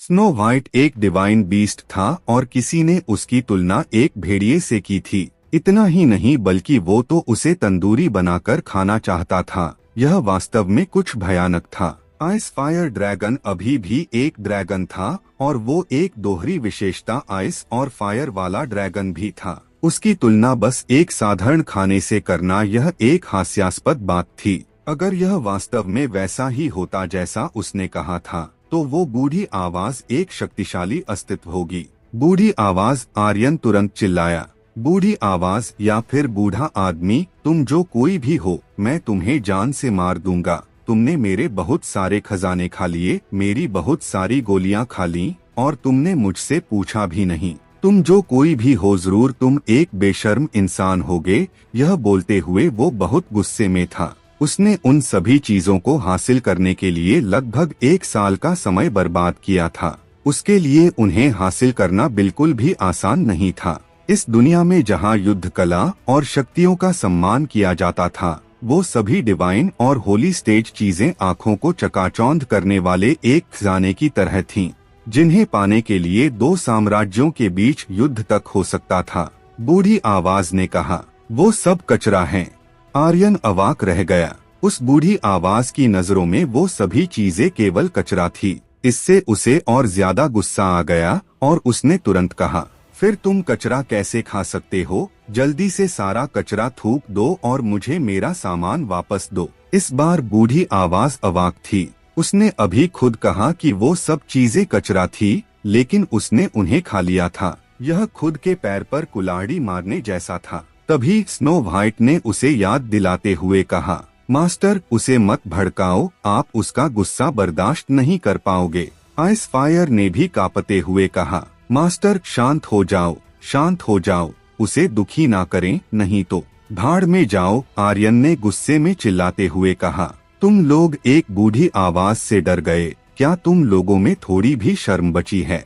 Snow white एक divine beast था और किसी ने उसकी तुलना एक भेड़िए से की थी। इतना ही नहीं बल्कि वो तो उसे तंदूरी बनाकर खाना चाहता था। यह वास्तव में कुछ भयानक था। आइस फायर ड्रैगन अभी भी एक ड्रैगन था और वो एक दोहरी विशेषता आइस और फायर वाला ड्रैगन भी था। उसकी तुलना बस एक साधारण खाने से करना यह एक हास्यास्पद बात थी। अगर यह वास्तव में वैसा ही होता जैसा उसने कहा था तो वो बूढ़ी आवाज एक शक्तिशाली अस्तित्व होगी। बूढ़ी आवाज, आर्यन तुरंत चिल्लाया। बूढ़ी आवाज या फिर बूढ़ा आदमी, तुम जो कोई भी हो, मैं तुम्हें जान से मार दूंगा। तुमने मेरे बहुत सारे खजाने खा लिए, मेरी बहुत सारी गोलियां खा ली और तुमने मुझसे पूछा भी नहीं। तुम जो कोई भी हो, जरूर तुम एक बेशर्म इंसान होगे। यह बोलते हुए वो बहुत गुस्से में था। उसने उन सभी चीजों को हासिल करने के लिए लगभग 1 साल का समय बर्बाद किया था। उसके लिए उन्हें हासिल करना बिल्कुल भी आसान नहीं था। इस दुनिया में जहां युद्ध कला और शक्तियों का सम्मान किया जाता था, वो सभी डिवाइन और होली स्टेज चीजें आंखों को चकाचौंध करने वाले एक खजाने की तरह थीं, जिन्हें पाने के लिए 2 साम्राज्यों के बीच युद्ध तक हो सकता था। बूढ़ी आवाज ने कहा, वो सब कचरा है। आर्यन अवाक रह गया। उस बूढ़ी आवाज की नजरों में वो सभी चीजें केवल कचरा थी। इससे उसे और ज्यादा गुस्सा आ गया और उसने तुरंत कहा, फिर तुम कचरा कैसे खा सकते हो? जल्दी से सारा कचरा थूक दो और मुझे मेरा सामान वापस दो। इस बार बूढ़ी आवाज अवाक थी। उसने अभी खुद कहा कि वो सब चीजें कचरा थी, लेकिन उसने उन्हें खा लिया था। यह खुद के पैर पर कुल्हाड़ी मारने जैसा था। तभी स्नो व्हाइट ने उसे याद दिलाते हुए कहा, मास्टर, उसे मत भड़काओ, आप उसका गुस्सा बर्दाश्त नहीं कर पाओगे। आइस फायर ने भी कांपते हुए कहा, मास्टर शांत हो जाओ, शांत हो जाओ, उसे दुखी ना करें, नहीं तो भाड़ में जाओ। आर्यन ने गुस्से में चिल्लाते हुए कहा, तुम लोग एक बूढ़ी आवाज से डर गए। क्या तुम लोगों में थोड़ी भी शर्म बची है?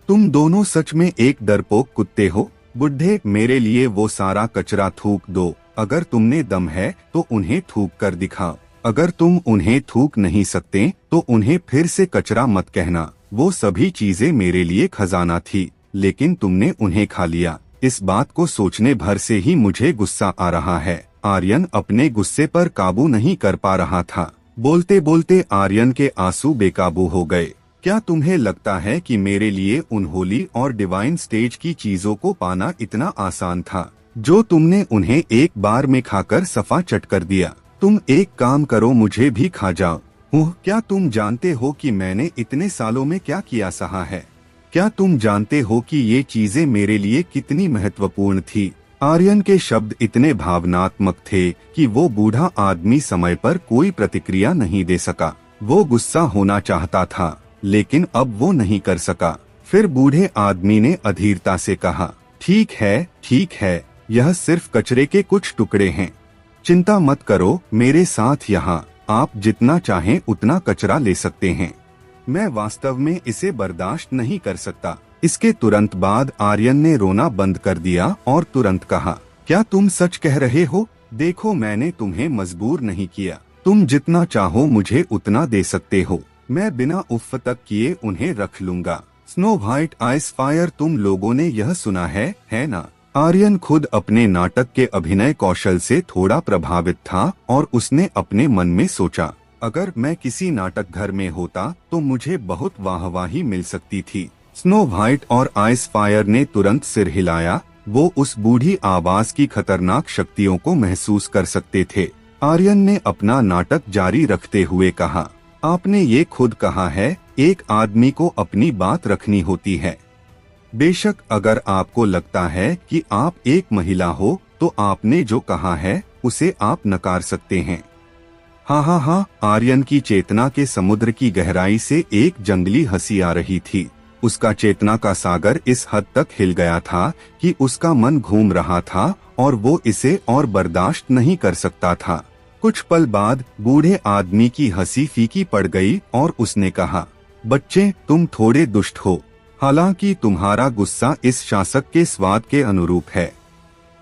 तुम दोनों सच में एक डरपोक कुत्ते हो। बुढ़े, मेरे लिए वो सारा कचरा थूक दो। अगर तुमने दम है तो उन्हें थूक कर दिखाओ। अगर तुम उन्हें थूक नहीं सकते तो उन्हें फिर से कचरा मत कहना। वो सभी चीजें मेरे लिए खजाना थी, लेकिन तुमने उन्हें खा लिया। इस बात को सोचने भर से ही मुझे गुस्सा आ रहा है। आर्यन अपने गुस्से पर काबू नहीं कर पा रहा था। बोलते बोलते आर्यन के आंसू बेकाबू हो गए। क्या तुम्हें लगता है कि मेरे लिए उनहोली और डिवाइन स्टेज की चीजों को पाना इतना आसान था, जो तुमने उन्हें एक बार में खाकर सफा चट कर दिया? तुम एक काम करो, मुझे भी खा जाओ। क्या तुम जानते हो कि मैंने इतने सालों में क्या किया सहा है? क्या तुम जानते हो कि ये चीजें मेरे लिए कितनी महत्वपूर्ण थी? आर्यन के शब्द इतने भावनात्मक थे कि वो बूढ़ा आदमी समय पर कोई प्रतिक्रिया नहीं दे सका। वो गुस्सा होना चाहता था, लेकिन अब वो नहीं कर सका। फिर बूढ़े आदमी ने अधीरता से कहा, ठीक है, ठीक है, यह सिर्फ कचरे के कुछ टुकड़े हैं। चिंता मत करो, मेरे साथ यहाँ आप जितना चाहें उतना कचरा ले सकते हैं। मैं वास्तव में इसे बर्दाश्त नहीं कर सकता। इसके तुरंत बाद आर्यन ने रोना बंद कर दिया और तुरंत कहा, क्या तुम सच कह रहे हो? देखो, मैंने तुम्हें मजबूर नहीं किया। तुम जितना चाहो मुझे उतना दे सकते हो। मैं बिना उफ तक किए उन्हें रख लूंगा। स्नो व्हाइट, आइस फायर, तुम लोगों ने यह सुना है ना? आर्यन खुद अपने नाटक के अभिनय कौशल से थोड़ा प्रभावित था और उसने अपने मन में सोचा, अगर मैं किसी नाटक घर में होता तो मुझे बहुत वाहवाही मिल सकती थी। स्नो व्हाइट और आइस फायर ने तुरंत सिर हिलाया। वो उस बूढ़ी आवाज की खतरनाक शक्तियों को महसूस कर सकते थे। आर्यन ने अपना नाटक जारी रखते हुए कहा, आपने ये खुद कहा है, एक आदमी को अपनी बात रखनी होती है। बेशक अगर आपको लगता है कि आप एक महिला हो तो आपने जो कहा है उसे आप नकार सकते हैं। हाँ हाँ हाँ, आर्यन की चेतना के समुद्र की गहराई से एक जंगली हंसी आ रही थी। उसका चेतना का सागर इस हद तक हिल गया था कि उसका मन घूम रहा था और वो इसे और बर्दाश्त नहीं कर सकता था। कुछ पल बाद बूढ़े आदमी की हंसी फीकी पड़ गई और उसने कहा, बच्चे, तुम थोड़े दुष्ट हो, हालांकि तुम्हारा गुस्सा इस शासक के स्वाद के अनुरूप है।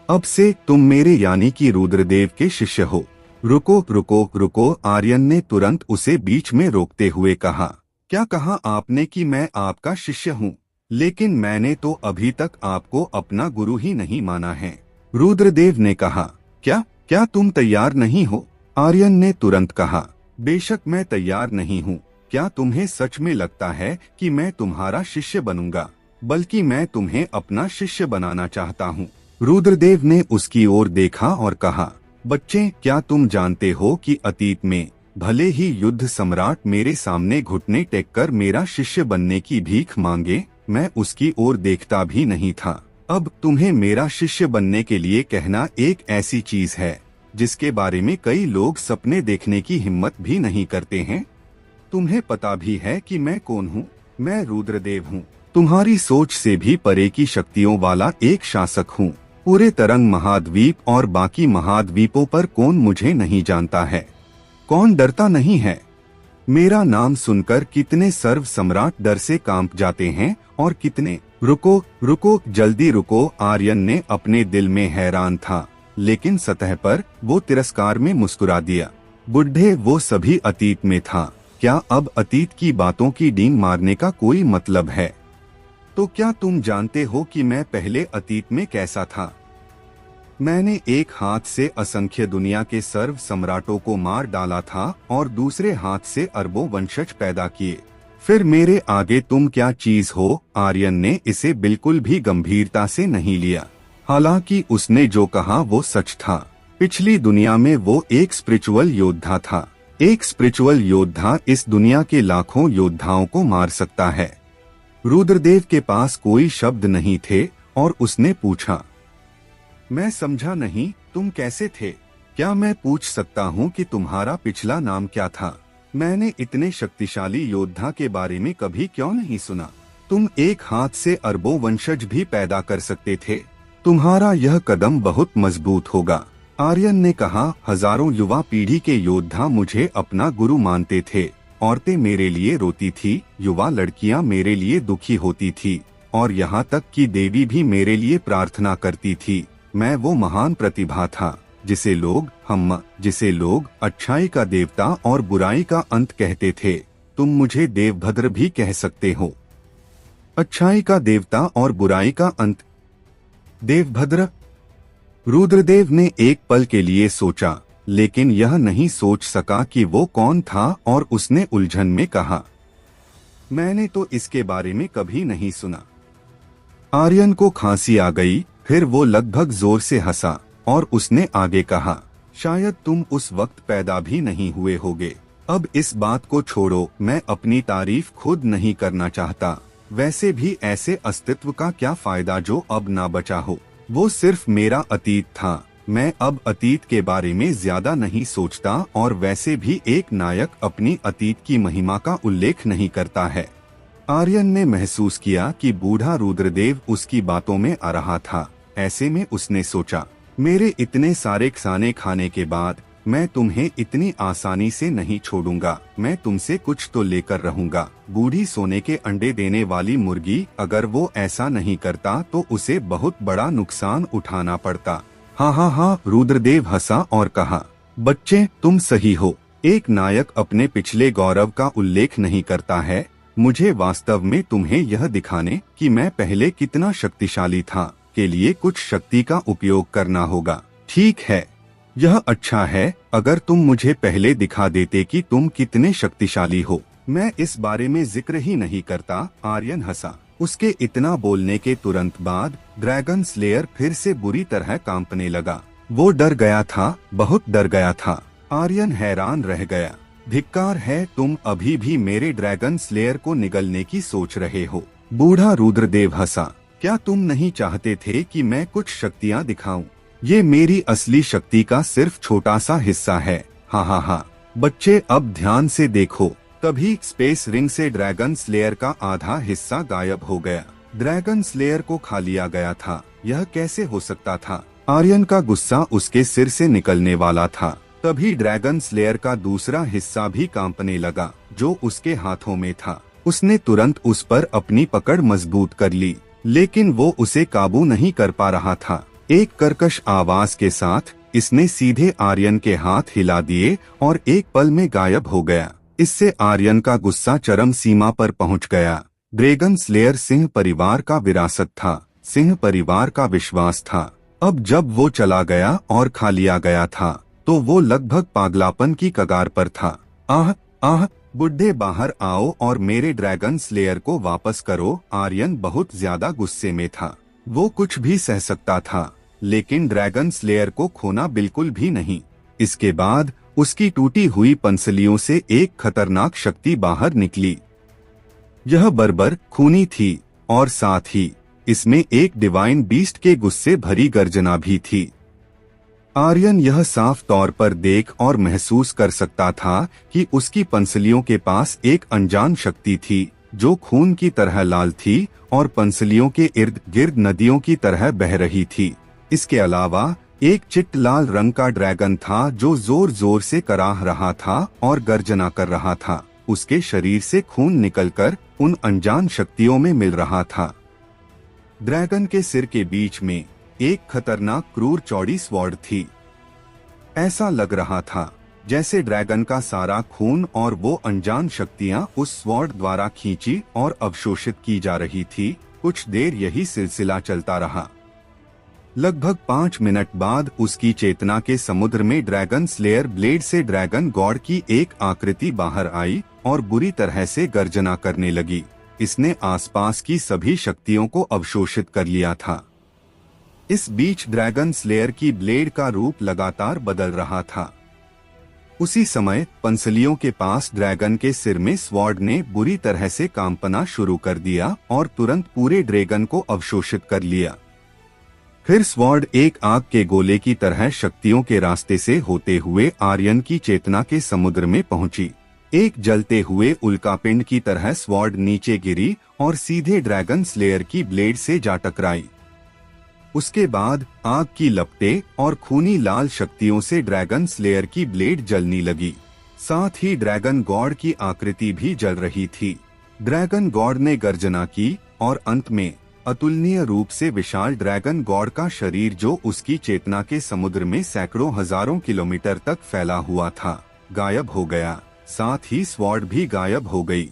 अब से तुम मेरे यानी कि रुद्रदेव के शिष्य हो। रुको रुको रुको, आर्यन ने तुरंत उसे बीच में रोकते हुए कहा, क्या कहा आपने कि मैं आपका शिष्य हूँ? लेकिन मैंने तो अभी तक आपको अपना गुरु ही नहीं माना है। रुद्रदेव ने कहा। क्या क्या तुम तैयार नहीं हो? आर्यन ने तुरंत कहा। बेशक मैं तैयार नहीं हूँ। क्या तुम्हें सच में लगता है कि मैं तुम्हारा शिष्य बनूंगा? बल्कि मैं तुम्हें अपना शिष्य बनाना चाहता हूँ। रुद्रदेव ने उसकी ओर देखा और कहा, बच्चे, क्या तुम जानते हो कि अतीत में भले ही युद्ध सम्राट मेरे सामने घुटने टेककर मेरा शिष्य बनने की भीख मांगे, मैं उसकी ओर देखता भी नहीं था। अब तुम्हें मेरा शिष्य बनने के लिए कहना एक ऐसी चीज है जिसके बारे में कई लोग सपने देखने की हिम्मत भी नहीं करते हैं। तुम्हें पता भी है कि मैं कौन हूँ? मैं रुद्रदेव हूँ। तुम्हारी सोच से भी परे की शक्तियों वाला एक शासक हूँ। पूरे तरंग महाद्वीप और बाकी महाद्वीपों पर कौन मुझे नहीं जानता है? कौन डरता नहीं है? मेरा नाम सुनकर कितने सर्व सम्राट डर से कांप जाते हैं और कितने। रुको रुको, जल्दी रुको। आर्यन ने अपने दिल में हैरान था, लेकिन सतह पर वो तिरस्कार में मुस्कुरा दिया। बुढ़े, वो सभी अतीत में था। क्या अब अतीत की बातों की डींग मारने का कोई मतलब है? तो क्या तुम जानते हो कि मैं पहले अतीत में कैसा था? मैंने एक हाथ से असंख्य दुनिया के सर्व सम्राटों को मार डाला था और दूसरे हाथ से अरबों वंशज पैदा किए। फिर मेरे आगे तुम क्या चीज हो? आर्यन ने इसे बिल्कुल भी गंभीरता से नहीं लिया। हालांकि उसने जो कहा वो सच था। पिछली दुनिया में वो एक स्पिरिचुअल योद्धा था। एक स्पिरिचुअल योद्धा इस दुनिया के लाखों योद्धाओं को मार सकता है। रुद्रदेव के पास कोई शब्द नहीं थे और उसने पूछा, मैं समझा नहीं, तुम कैसे थे? क्या मैं पूछ सकता हूँ कि तुम्हारा पिछला नाम क्या था? मैंने इतने शक्तिशाली योद्धा के बारे में कभी क्यों नहीं सुना? तुम एक हाथ से अरबों वंशज भी पैदा कर सकते थे। तुम्हारा यह कदम बहुत मजबूत होगा। आर्यन ने कहा, हजारों युवा पीढ़ी के योद्धा मुझे अपना गुरु मानते थे। औरतें मेरे लिए रोती थी, युवा लड़कियां मेरे लिए दुखी होती थी और यहाँ तक कि देवी भी मेरे लिए प्रार्थना करती थी। मैं वो महान प्रतिभा था जिसे लोग अच्छाई का देवता और बुराई का अंत कहते थे। तुम मुझे देवभद्र भी कह सकते हो। अच्छाई का देवता और बुराई का अंत, देवभद्र? रुद्रदेव ने एक पल के लिए सोचा, लेकिन यह नहीं सोच सका कि वो कौन था और उसने उलझन में कहा, मैंने तो इसके बारे में कभी नहीं सुना। आर्यन को खांसी आ गई। फिर वो लगभग जोर से हंसा और उसने आगे कहा, शायद तुम उस वक्त पैदा भी नहीं हुए होगे। अब इस बात को छोड़ो, मैं अपनी तारीफ खुद नहीं करना चाहता। वैसे भी ऐसे अस्तित्व का क्या फायदा जो अब ना बचा हो? वो सिर्फ मेरा अतीत था। मैं अब अतीत के बारे में ज्यादा नहीं सोचता और वैसे भी एक नायक अपनी अतीत की महिमा का उल्लेख नहीं करता है। आर्यन ने महसूस किया कि बूढ़ा रुद्रदेव उसकी बातों में आ रहा था। ऐसे में उसने सोचा, मेरे इतने सारे खाने खाने के बाद मैं तुम्हें इतनी आसानी से नहीं छोड़ूंगा। मैं तुमसे कुछ तो लेकर रहूंगा। बूढ़ी सोने के अंडे देने वाली मुर्गी, अगर वो ऐसा नहीं करता तो उसे बहुत बड़ा नुकसान उठाना पड़ता। हाँ, रुद्रदेव हंसा और कहा, बच्चे, तुम सही हो। एक नायक अपने पिछले गौरव का उल्लेख नहीं करता है। मुझे वास्तव में तुम्हें यह दिखाने कि मैं पहले कितना शक्तिशाली था के लिए कुछ शक्ति का उपयोग करना होगा। ठीक है, यह अच्छा है अगर तुम मुझे पहले दिखा देते कि तुम कितने शक्तिशाली हो। मैं इस बारे में जिक्र ही नहीं करता। आर्यन हंसा। उसके इतना बोलने के तुरंत बाद ड्रैगन स्लेयर फिर से बुरी तरह कांपने लगा। वो डर गया था, बहुत डर गया था। आर्यन हैरान रह गया। धिक्कार है, तुम अभी भी मेरे ड्रैगन स्लेयर को निगलने की सोच रहे हो। बूढ़ा रुद्रदेव हंसा। क्या तुम नहीं चाहते थे कि मैं कुछ शक्तियाँ दिखाऊं? ये मेरी असली शक्ति का सिर्फ छोटा सा हिस्सा है। हाँ, बच्चे, अब ध्यान से देखो। तभी स्पेस रिंग से ड्रैगन स्लेयर का आधा हिस्सा गायब हो गया। ड्रैगन स्लेयर को खा लिया गया था। यह कैसे हो सकता था? आर्यन का गुस्सा उसके सिर से निकलने वाला था। तभी ड्रैगन स्लेयर का दूसरा हिस्सा भी कांपने लगा जो उसके हाथों में था। उसने तुरंत उस पर अपनी पकड़ मजबूत कर ली, लेकिन वो उसे काबू नहीं कर पा रहा था। एक कर्कश आवाज के साथ इसने सीधे आर्यन के हाथ हिला दिए और एक पल में गायब हो गया। इससे आर्यन का गुस्सा चरम सीमा पर पहुंच गया। ड्रैगन स्लेयर सिंह परिवार का विरासत था, सिंह परिवार का विश्वास था। अब जब वो चला गया और खा लिया गया था तो वो लगभग पागलापन की कगार पर था। आह आह, बुड्ढे बाहर आओ और मेरे ड्रैगन स्लेयर को वापस करो। आर्यन बहुत ज्यादा गुस्से में था। वो कुछ भी सह सकता था, लेकिन ड्रैगन स्लेयर को खोना बिल्कुल भी नहीं। इसके बाद उसकी टूटी हुई पंसलियों से एक खतरनाक शक्ति बाहर निकली। यह बर्बर खूनी थी और साथ ही इसमें एक डिवाइन बीस्ट के गुस्से भरी गर्जना भी थी। आर्यन यह साफ तौर पर देख और महसूस कर सकता था कि उसकी पंसलियों के पास एक अनजान शक्ति थी जो खून की तरह लाल थी और पंसलियों के इर्द गिर्द नदियों की तरह बह रही थी। इसके अलावा एक चिट्ट लाल रंग का ड्रैगन था जो जोर जोर से कराह रहा था और गर्जना कर रहा था। उसके शरीर से खून निकलकर उन अनजान शक्तियों में मिल रहा था। ड्रैगन के सिर के बीच में एक खतरनाक क्रूर चौड़ी स्वॉर्ड थी। ऐसा लग रहा था जैसे ड्रैगन का सारा खून और वो अनजान शक्तियां उस स्वॉर्ड द्वारा खींची और अवशोषित की जा रही थी। कुछ देर यही सिलसिला चलता रहा। लगभग 5 मिनट बाद उसकी चेतना के समुद्र में ड्रैगन स्लेयर ब्लेड से ड्रैगन गॉड की एक आकृति बाहर आई और बुरी तरह से गर्जना करने लगी। इसने आसपास की सभी शक्तियों को अवशोषित कर लिया था। इस बीच ड्रैगन स्लेयर की ब्लेड का रूप लगातार बदल रहा था। उसी समय पंसलियों के पास ड्रैगन के सिर में स्वॉर्ड ने बुरी तरह से कांपना शुरू कर दिया और तुरंत पूरे ड्रैगन को अवशोषित कर लिया। फिर स्वॉर्ड एक आग के गोले की तरह शक्तियों के रास्ते से होते हुए आर्यन की चेतना के समुद्र में पहुंची। एक जलते हुए उल्कापिंड की तरह स्वॉर्ड नीचे गिरी और सीधे ड्रैगन स्लेयर की ब्लेड से जा टकराई। उसके बाद आग की लपटें और खूनी लाल शक्तियों से ड्रैगन स्लेयर की ब्लेड जलने लगी। साथ ही ड्रैगन गॉड की आकृति भी जल रही थी। ड्रैगन गॉड ने गर्जना की और अंत में अतुलनीय रूप से विशाल ड्रैगन गॉड का शरीर, जो उसकी चेतना के समुद्र में सैकड़ों हजारों किलोमीटर तक फैला हुआ था, गायब हो गया। साथ ही स्वॉर्ड भी गायब हो गई।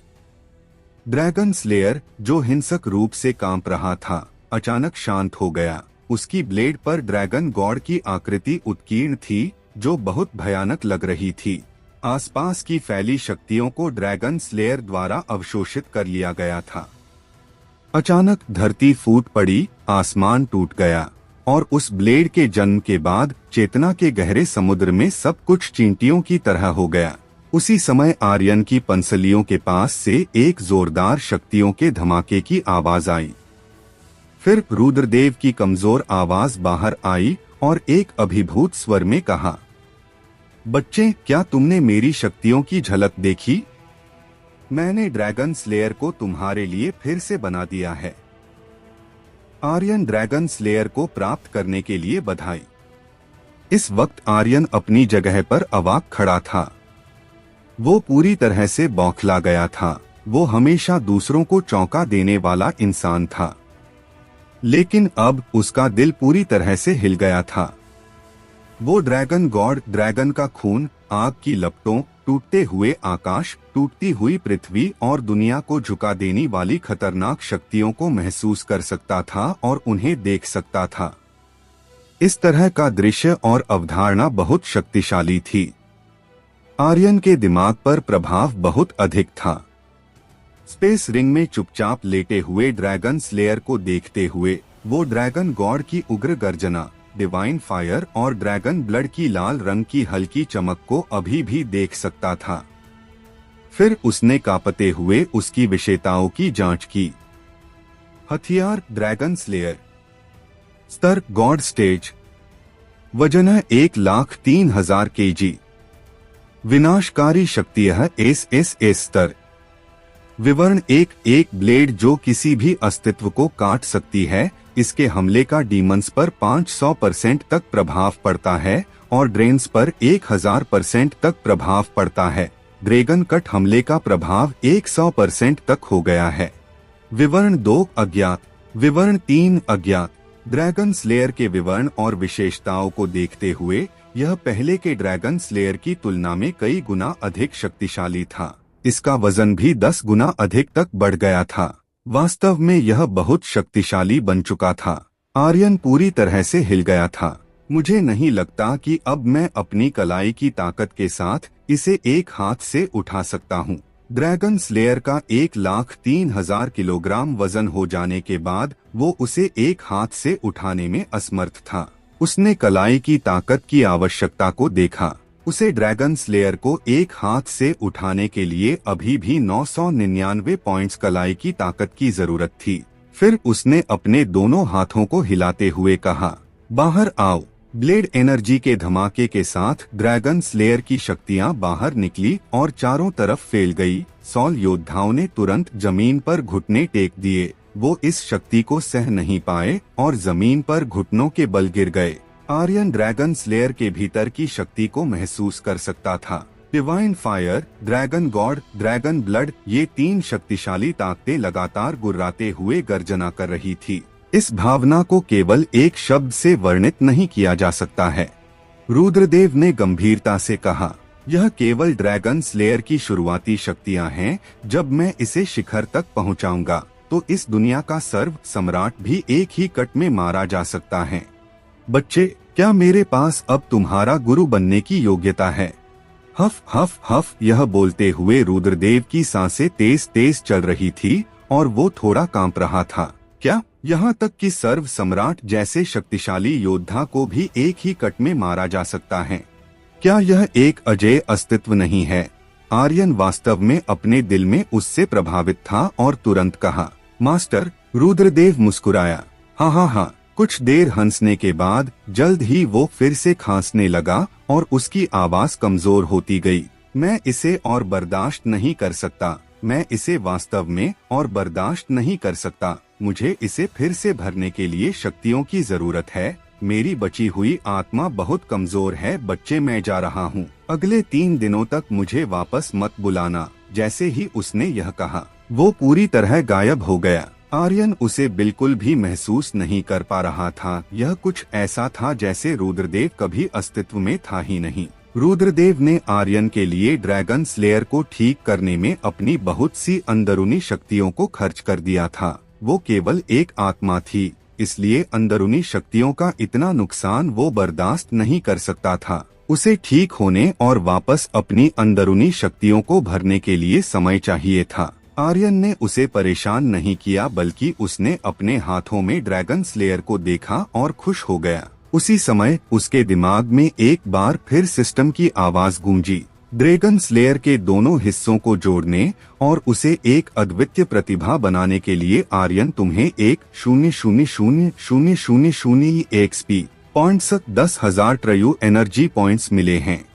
ड्रैगन स्लेयर, जो हिंसक रूप से कांप रहा था, अचानक शांत हो गया। उसकी ब्लेड पर ड्रैगन गॉड की आकृति उत्कीर्ण थी जो बहुत भयानक लग रही थी। आसपास की फैली शक्तियों को ड्रैगन स्लेयर द्वारा अवशोषित कर लिया गया था। अचानक धरती फूट पड़ी, आसमान टूट गया और उस ब्लेड के जन्म के बाद चेतना के गहरे समुद्र में सब कुछ चींटियों की तरह हो गया। उसी समय आर्यन की पंसलियों के पास से एक जोरदार शक्तियों के धमाके की आवाज आई। फिर रुद्रदेव की कमजोर आवाज बाहर आई और एक अभिभूत स्वर में कहा, बच्चे, क्या तुमने मेरी शक्तियों की झलक देखी? मैंने ड्रैगन स्लेयर को तुम्हारे लिए फिर से बना दिया है। आर्यन ड्रैगन स्लेयर को प्राप्त करने के लिए बधाई। इस वक्त आर्यन अपनी जगह पर अवाक खड़ा था। वो पूरी तरह से बौखला गया था। वो हमेशा दूसरों को चौंका देने वाला इंसान था, लेकिन अब उसका दिल पूरी तरह से हिल गया था। वो ड्रैगन गॉड, ड्रैगन का खून, आग की लपटों, टूटते हुए आकाश, टूटती हुई पृथ्वी और दुनिया को झुका देने वाली खतरनाक शक्तियों को महसूस कर सकता था और उन्हें देख सकता था। इस तरह का दृश्य और अवधारणा बहुत शक्तिशाली थी। आर्यन के दिमाग पर प्रभाव बहुत अधिक था। स्पेस रिंग में चुपचाप लेटे हुए ड्रैगन स्लेयर को देखते हुए वो ड्रैगन गॉड की उग्र गर्जना, डिवाइन फायर और ड्रैगन ब्लड की लाल रंग की हल्की चमक को अभी भी देख सकता था। फिर उसने कांपते हुए उसकी विशेषताओं की जांच की। हथियार ड्रैगन स्लेयर, स्तर गॉड स्टेज, वजन 1,03,000 kg, विनाशकारी शक्तियां एस स्तर, विवरण एक ब्लेड जो किसी भी अस्तित्व को काट सकती है। इसके हमले का डीमंस पर 500% तक प्रभाव पड़ता है और ड्रेन्स पर 1000% तक प्रभाव पड़ता है। ड्रैगन कट हमले का प्रभाव 100% तक हो गया है। विवरण 2 अज्ञात, विवरण 3 अज्ञात। ड्रैगन स्लेयर के विवरण और विशेषताओं को देखते हुए यह पहले के ड्रैगन स्लेयर की तुलना में कई गुना अधिक शक्तिशाली था। इसका वजन भी 10 गुना अधिक तक बढ़ गया था। वास्तव में यह बहुत शक्तिशाली बन चुका था। आर्यन पूरी तरह से हिल गया था। मुझे नहीं लगता कि अब मैं अपनी कलाई की ताकत के साथ इसे एक हाथ से उठा सकता हूँ। ड्रैगन स्लेयर का 1,03,000 किलोग्राम वजन हो जाने के बाद वो उसे एक हाथ से उठाने में असमर्थ था। उसने कलाई की ताकत की आवश्यकता को देखा। उसे ड्रैगन स्लेयर को एक हाथ से उठाने के लिए अभी भी 999 पॉइंट्स कलाई की ताकत की जरूरत थी। फिर उसने अपने दोनों हाथों को हिलाते हुए कहा, बाहर आओ। ब्लेड एनर्जी के धमाके के साथ ड्रैगन स्लेयर की शक्तियां बाहर निकली और चारों तरफ फैल गई। सॉल योद्धाओं ने तुरंत जमीन पर घुटने टेक दिए। वो इस शक्ति को सह नहीं पाए और जमीन पर घुटनों के बल गिर गए। आर्यन ड्रैगन स्लेयर के भीतर की शक्ति को महसूस कर सकता था। Divine fire, dragon God, dragon blood, ये 3 शक्तिशाली ताकतें लगातार गुर्राते हुए गर्जना कर रही थी। इस भावना को केवल एक शब्द से वर्णित नहीं किया जा सकता है। रुद्रदेव ने गंभीरता से कहा, यह केवल ड्रैगन स्लेयर की शुरुआती शक्तियां हैं। जब मैं इसे शिखर तक पहुंचाऊंगा तो इस दुनिया का सर्व सम्राट भी एक ही कट में मारा जा सकता है। बच्चे, क्या मेरे पास अब तुम्हारा गुरु बनने की योग्यता है? हफ हफ हफ। यह बोलते हुए रुद्रदेव की सांसें तेज तेज चल रही थी और वो थोड़ा कांप रहा था। क्या यहाँ तक कि सर्व सम्राट जैसे शक्तिशाली योद्धा को भी एक ही कट में मारा जा सकता है? क्या यह एक अजेय अस्तित्व नहीं है? आर्यन वास्तव में अपने दिल में उससे प्रभावित था और तुरंत कहा, मास्टर। रुद्रदेव मुस्कुराया। हाँ। कुछ देर हंसने के बाद जल्द ही वो फिर से खांसने लगा और उसकी आवाज कमजोर होती गई। मैं इसे और बर्दाश्त नहीं कर सकता। मैं इसे वास्तव में और बर्दाश्त नहीं कर सकता। मुझे इसे फिर से भरने के लिए शक्तियों की जरूरत है। मेरी बची हुई आत्मा बहुत कमजोर है। बच्चे, मैं जा रहा हूँ। अगले 3 दिनों तक मुझे वापस मत बुलाना। जैसे ही उसने यह कहा, वो पूरी तरह गायब हो गया। आर्यन उसे बिल्कुल भी महसूस नहीं कर पा रहा था। यह कुछ ऐसा था जैसे रुद्रदेव कभी अस्तित्व में था ही नहीं। रुद्रदेव ने आर्यन के लिए ड्रैगन स्लेयर को ठीक करने में अपनी बहुत सी अंदरूनी शक्तियों को खर्च कर दिया था। वो केवल एक आत्मा थी, इसलिए अंदरूनी शक्तियों का इतना नुकसान वो बर्दाश्त नहीं कर सकता था। उसे ठीक होने और वापस अपनी अंदरूनी शक्तियों को भरने के लिए समय चाहिए था। आर्यन ने उसे परेशान नहीं किया, बल्कि उसने अपने हाथों में ड्रैगन स्लेयर को देखा और खुश हो गया। उसी समय उसके दिमाग में एक बार फिर सिस्टम की आवाज गूंजी, ड्रैगन स्लेयर के दोनों हिस्सों को जोड़ने और उसे एक अद्वितीय प्रतिभा बनाने के लिए आर्यन तुम्हें 1,000,000 एक्सपी पॉइंट्स 10,000 ट्रयू एनर्जी पॉइंट्स मिले हैं।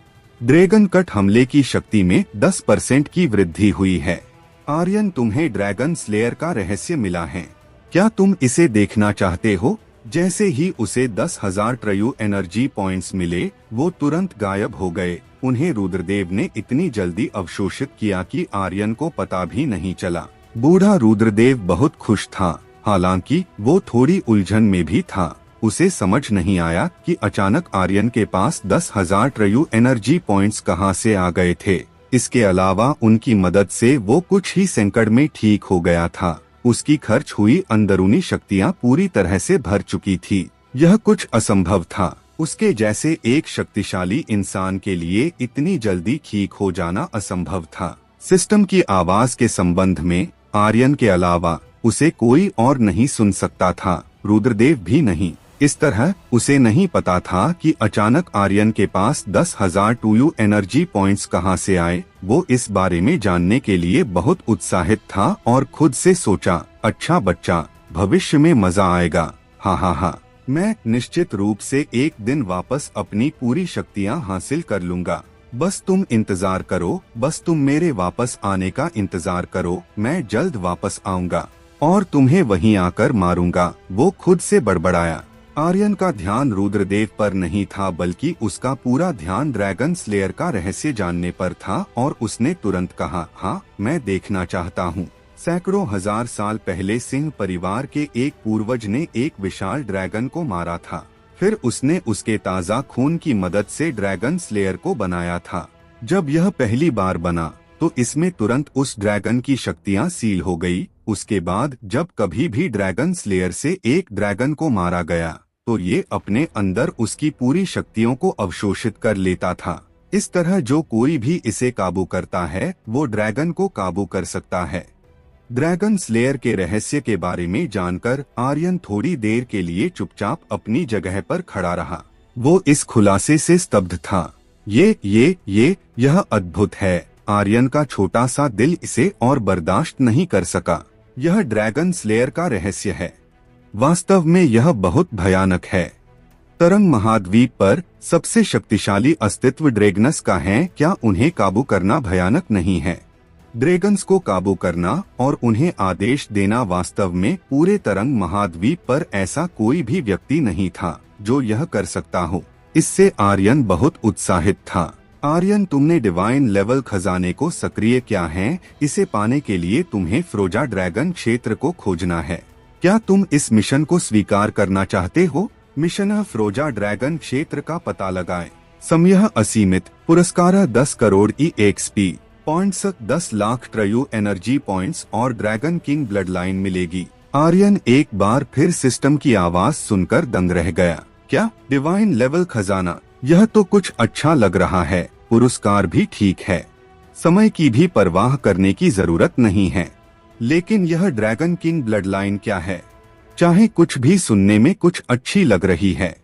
ड्रैगन कट हमले की शक्ति में 10% की वृद्धि हुई है। आर्यन, तुम्हें ड्रैगन स्लेयर का रहस्य मिला है। क्या तुम इसे देखना चाहते हो? जैसे ही उसे 10,000 ट्रयू एनर्जी पॉइंट्स मिले, वो तुरंत गायब हो गए। उन्हें रुद्रदेव ने इतनी जल्दी अवशोषित किया कि आर्यन को पता भी नहीं चला। बूढ़ा रुद्रदेव बहुत खुश था, हालांकि वो थोड़ी उलझन में भी था। उसे समझ नहीं आया कि अचानक आर्यन के पास 10,000 ट्रयू एनर्जी पॉइंट्स कहां से आ गए थे। इसके अलावा उनकी मदद से वो कुछ ही सेकंड में ठीक हो गया था। उसकी खर्च हुई अंदरूनी शक्तियां पूरी तरह से भर चुकी थी। यह कुछ असंभव था। उसके जैसे एक शक्तिशाली इंसान के लिए इतनी जल्दी ठीक हो जाना असंभव था। सिस्टम की आवाज के संबंध में आर्यन के अलावा उसे कोई और नहीं सुन सकता था, रुद्रदेव भी नहीं। इस तरह उसे नहीं पता था कि अचानक आर्यन के पास 10,000 टूयू एनर्जी पॉइंट्स कहां से आए। वो इस बारे में जानने के लिए बहुत उत्साहित था और खुद से सोचा, अच्छा बच्चा, भविष्य में मजा आएगा। हाँ, मैं निश्चित रूप से एक दिन वापस अपनी पूरी शक्तियां हासिल कर लूंगा। बस तुम इंतजार करो, बस तुम मेरे वापस आने का इंतजार करो। मैं जल्द वापस आऊंगा और तुम्हें वहीं आकर मारूंगा। वो खुद से बड़बड़ाया। आर्यन का ध्यान रुद्रदेव पर नहीं था, बल्कि उसका पूरा ध्यान ड्रैगन स्लेयर का रहस्य जानने पर था और उसने तुरंत कहा, हाँ, मैं देखना चाहता हूँ। सैकड़ों हजार साल पहले सिंह परिवार के एक पूर्वज ने एक विशाल ड्रैगन को मारा था। फिर उसने उसके ताज़ा खून की मदद से ड्रैगन स्लेयर को बनाया था। जब यह पहली बार बना तो इसमें तुरंत उस ड्रैगन की शक्तियां सील हो गई। उसके बाद जब कभी भी ड्रैगन स्लेयर से एक ड्रैगन को मारा गया तो ये अपने अंदर उसकी पूरी शक्तियों को अवशोषित कर लेता था। इस तरह जो कोई भी इसे काबू करता है वो ड्रैगन को काबू कर सकता है। ड्रैगन स्लेयर के रहस्य के बारे में जानकर आर्यन थोड़ी देर के लिए चुपचाप अपनी जगह पर खड़ा रहा। वो इस खुलासे से स्तब्ध था। यह अद्भुत है। आर्यन का छोटा सा दिल इसे और बर्दाश्त नहीं कर सका। यह ड्रैगन स्लेयर का रहस्य है। वास्तव में यह बहुत भयानक है। तरंग महाद्वीप पर सबसे शक्तिशाली अस्तित्व ड्रैगन्स का है। क्या उन्हें काबू करना भयानक नहीं है? ड्रैगन्स को काबू करना और उन्हें आदेश देना वास्तव में पूरे तरंग महाद्वीप पर ऐसा कोई भी व्यक्ति नहीं था जो यह कर सकता हो। इससे आर्यन बहुत उत्साहित था। आर्यन, तुमने डिवाइन लेवल खजाने को सक्रिय किया है। इसे पाने के लिए तुम्हें फ्रोजा ड्रैगन क्षेत्र को खोजना है। क्या तुम इस मिशन को स्वीकार करना चाहते हो? मिशन फ्रोजा ड्रैगन क्षेत्र का पता लगाएं। समय असीमित। पुरस्कार 10 crore EXP points, 10 lakh true energy points और ड्रैगन किंग ब्लड लाइन मिलेगी। आर्यन एक बार फिर सिस्टम की आवाज सुनकर दंग रह गया। क्या डिवाइन लेवल खजाना? यह तो कुछ अच्छा लग रहा है। पुरस्कार भी ठीक है। समय की भी परवाह करने की जरूरत नहीं है। लेकिन यह ड्रैगन किंग ब्लड लाइन क्या है? चाहे कुछ भी सुनने में कुछ अच्छी लग रही है।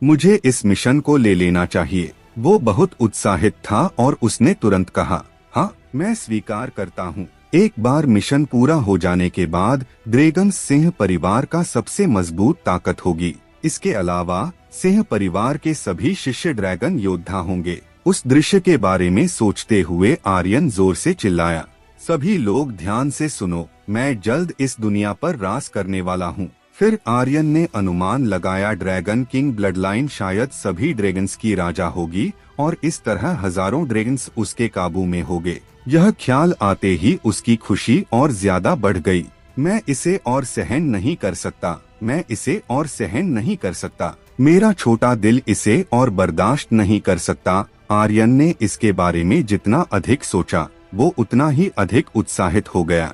मुझे इस मिशन को ले लेना चाहिए। वो बहुत उत्साहित था और उसने तुरंत कहा, हाँ, मैं स्वीकार करता हूँ। एक बार मिशन पूरा हो जाने के बाद ड्रैगन सिंह परिवार का सबसे मजबूत ताकत होगी। इसके अलावा सिंह परिवार के सभी शिष्य ड्रैगन योद्धा होंगे। उस दृश्य के बारे में सोचते हुए आर्यन जोर से चिल्लाया, सभी लोग ध्यान से सुनो, मैं जल्द इस दुनिया पर राज करने वाला हूँ। फिर आर्यन ने अनुमान लगाया ड्रैगन किंग ब्लड लाइन शायद सभी ड्रैगन्स की राजा होगी और इस तरह हजारों ड्रैगन्स उसके काबू में होंगे। यह ख्याल आते ही उसकी खुशी और ज्यादा बढ़ गई। मैं इसे और सहन नहीं कर सकता। मैं इसे और सहन नहीं कर सकता। मेरा छोटा दिल इसे और बर्दाश्त नहीं कर सकता। आर्यन ने इसके बारे में जितना अधिक सोचा वो उतना ही अधिक उत्साहित हो गया।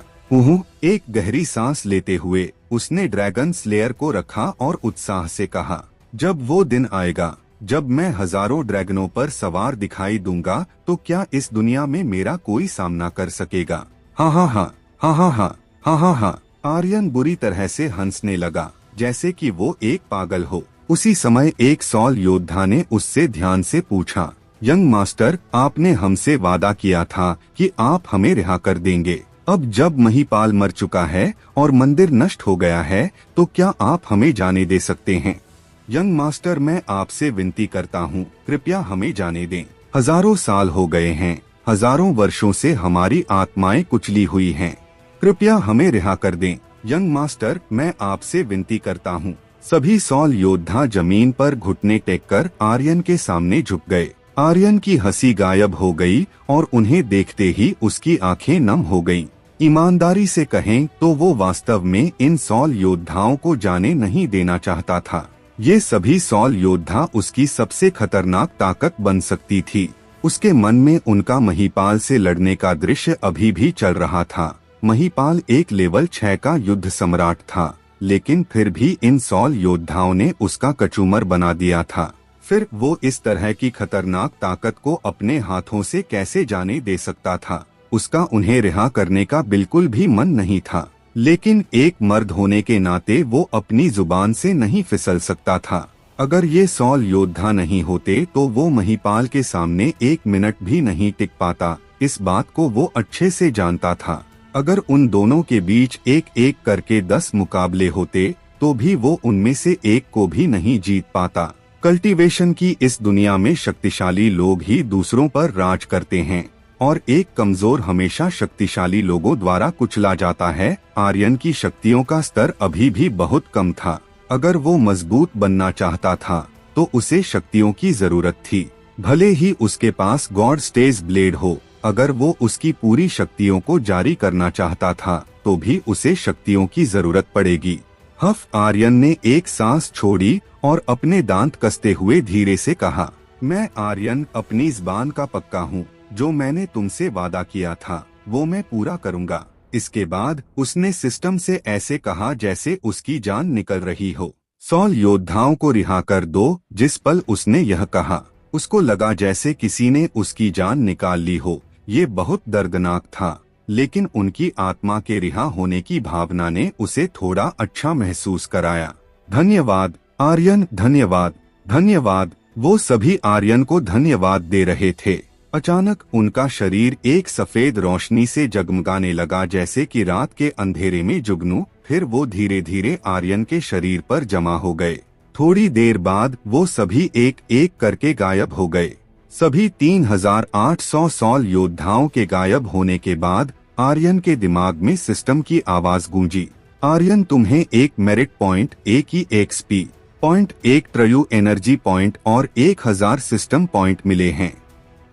एक गहरी सांस लेते हुए उसने ड्रैगन स्लेयर को रखा और उत्साह से कहा, जब वो दिन आएगा जब मैं हजारों ड्रैगनों पर सवार दिखाई दूंगा तो क्या इस दुनिया में मेरा कोई सामना कर सकेगा? हाँ हाँ हाँ हाँ हाँ हाँ हाँ हाँ हाँ। आर्यन बुरी तरह से हंसने लगा जैसे कि वो एक पागल हो। उसी समय एक सॉल योद्धा ने उससे ध्यान से पूछा, यंग मास्टर, आपने हमसे वादा किया था कि आप हमें रिहा कर देंगे। अब जब महिपाल मर चुका है और मंदिर नष्ट हो गया है तो क्या आप हमें जाने दे सकते हैं? यंग मास्टर, मैं आपसे विनती करता हूँ, कृपया हमें जाने दें। हजारों साल हो गए हैं। हजारों वर्षों से हमारी आत्माएं कुचली हुई हैं। कृपया हमें रिहा कर दें। यंग मास्टर, मैं आपसे विनती करता हूँ। सभी सॉल योद्धा जमीन पर घुटने टेककर आर्यन के सामने झुक गए। आर्यन की हंसी गायब हो गई और उन्हें देखते ही उसकी आंखें नम हो गईं। ईमानदारी से कहें तो वो वास्तव में इन सॉल योद्धाओं को जाने नहीं देना चाहता था। ये सभी सॉल योद्धा उसकी सबसे खतरनाक ताकत बन सकती थी। उसके मन में उनका महिपाल से लड़ने का दृश्य अभी भी चल रहा था। महिपाल एक लेवल 6 का युद्ध सम्राट था, लेकिन फिर भी इन सॉल योद्धाओं ने उसका कचूमर बना दिया था। फिर वो इस तरह की खतरनाक ताकत को अपने हाथों से कैसे जाने दे सकता था? उसका उन्हें रिहा करने का बिल्कुल भी मन नहीं था, लेकिन एक मर्द होने के नाते वो अपनी जुबान से नहीं फिसल सकता था। अगर ये सॉल योद्धा नहीं होते तो वो महिपाल के सामने 1 मिनट भी नहीं टिक पाता। इस बात को वो अच्छे से जानता था। अगर उन दोनों के बीच एक एक करके 10 मुकाबले होते तो भी वो उनमें से एक को भी नहीं जीत पाता। कल्टीवेशन की इस दुनिया में शक्तिशाली लोग ही दूसरों पर राज करते हैं और एक कमजोर हमेशा शक्तिशाली लोगों द्वारा कुचला जाता है। आर्यन की शक्तियों का स्तर अभी भी बहुत कम था। अगर वो मजबूत बनना चाहता था तो उसे शक्तियों की जरूरत थी, भले ही उसके पास गॉड स्टेज ब्लेड हो। अगर वो उसकी पूरी शक्तियों को जारी करना चाहता था तो भी उसे शक्तियों की जरूरत पड़ेगी। हफ आर्यन ने एक सांस छोड़ी और अपने दांत कसते हुए धीरे से कहा, मैं आर्यन अपनी ज़बान का पक्का हूँ। जो मैंने तुमसे वादा किया था वो मैं पूरा करूँगा। इसके बाद उसने सिस्टम से ऐसे कहा जैसे उसकी जान निकल रही हो, सॉल योद्धाओं को रिहा कर दो। जिस पल उसने यह कहा उसको लगा जैसे किसी ने उसकी जान निकाल ली हो। ये बहुत दर्दनाक था, लेकिन उनकी आत्मा के रिहा होने की भावना ने उसे थोड़ा अच्छा महसूस कराया। धन्यवाद आर्यन, धन्यवाद, धन्यवाद। वो सभी आर्यन को धन्यवाद दे रहे थे। अचानक उनका शरीर एक सफेद रोशनी से जगमगाने लगा, जैसे कि रात के अंधेरे में जुगनू। फिर वो धीरे धीरे आर्यन के शरीर पर जमा हो गए। थोड़ी देर बाद वो सभी एक एक करके गायब हो गए। सभी 3800 सॉल योद्धाओं के गायब होने के बाद आर्यन के दिमाग में सिस्टम की आवाज गूंजी, आर्यन तुम्हें 1 merit point, 1 EXP point, 1 true energy point और 1000 सिस्टम पॉइंट मिले हैं।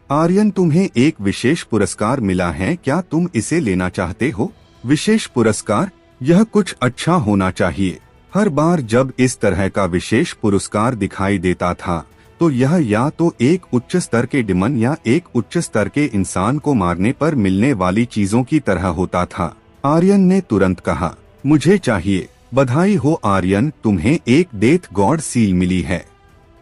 आर्यन तुम्हें एक विशेष पुरस्कार मिला है, क्या तुम इसे लेना चाहते हो? विशेष पुरस्कार? यह कुछ अच्छा होना चाहिए। हर बार जब इस तरह का विशेष पुरस्कार दिखाई देता था तो यह या तो एक उच्च स्तर के डिमन या एक उच्च स्तर के इंसान को मारने पर मिलने वाली चीजों की तरह होता था। आर्यन ने तुरंत कहा, मुझे चाहिए। बधाई हो आर्यन, तुम्हें एक डेथ गॉड सील मिली है।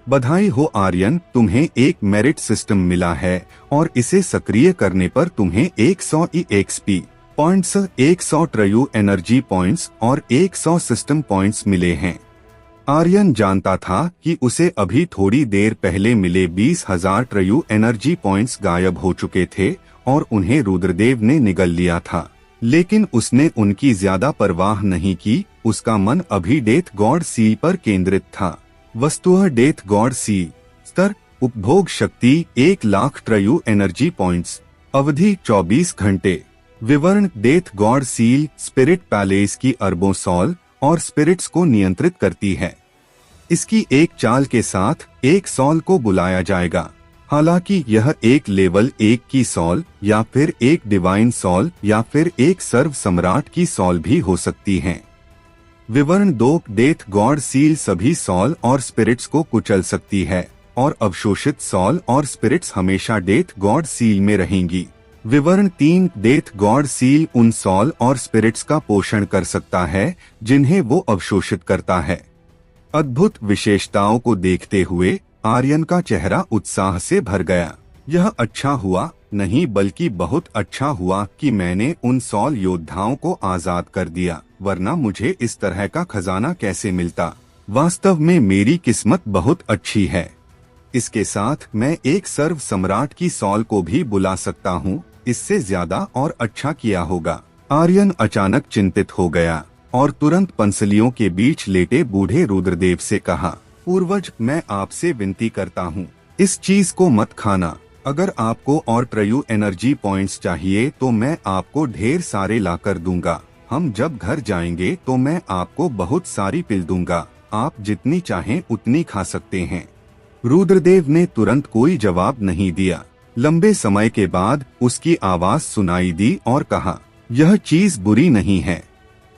बधाई हो आर्यन, तुम्हें एक मेरिट सिस्टम मिला है और इसे सक्रिय करने पर तुम्हें 100 EXP पॉइंट्स, 100 ट्रयू एनर्जी पॉइंट्स और 100 सिस्टम पॉइंट्स मिले हैं। आर्यन जानता था कि उसे अभी थोड़ी देर पहले मिले 20,000 ट्रयू एनर्जी पॉइंट्स गायब हो चुके थे और उन्हें रुद्रदेव ने निगल लिया था, लेकिन उसने उनकी ज्यादा परवाह नहीं की। उसका मन अभी डेथ गॉड सील पर केंद्रित था। वस्तुतः डेथ गॉड सील स्तर, उपभोग शक्ति 1 लाख ट्रयू एनर्जी पॉइंट्स, अवधि 24 घंटे। विवरण, death God seal spirit palace की अरबों सॉल और स्पिरिट्स को नियंत्रित करती है। इसकी एक चाल के साथ एक सॉल को बुलाया जाएगा। हालांकि यह एक लेवल 1 की सॉल या फिर एक डिवाइन सॉल या फिर एक सर्व सम्राट की सॉल भी हो सकती है। विवरण 2, डेथ गॉड सील सभी सॉल और स्पिरिट्स को कुचल सकती है और अवशोषित सॉल और स्पिरिट्स हमेशा डेथ गॉड सील में रहेंगी। विवरण 3, डेथ गॉड सील उन सॉल और स्पिरिट्स का पोषण कर सकता है जिन्हें वो अवशोषित करता है। अद्भुत विशेषताओं को देखते हुए आर्यन का चेहरा उत्साह से भर गया। यह अच्छा हुआ, नहीं बल्कि बहुत अच्छा हुआ कि मैंने उन सॉल योद्धाओं को आजाद कर दिया, वरना मुझे इस तरह का खजाना कैसे मिलता। वास्तव में मेरी किस्मत बहुत अच्छी है। इसके साथ मैं एक सर्व सम्राट की सॉल को भी बुला सकता हूँ। इससे ज्यादा और अच्छा किया होगा। आर्यन अचानक चिंतित हो गया और तुरंत पंसलियों के बीच लेटे बूढ़े रुद्रदेव से कहा, पूर्वज, मैं आपसे विनती करता हूँ, इस चीज को मत खाना। अगर आपको और ट्रयू एनर्जी पॉइंट्स चाहिए तो मैं आपको ढेर सारे ला कर दूंगा। हम जब घर जाएंगे तो मैं आपको बहुत सारी पिल दूंगा। आप जितनी चाहें उतनी खा सकते हैं। रुद्रदेव ने तुरंत कोई जवाब नहीं दिया। लंबे समय के बाद उसकी आवाज सुनाई दी और कहा, यह चीज बुरी नहीं है।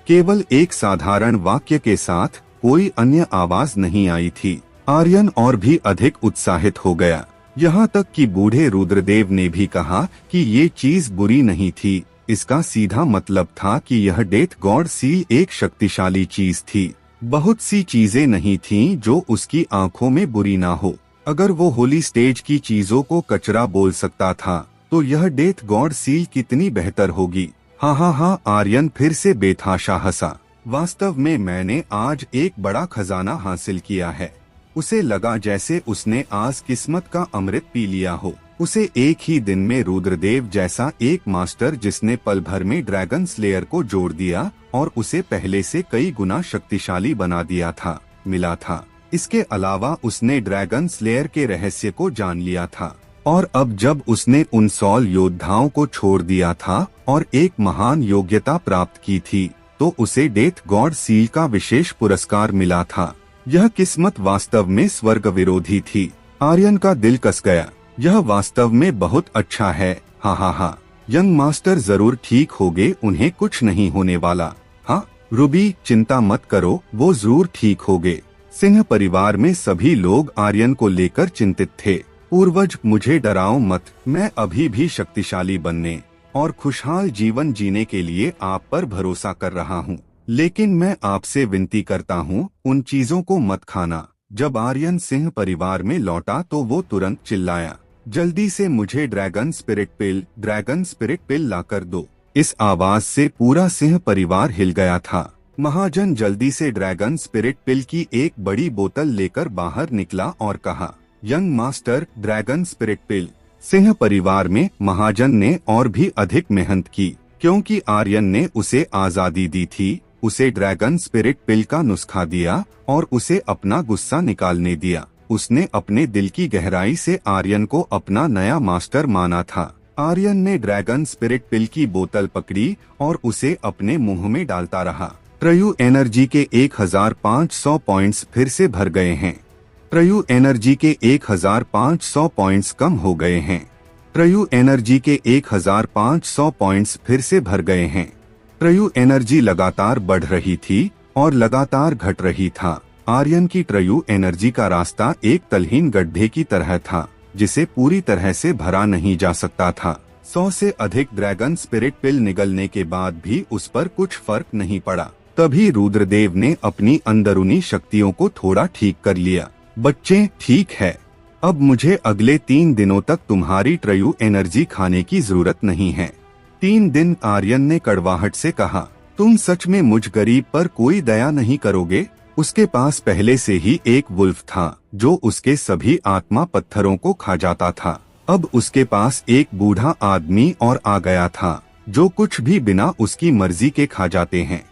केवल एक साधारण वाक्य के साथ, कोई अन्य आवाज नहीं आई थी। आर्यन और भी अधिक उत्साहित हो गया। यहाँ तक कि बूढ़े रुद्रदेव ने भी कहा कि ये चीज बुरी नहीं थी। इसका सीधा मतलब था कि यह डेथ गॉड सील एक शक्तिशाली चीज थी। बहुत सी चीजें नहीं थीं जो उसकी आंखों में बुरी ना हो। अगर वो होली स्टेज की चीजों को कचरा बोल सकता था तो यह डेथ गॉड सील कितनी बेहतर होगी। हाँ, आर्यन फिर से बेतहाशा हंसा। वास्तव में मैंने आज एक बड़ा खजाना हासिल किया है। उसे लगा जैसे उसने आज किस्मत का अमृत पी लिया हो। उसे एक ही दिन में रुद्रदेव जैसा एक मास्टर जिसने पल भर में ड्रैगन स्लेयर को जोड़ दिया और उसे पहले से कई गुना शक्तिशाली बना दिया था, मिला था। इसके अलावा उसने ड्रैगन स्लेयर के रहस्य को जान लिया था और अब जब उसने उन सॉल योद्धाओं को छोड़ दिया था और एक महान योग्यता प्राप्त की थी तो उसे डेथ गॉड सील का विशेष पुरस्कार मिला था। यह किस्मत वास्तव में स्वर्ग विरोधी थी। आर्यन का दिल कस गया। यह वास्तव में बहुत अच्छा है। हाँ, यंग मास्टर जरूर ठीक होगे, उन्हें कुछ नहीं होने वाला। हाँ, रूबी, चिंता मत करो, वो जरूर ठीक होगे। सिंह परिवार में सभी लोग आर्यन को लेकर चिंतित थे। पूर्वज, मुझे डराओ मत, मैं अभी भी शक्तिशाली बनने और खुशहाल जीवन जीने के लिए आप पर भरोसा कर रहा हूँ। लेकिन मैं आपसे विनती करता हूँ, उन चीजों को मत खाना। जब आर्यन सिंह परिवार में लौटा तो वो तुरंत चिल्लाया, जल्दी से मुझे ड्रैगन स्पिरिट पिल लाकर दो। इस आवाज से पूरा सिंह परिवार हिल गया था। महाजन जल्दी से ड्रैगन स्पिरिट पिल की एक बड़ी बोतल लेकर बाहर निकला और कहा, यंग मास्टर, ड्रैगन स्पिरिट पिल। सिंह परिवार में महाजन ने और भी अधिक मेहनत की, क्योंकि आर्यन ने उसे आजादी दी थी। उसे ड्रैगन स्पिरिट पिल का नुस्खा दिया और उसे अपना गुस्सा निकालने दिया। उसने अपने दिल की गहराई से आर्यन को अपना नया मास्टर माना था। आर्यन ने ड्रैगन स्पिरिट पिल की बोतल पकड़ी और उसे अपने मुंह में डालता रहा। ट्रयू एनर्जी के 1500 पॉइंट्स फिर से भर गए हैं। ट्रयू एनर्जी के 1500 पॉइंट्स कम हो गए हैं। ट्रयू एनर्जी के 1500 पॉइंट्स फिर से भर गए हैं। ट्रयू एनर्जी लगातार बढ़ रही थी और लगातार घट रही था। आर्यन की ट्रयू एनर्जी का रास्ता एक तलहीन गड्ढे की तरह था, जिसे पूरी तरह से भरा नहीं जा सकता था। 100 से अधिक ड्रैगन स्पिरिट पिल निगलने के बाद भी उस पर कुछ फर्क नहीं पड़ा। तभी रुद्रदेव ने अपनी अंदरूनी शक्तियों को थोड़ा ठीक कर लिया। बच्चे, ठीक है, अब मुझे अगले 3 दिनों तक तुम्हारी ट्रयू एनर्जी खाने की जरूरत नहीं है। 3 दिन, आर्यन ने कड़वाहट से कहा। तुम सच में मुझ गरीब पर कोई दया नहीं करोगे? उसके पास पहले से ही एक वुल्फ था जो उसके सभी आत्मा पत्थरों को खा जाता था। अब उसके पास एक बूढ़ा आदमी और आ गया था जो कुछ भी बिना उसकी मर्जी के खा जाते हैं।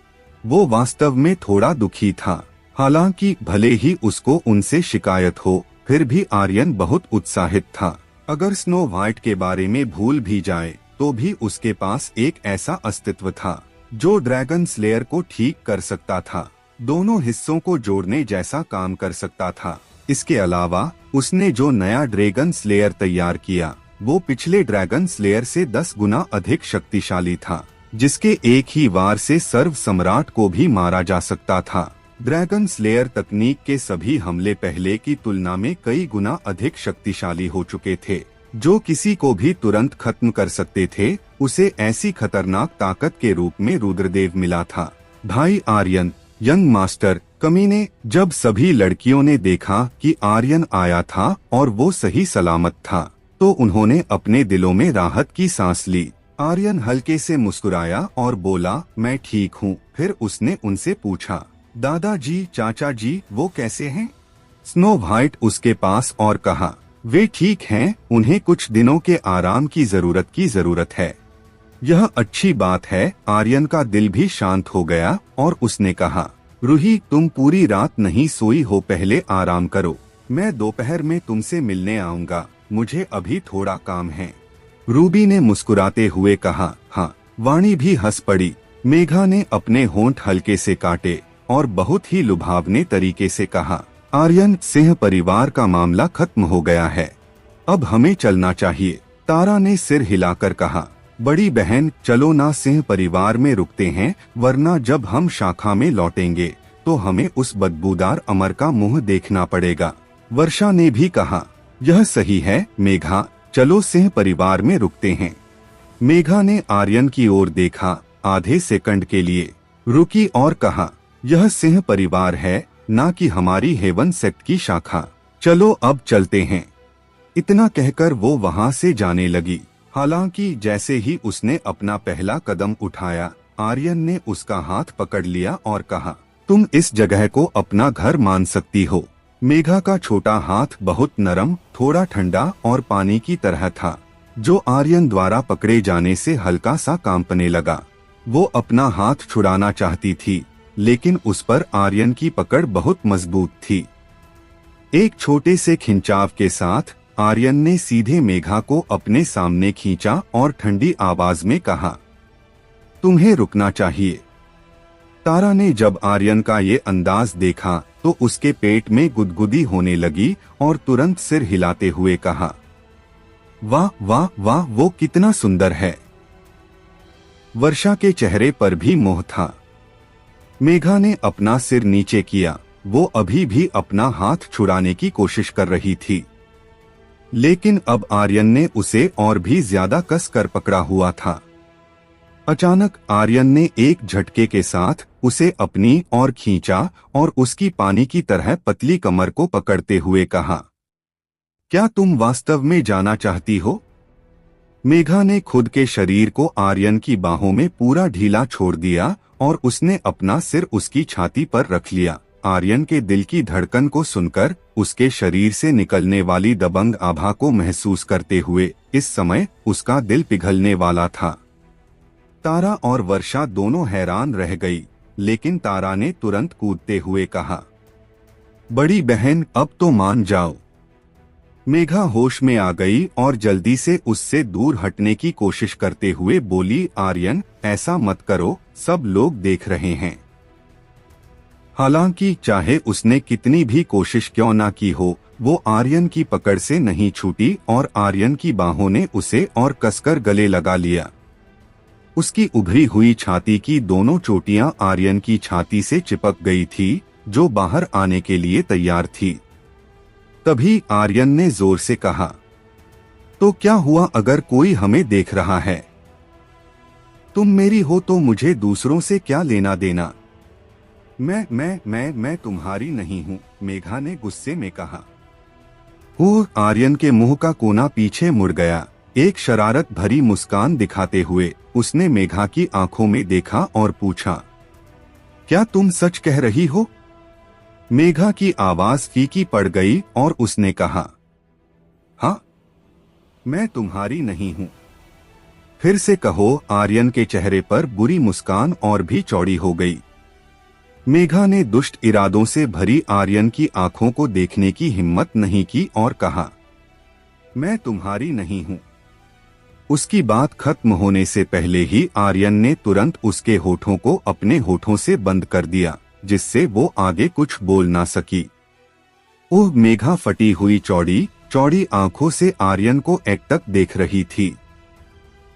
वो वास्तव में थोड़ा दुखी था। हालांकि भले ही उसको उनसे शिकायत हो, फिर भी आर्यन बहुत उत्साहित था। अगर स्नो व्हाइट के बारे में भूल भी जाए तो भी उसके पास एक ऐसा अस्तित्व था जो ड्रैगन स्लेयर को ठीक कर सकता था, दोनों हिस्सों को जोड़ने जैसा काम कर सकता था। इसके अलावा उसने जो नया ड्रैगन स्लेयर तैयार किया वो पिछले ड्रैगन स्लेयर से 10 गुना अधिक शक्तिशाली था, जिसके एक ही वार से सर्व सम्राट को भी मारा जा सकता था। ड्रैगन स्लेयर तकनीक के सभी हमले पहले की तुलना में कई गुना अधिक शक्तिशाली हो चुके थे, जो किसी को भी तुरंत खत्म कर सकते थे। उसे ऐसी खतरनाक ताकत के रूप में रुद्रदेव मिला था। भाई आर्यन, यंग मास्टर, कमीने। जब सभी लड़कियों ने देखा कि आर्यन आया था और वो सही सलामत था, तो उन्होंने अपने दिलों में राहत की सांस ली। आर्यन हल्के से मुस्कुराया और बोला, मैं ठीक हूँ। फिर उसने उनसे पूछा, दादाजी, चाचा जी, वो कैसे हैं? स्नो व्हाइट उसके पास और कहा, वे ठीक हैं, उन्हें कुछ दिनों के आराम की जरूरत है। यह अच्छी बात है। आर्यन का दिल भी शांत हो गया और उसने कहा, रूही, तुम पूरी रात नहीं सोई हो, पहले आराम करो। मैं दोपहर में तुमसे मिलने आऊंगा, मुझे अभी थोड़ा काम है। रूबी ने मुस्कुराते हुए कहा, हाँ। वाणी भी हंस पड़ी। मेघा ने अपने होंठ हल्के से काटे और बहुत ही लुभावने तरीके से कहा, आर्यन, सिंह परिवार का मामला खत्म हो गया है, अब हमें चलना चाहिए। तारा ने सिर हिलाकर कहा, बड़ी बहन, चलो ना, सिंह परिवार में रुकते हैं, वरना जब हम शाखा में लौटेंगे तो हमें उस बदबूदार अमर का मुंह देखना पड़ेगा। वर्षा ने भी कहा, यह सही है मेघा, चलो सिंह परिवार में रुकते हैं। मेघा ने आर्यन की ओर देखा, आधे सेकंड के लिए रुकी और कहा, यह सिंह परिवार है, ना कि हमारी हेवन सेक्ट की शाखा। चलो अब चलते हैं। इतना कहकर वो वहाँ से जाने लगी। हालांकि जैसे ही उसने अपना पहला कदम उठाया, आर्यन ने उसका हाथ पकड़ लिया और कहा, तुम इस जगह को अपना घर मान सकती हो। मेघा का छोटा हाथ बहुत नरम, थोड़ा ठंडा और पानी की तरह था, जो आर्यन द्वारा पकड़े जाने से हल्का सा कांपने लगा। वो अपना हाथ छुड़ाना चाहती थी, लेकिन उस पर आर्यन की पकड़ बहुत मजबूत थी। एक छोटे से खिंचाव के साथ आर्यन ने सीधे मेघा को अपने सामने खींचा और ठंडी आवाज में कहा, तुम्हें रुकना चाहिए। तारा ने जब आर्यन का ये अंदाज देखा तो उसके पेट में गुदगुदी होने लगी और तुरंत सिर हिलाते हुए कहा, वाह वाह वाह, वो कितना सुंदर है। वर्षा के चेहरे पर भी मोह था। मेघा ने अपना सिर नीचे किया। वो अभी भी अपना हाथ छुड़ाने की कोशिश कर रही थी, लेकिन अब आर्यन ने उसे और भी ज्यादा कस कर पकड़ा हुआ था। अचानक आर्यन ने एक झटके के साथ उसे अपनी ओर खींचा और उसकी पानी की तरह पतली कमर को पकड़ते हुए कहा, क्या तुम वास्तव में जाना चाहती हो? मेघा ने खुद के शरीर को आर्यन की बाहों में पूरा ढीला छोड़ दिया और उसने अपना सिर उसकी छाती पर रख लिया। आर्यन के दिल की धड़कन को सुनकर, उसके शरीर से निकलने वाली दबंग आभा को महसूस करते हुए इस समय उसका दिल पिघलने वाला था। तारा और वर्षा दोनों हैरान रह गई, लेकिन तारा ने तुरंत कूदते हुए कहा, बड़ी बहन अब तो मान जाओ। मेघा होश में आ गई और जल्दी से उससे दूर हटने की कोशिश करते हुए बोली, आर्यन ऐसा मत करो, सब लोग देख रहे हैं। हालांकि चाहे उसने कितनी भी कोशिश क्यों ना की हो, वो आर्यन की पकड़ से नहीं छूटी और आर्यन की बाहों ने उसे और कसकर गले लगा लिया। उसकी उभरी हुई छाती की दोनों चोटियां आर्यन की छाती से चिपक गई थी, जो बाहर आने के लिए तैयार थी। तभी आर्यन ने जोर से कहा, तो क्या हुआ अगर कोई हमें देख रहा है? तुम मेरी हो तो मुझे दूसरों से क्या लेना देना? मैं तुम्हारी नहीं हूँ, मेघा ने गुस्से में कहा। वो आर्यन के मुंह का कोना पीछे मुड़ गया। एक शरारत भरी मुस्कान दिखाते हुए उसने मेघा की आंखों में देखा और पूछा, क्या तुम सच कह रही हो? मेघा की आवाज फीकी पड़ गई और उसने कहा, हाँ, मैं तुम्हारी नहीं हूं। फिर से कहो। आर्यन के चेहरे पर बुरी मुस्कान और भी चौड़ी हो गई। मेघा ने दुष्ट इरादों से भरी आर्यन की आंखों को देखने की हिम्मत नहीं की और कहा, मैं तुम्हारी नहीं हूं। उसकी बात खत्म होने से पहले ही आर्यन ने तुरंत उसके होठों को अपने होठों से बंद कर दिया, जिससे वो आगे कुछ बोल ना सकी। ओह, मेघा फटी हुई चौड़ी चौड़ी आंखों से आर्यन को एकटक देख रही थी।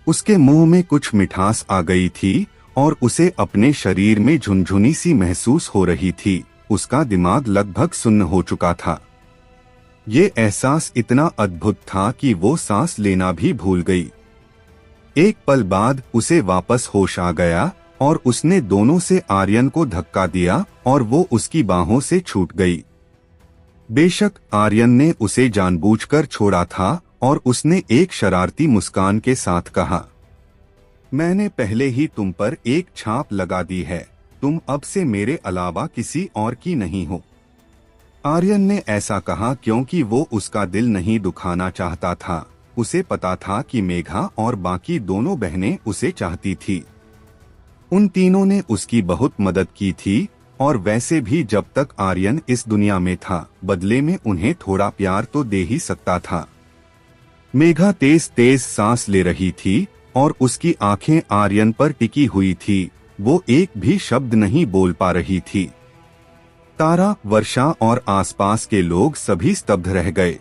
उसके मुंह में कुछ मिठास आ गई थी और उसे अपने शरीर में झुनझुनी सी महसूस हो रही थी। उसका दिमाग लगभग सुन्न हो चुका था। ये एहसास इतना अद्भुत था कि वो सांस लेना भी भूल गई। एक पल बाद उसे वापस होश आ गया और उसने दोनों से आर्यन को धक्का दिया और वो उसकी बाहों से छूट गई। बेशक आर्यन ने उसे जानबूझकर छोड़ा था और उसने एक शरारती मुस्कान के साथ कहा, मैंने पहले ही तुम पर एक छाप लगा दी है, तुम अब से मेरे अलावा किसी और की नहीं हो। आर्यन ने ऐसा कहा क्योंकि वो उसका दिल नहीं दुखाना चाहता था। उसे पता था कि मेघा और बाकी दोनों बहनें उसे चाहती थी। उन तीनों ने उसकी बहुत मदद की थी और वैसे भी जब तक आर्यन इस दुनिया में था, बदले में उन्हें थोड़ा प्यार तो दे ही सकता था। मेघा तेज तेज सांस ले रही थी और उसकी आंखें आर्यन पर टिकी हुई थी। वो एक भी शब्द नहीं बोल पा रही थी। तारा, वर्षा और आसपास के लोग सभी स्तब्ध रह गए।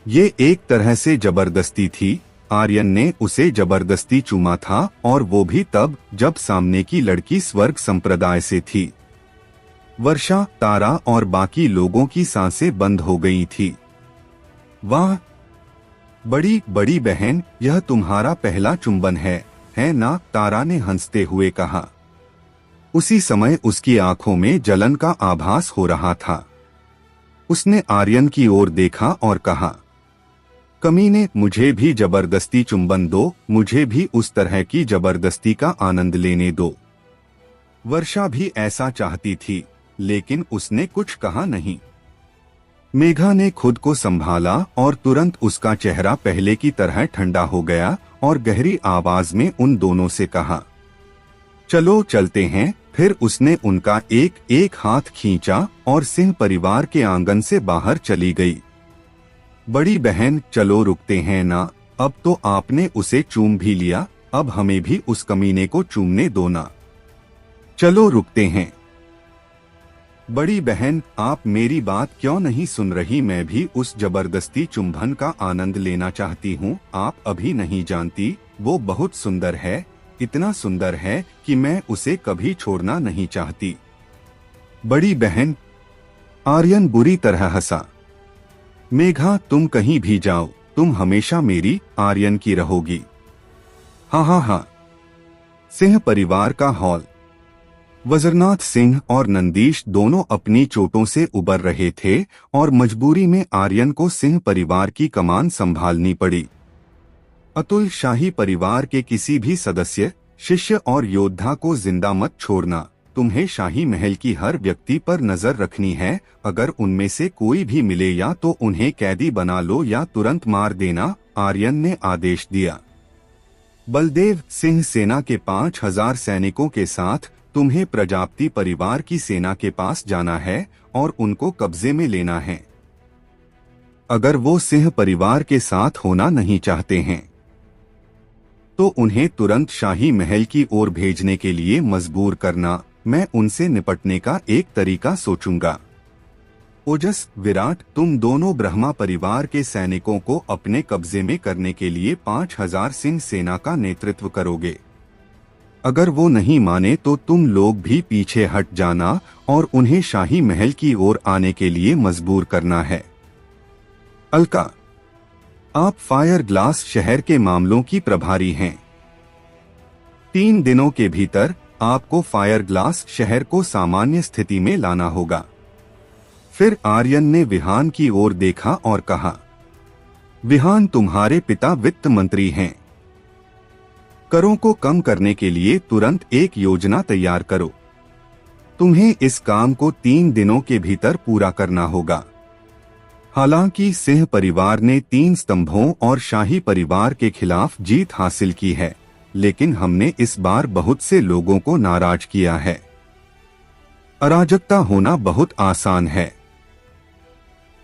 ये एक तरह से जबरदस्ती थी। आर्यन ने उसे जबरदस्ती चूमा था और वो भी तब जब सामने की लड़की स्वर्ग संप्रदाय से थी। वर्षा, तारा और बाकी लोगों की सांसें बंद हो गई थी। वाह, बड़ी बड़ी बहन, यह तुम्हारा पहला चुंबन है ना? तारा ने हंसते हुए कहा। उसी समय उसकी आंखों में जलन का आभास हो रहा था। उसने आर्यन की ओर देखा और कहा, कमीने, मुझे भी जबरदस्ती चुंबन दो, मुझे भी उस तरह की जबरदस्ती का आनंद लेने दो। वर्षा भी ऐसा चाहती थी, लेकिन उसने कुछ कहा नहीं। मेघा ने खुद को संभाला और तुरंत उसका चेहरा पहले की तरह ठंडा हो गया और गहरी आवाज में उन दोनों से कहा, चलो चलते हैं। फिर उसने उनका एक एक हाथ खींचा और सिंह परिवार के आंगन से बाहर चली गई। बड़ी बहन, चलो रुकते हैं ना? अब तो आपने उसे चूम भी लिया, अब हमें भी उस कमीने को चूमने दो ना। चलो रुकते हैं। बड़ी बहन, आप मेरी बात क्यों नहीं सुन रही? मैं भी उस जबरदस्ती चुंबन का आनंद लेना चाहती हूँ। आप अभी नहीं जानती, वो बहुत सुंदर है। इतना सुंदर है कि मैं उसे कभी छोड़ना नहीं चाहती। बड़ी बहन, आर्यन बुरी तरह हंसा। मेघा, तुम कहीं भी जाओ, तुम हमेशा मेरी आर्यन की रहोगी। हाँ हाँ हाँ। सिंह परिवार का हॉल। वज्रनाथ सिंह और नंदीश दोनों अपनी चोटों से उबर रहे थे और मजबूरी में आर्यन को सिंह परिवार की कमान संभालनी पड़ी। अतुल, शाही परिवार के किसी भी सदस्य, शिष्य और योद्धा को जिंदा मत छोड़ना। तुम्हें शाही महल की हर व्यक्ति पर नजर रखनी है। अगर उनमें से कोई भी मिले या तो उन्हें कैदी बना लो या तुरंत मार देना, आर्यन ने आदेश दिया। बलदेव सिंह सेना के 5000 सैनिकों के साथ तुम्हें प्रजापति परिवार की सेना के पास जाना है और उनको कब्जे में लेना है। अगर वो सिंह परिवार के साथ होना नहीं चाहते हैं तो उन्हें तुरंत शाही महल की ओर भेजने के लिए मजबूर करना। मैं उनसे निपटने का एक तरीका सोचूंगा। ओजस, विराट, तुम दोनों ब्रह्मा परिवार के सैनिकों को अपने कब्जे में करने के लिए 5000 सिंह सेना का नेतृत्व करोगे। अगर वो नहीं माने तो तुम लोग भी पीछे हट जाना और उन्हें शाही महल की ओर आने के लिए मजबूर करना है। अलका, आप फायर ग्लास शहर के मामलों की प्रभारी हैं। 3 दिनों के भीतर आपको फायर ग्लास शहर को सामान्य स्थिति में लाना होगा। फिर आर्यन ने विहान की ओर देखा और कहा, विहान, तुम्हारे पिता वित्त मंत्री हैं। करों को कम करने के लिए तुरंत एक योजना तैयार करो। तुम्हें इस काम को 3 दिनों के भीतर पूरा करना होगा। हालांकि सिंह परिवार ने 3 स्तंभों और शाही परिवार के खिलाफ जीत हासिल की है, लेकिन हमने इस बार बहुत से लोगों को नाराज किया है। अराजकता होना बहुत आसान है।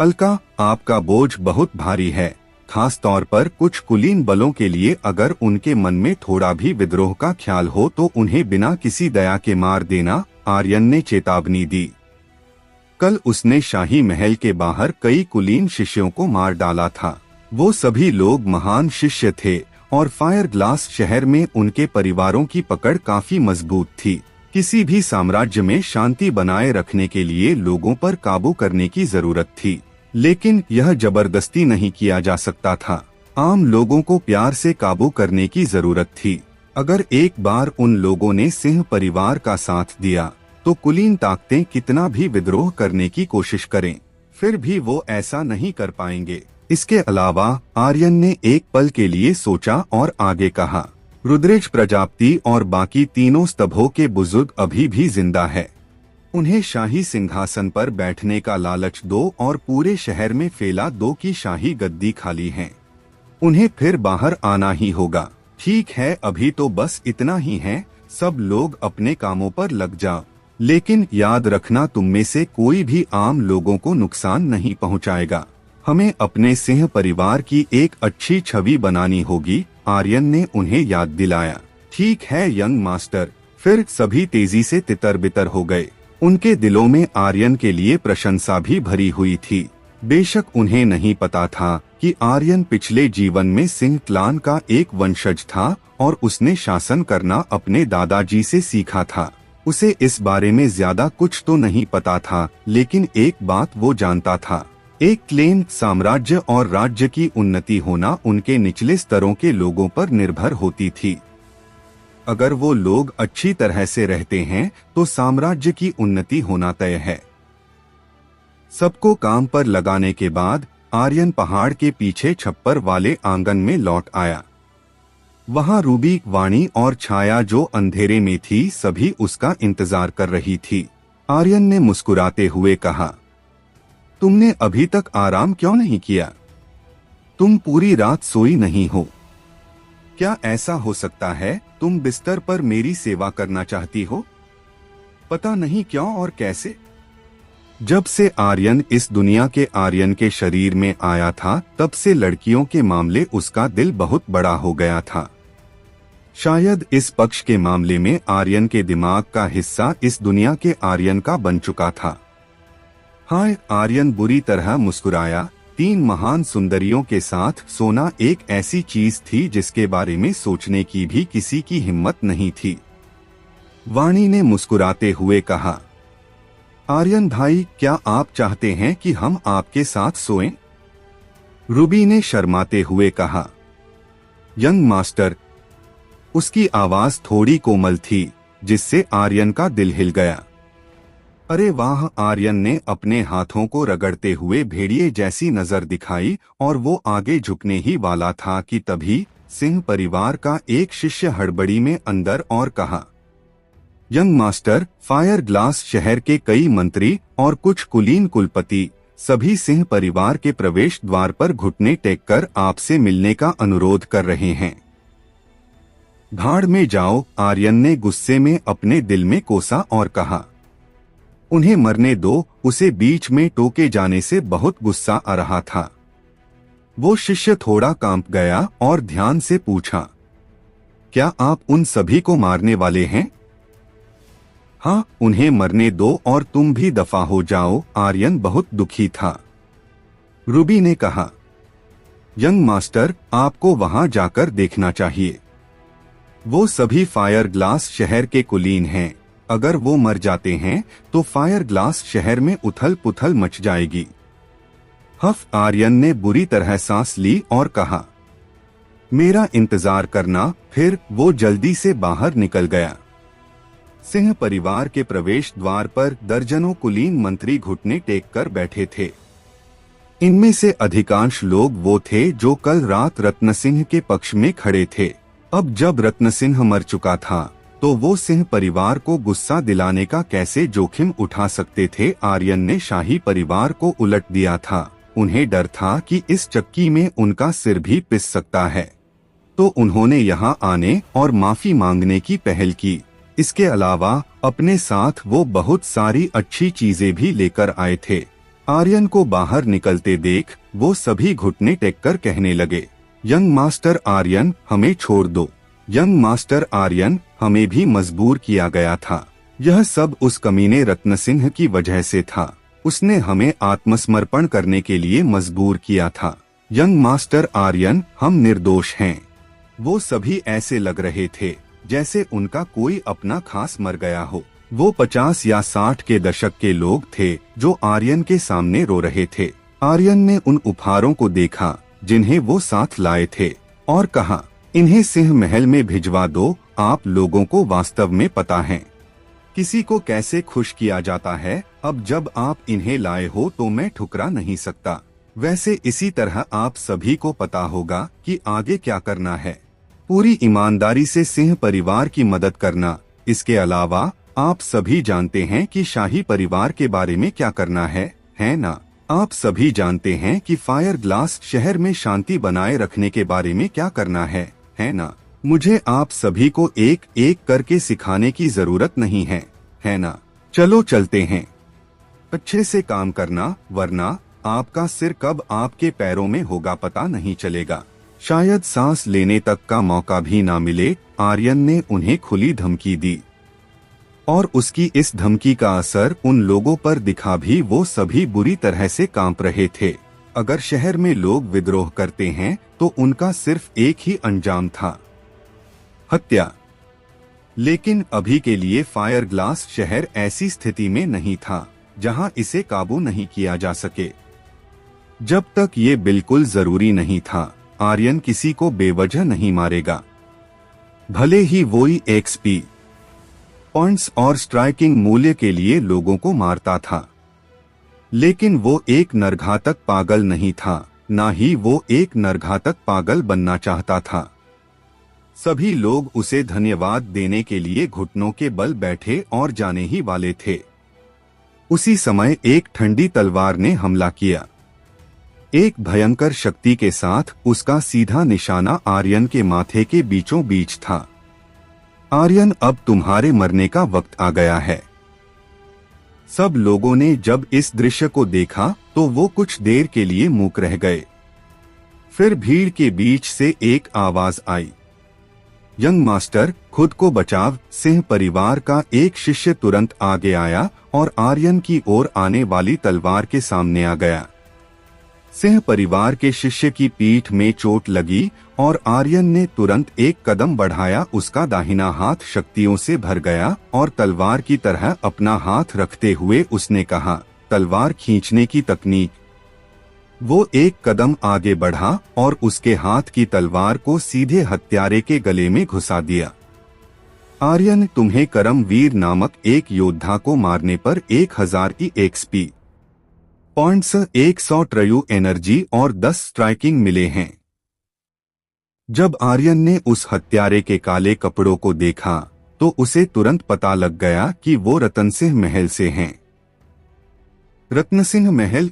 अलका, आपका बोझ बहुत भारी है, खास तौर पर कुछ कुलीन बलों के लिए। अगर उनके मन में थोड़ा भी विद्रोह का ख्याल हो तो उन्हें बिना किसी दया के मार देना, आर्यन ने चेतावनी दी। कल उसने शाही महल के बाहर कई कुलीन शिष्यों को मार डाला था। वो सभी लोग महान शिष्य थे और फायर ग्लास शहर में उनके परिवारों की पकड़ काफी मजबूत थी। किसी भी साम्राज्य में शांति बनाए रखने के लिए लोगों पर काबू करने की जरूरत थी, लेकिन यह जबरदस्ती नहीं किया जा सकता था। आम लोगों को प्यार से काबू करने की जरूरत थी। अगर एक बार उन लोगों ने सिंह परिवार का साथ दिया तो कुलीन ताकतें कितना भी विद्रोह करने की कोशिश करें, फिर भी वो ऐसा नहीं कर पाएंगे। इसके अलावा आर्यन ने एक पल के लिए सोचा और आगे कहा, रुद्रेश प्रजापति और बाकी 3 स्तंभों के बुजुर्ग अभी भी जिंदा है। उन्हें शाही सिंहासन पर बैठने का लालच दो और पूरे शहर में फैला दो की शाही गद्दी खाली है। उन्हें फिर बाहर आना ही होगा। ठीक है, अभी तो बस इतना ही है। सब लोग अपने कामों पर लग जाओ, लेकिन याद रखना, तुम में से कोई भी आम लोगों को नुकसान नहीं पहुंचाएगा। हमें अपने सिंह परिवार की एक अच्छी छवि बनानी होगी, आर्यन ने उन्हें याद दिलाया। ठीक है यंग मास्टर। फिर सभी तेजी से तितर बितर हो गए। उनके दिलों में आर्यन के लिए प्रशंसा भी भरी हुई थी। बेशक उन्हें नहीं पता था कि आर्यन पिछले जीवन में सिंह क्लान का एक वंशज था और उसने शासन करना अपने दादाजी से सीखा था। उसे इस बारे में ज्यादा कुछ तो नहीं पता था, लेकिन एक बात वो जानता था, एक क्लेन साम्राज्य और राज्य की उन्नति होना उनके निचले स्तरों के लोगों पर निर्भर होती थी। अगर वो लोग अच्छी तरह से रहते हैं तो साम्राज्य की उन्नति होना तय है। सबको काम पर लगाने के बाद आर्यन पहाड़ के पीछे छप्पर वाले आंगन में लौट आया। वहां रूबी, वाणी और छाया जो अंधेरे में थी, सभी उसका इंतजार कर रही थी। आर्यन ने मुस्कुराते हुए कहा, तुमने अभी तक आराम क्यों नहीं किया? तुम पूरी रात सोई नहीं हो। क्या ऐसा हो सकता है तुम बिस्तर पर मेरी सेवा करना चाहती हो? पता नहीं क्यों और कैसे। जब से आर्यन इस दुनिया के आर्यन के शरीर में आया था, तब से लड़कियों के मामले उसका दिल बहुत बड़ा हो गया था। शायद इस पक्ष के मामले में आर्यन के दिमाग का हिस्सा इस दुनिया के आर्यन का बन चुका था। हाय, आर्यन बुरी तरह मुस्कुराया। 3 महान सुंदरियों के साथ सोना एक ऐसी चीज थी जिसके बारे में सोचने की भी किसी की हिम्मत नहीं थी। वाणी ने मुस्कुराते हुए कहा, आर्यन भाई, क्या आप चाहते हैं कि हम आपके साथ सोएं? रूबी ने शर्माते हुए कहा, यंग मास्टर। उसकी आवाज थोड़ी कोमल थी, जिससे आर्यन का दिल हिल गया। अरे वाह! आर्यन ने अपने हाथों को रगड़ते हुए भेड़िए जैसी नजर दिखाई और वो आगे झुकने ही वाला था कि तभी सिंह परिवार का एक शिष्य हड़बड़ी में अंदर और कहा, यंग मास्टर, फायर ग्लास शहर के कई मंत्री और कुछ कुलीन कुलपति सभी सिंह परिवार के प्रवेश द्वार पर घुटने टेककर आपसे मिलने का अनुरोध कर रहे हैं। भाड़ में जाओ! आर्यन ने गुस्से में अपने दिल में कोसा और कहा, उन्हें मरने दो। उसे बीच में टोके जाने से बहुत गुस्सा आ रहा था। वो शिष्य थोड़ा कांप गया और ध्यान से पूछा, क्या आप उन सभी को मारने वाले हैं? हाँ, उन्हें मरने दो और तुम भी दफा हो जाओ। आर्यन बहुत दुखी था। रूबी ने कहा, यंग मास्टर, आपको वहां जाकर देखना चाहिए। वो सभी फायर ग्लास शहर के कुलीन हैं। अगर वो मर जाते हैं तो फायर ग्लास शहर में उथल पुथल मच जाएगी। आर्यन ने बुरी तरह सांस ली और कहा, मेरा इंतजार करना। फिर वो जल्दी से बाहर निकल गया। सिंह परिवार के प्रवेश द्वार पर दर्जनों कुलीन मंत्री घुटने टेक कर बैठे थे। इनमें से अधिकांश लोग वो थे जो कल रात रत्न सिंह के पक्ष में खड़े थे। अब जब रत्न सिंह मर चुका था तो वो सिंह परिवार को गुस्सा दिलाने का कैसे जोखिम उठा सकते थे। आर्यन ने शाही परिवार को उलट दिया था। उन्हें डर था कि इस चक्की में उनका सिर भी पिस सकता है, तो उन्होंने यहाँ आने और माफी मांगने की पहल की। इसके अलावा अपने साथ वो बहुत सारी अच्छी चीजें भी लेकर आए थे। आर्यन को बाहर निकलते देख वो सभी घुटने टेककर कहने लगे, यंग मास्टर आर्यन, हमें छोड़ दो। यंग मास्टर आर्यन, हमें भी मजबूर किया गया था। यह सब उस कमीने रत्न सिंह की वजह से था। उसने हमें आत्मसमर्पण करने के लिए मजबूर किया था। यंग मास्टर आर्यन, हम निर्दोष हैं। वो सभी ऐसे लग रहे थे जैसे उनका कोई अपना खास मर गया हो। वो 50 या 60 के दशक के लोग थे जो आर्यन के सामने रो रहे थे। आर्यन ने उन उपहारों को देखा जिन्हें वो साथ लाए थे और कहा, इन्हें सिंह महल में भिजवा दो। आप लोगों को वास्तव में पता है किसी को कैसे खुश किया जाता है। अब जब आप इन्हें लाए हो तो मैं ठुकरा नहीं सकता। वैसे इसी तरह आप सभी को पता होगा कि आगे क्या करना है। पूरी ईमानदारी से सिंह परिवार की मदद करना। इसके अलावा आप सभी जानते हैं कि शाही परिवार के बारे में क्या करना है ना? आप सभी जानते हैं कि फायर ग्लास शहर में शांति बनाए रखने के बारे में क्या करना है ना? मुझे आप सभी को एक एक करके सिखाने की जरूरत नहीं है ना? चलो चलते हैं। अच्छे से काम करना, वरना आपका सिर कब आपके पैरों में होगा पता नहीं चलेगा। शायद सांस लेने तक का मौका भी ना मिले। आर्यन ने उन्हें खुली धमकी दी और उसकी इस धमकी का असर उन लोगों पर दिखा भी। वो सभी बुरी तरह से कांप रहे थे। अगर शहर में लोग विद्रोह करते हैं तो उनका सिर्फ एक ही अंजाम था, हत्या। लेकिन अभी के लिए फायर ग्लास शहर ऐसी स्थिति में नहीं था जहां इसे काबू नहीं किया जा सके। जब तक ये बिल्कुल जरूरी नहीं था, आर्यन किसी को बेवजह नहीं मारेगा, भले ही वो ही एक्सपी पॉइंट्स और स्ट्राइकिंग मूल्य के लिए लोगों को मारता था। लेकिन वो एक नरघातक पागल नहीं था, ना ही वो एक नरघातक पागल बनना चाहता था। सभी लोग उसे धन्यवाद देने के लिए घुटनों के बल बैठे और जाने ही वाले थे। उसी समय एक ठंडी तलवार ने हमला किया। एक भयंकर शक्ति के साथ उसका सीधा निशाना आर्यन के माथे के बीचों बीच था। आर्यन, अब तुम्हारे मरने का वक्त आ गया है। सब लोगों ने जब इस दृश्य को देखा तो वो कुछ देर के लिए मूक रह गए। फिर भीड़ के बीच से एक आवाज आई, यंग मास्टर, खुद को बचाव। सिंह परिवार का एक शिष्य तुरंत आगे आया और आर्यन की ओर आने वाली तलवार के सामने आ गया। सिंह परिवार के शिष्य की पीठ में चोट लगी और आर्यन ने तुरंत एक कदम बढ़ाया। उसका दाहिना हाथ शक्तियों से भर गया और तलवार की तरह अपना हाथ रखते हुए उसने कहा, तलवार खींचने की तकनीक। वो एक कदम आगे बढ़ा और उसके हाथ की तलवार को सीधे हत्यारे के गले में घुसा दिया। आर्यन, तुम्हें करमवीर नामक एक योद्धा को मारने पर 1000 की एक्सपी पॉइंट्स, 100 ट्रयू एनर्जी और 10 स्ट्राइकिंग मिले हैं। जब आर्यन ने उस हत्यारे के काले कपड़ों को देखा तो उसे तुरंत पता लग गया कि वो रतनसिंह महल से हैं। रत्नसिंह महल?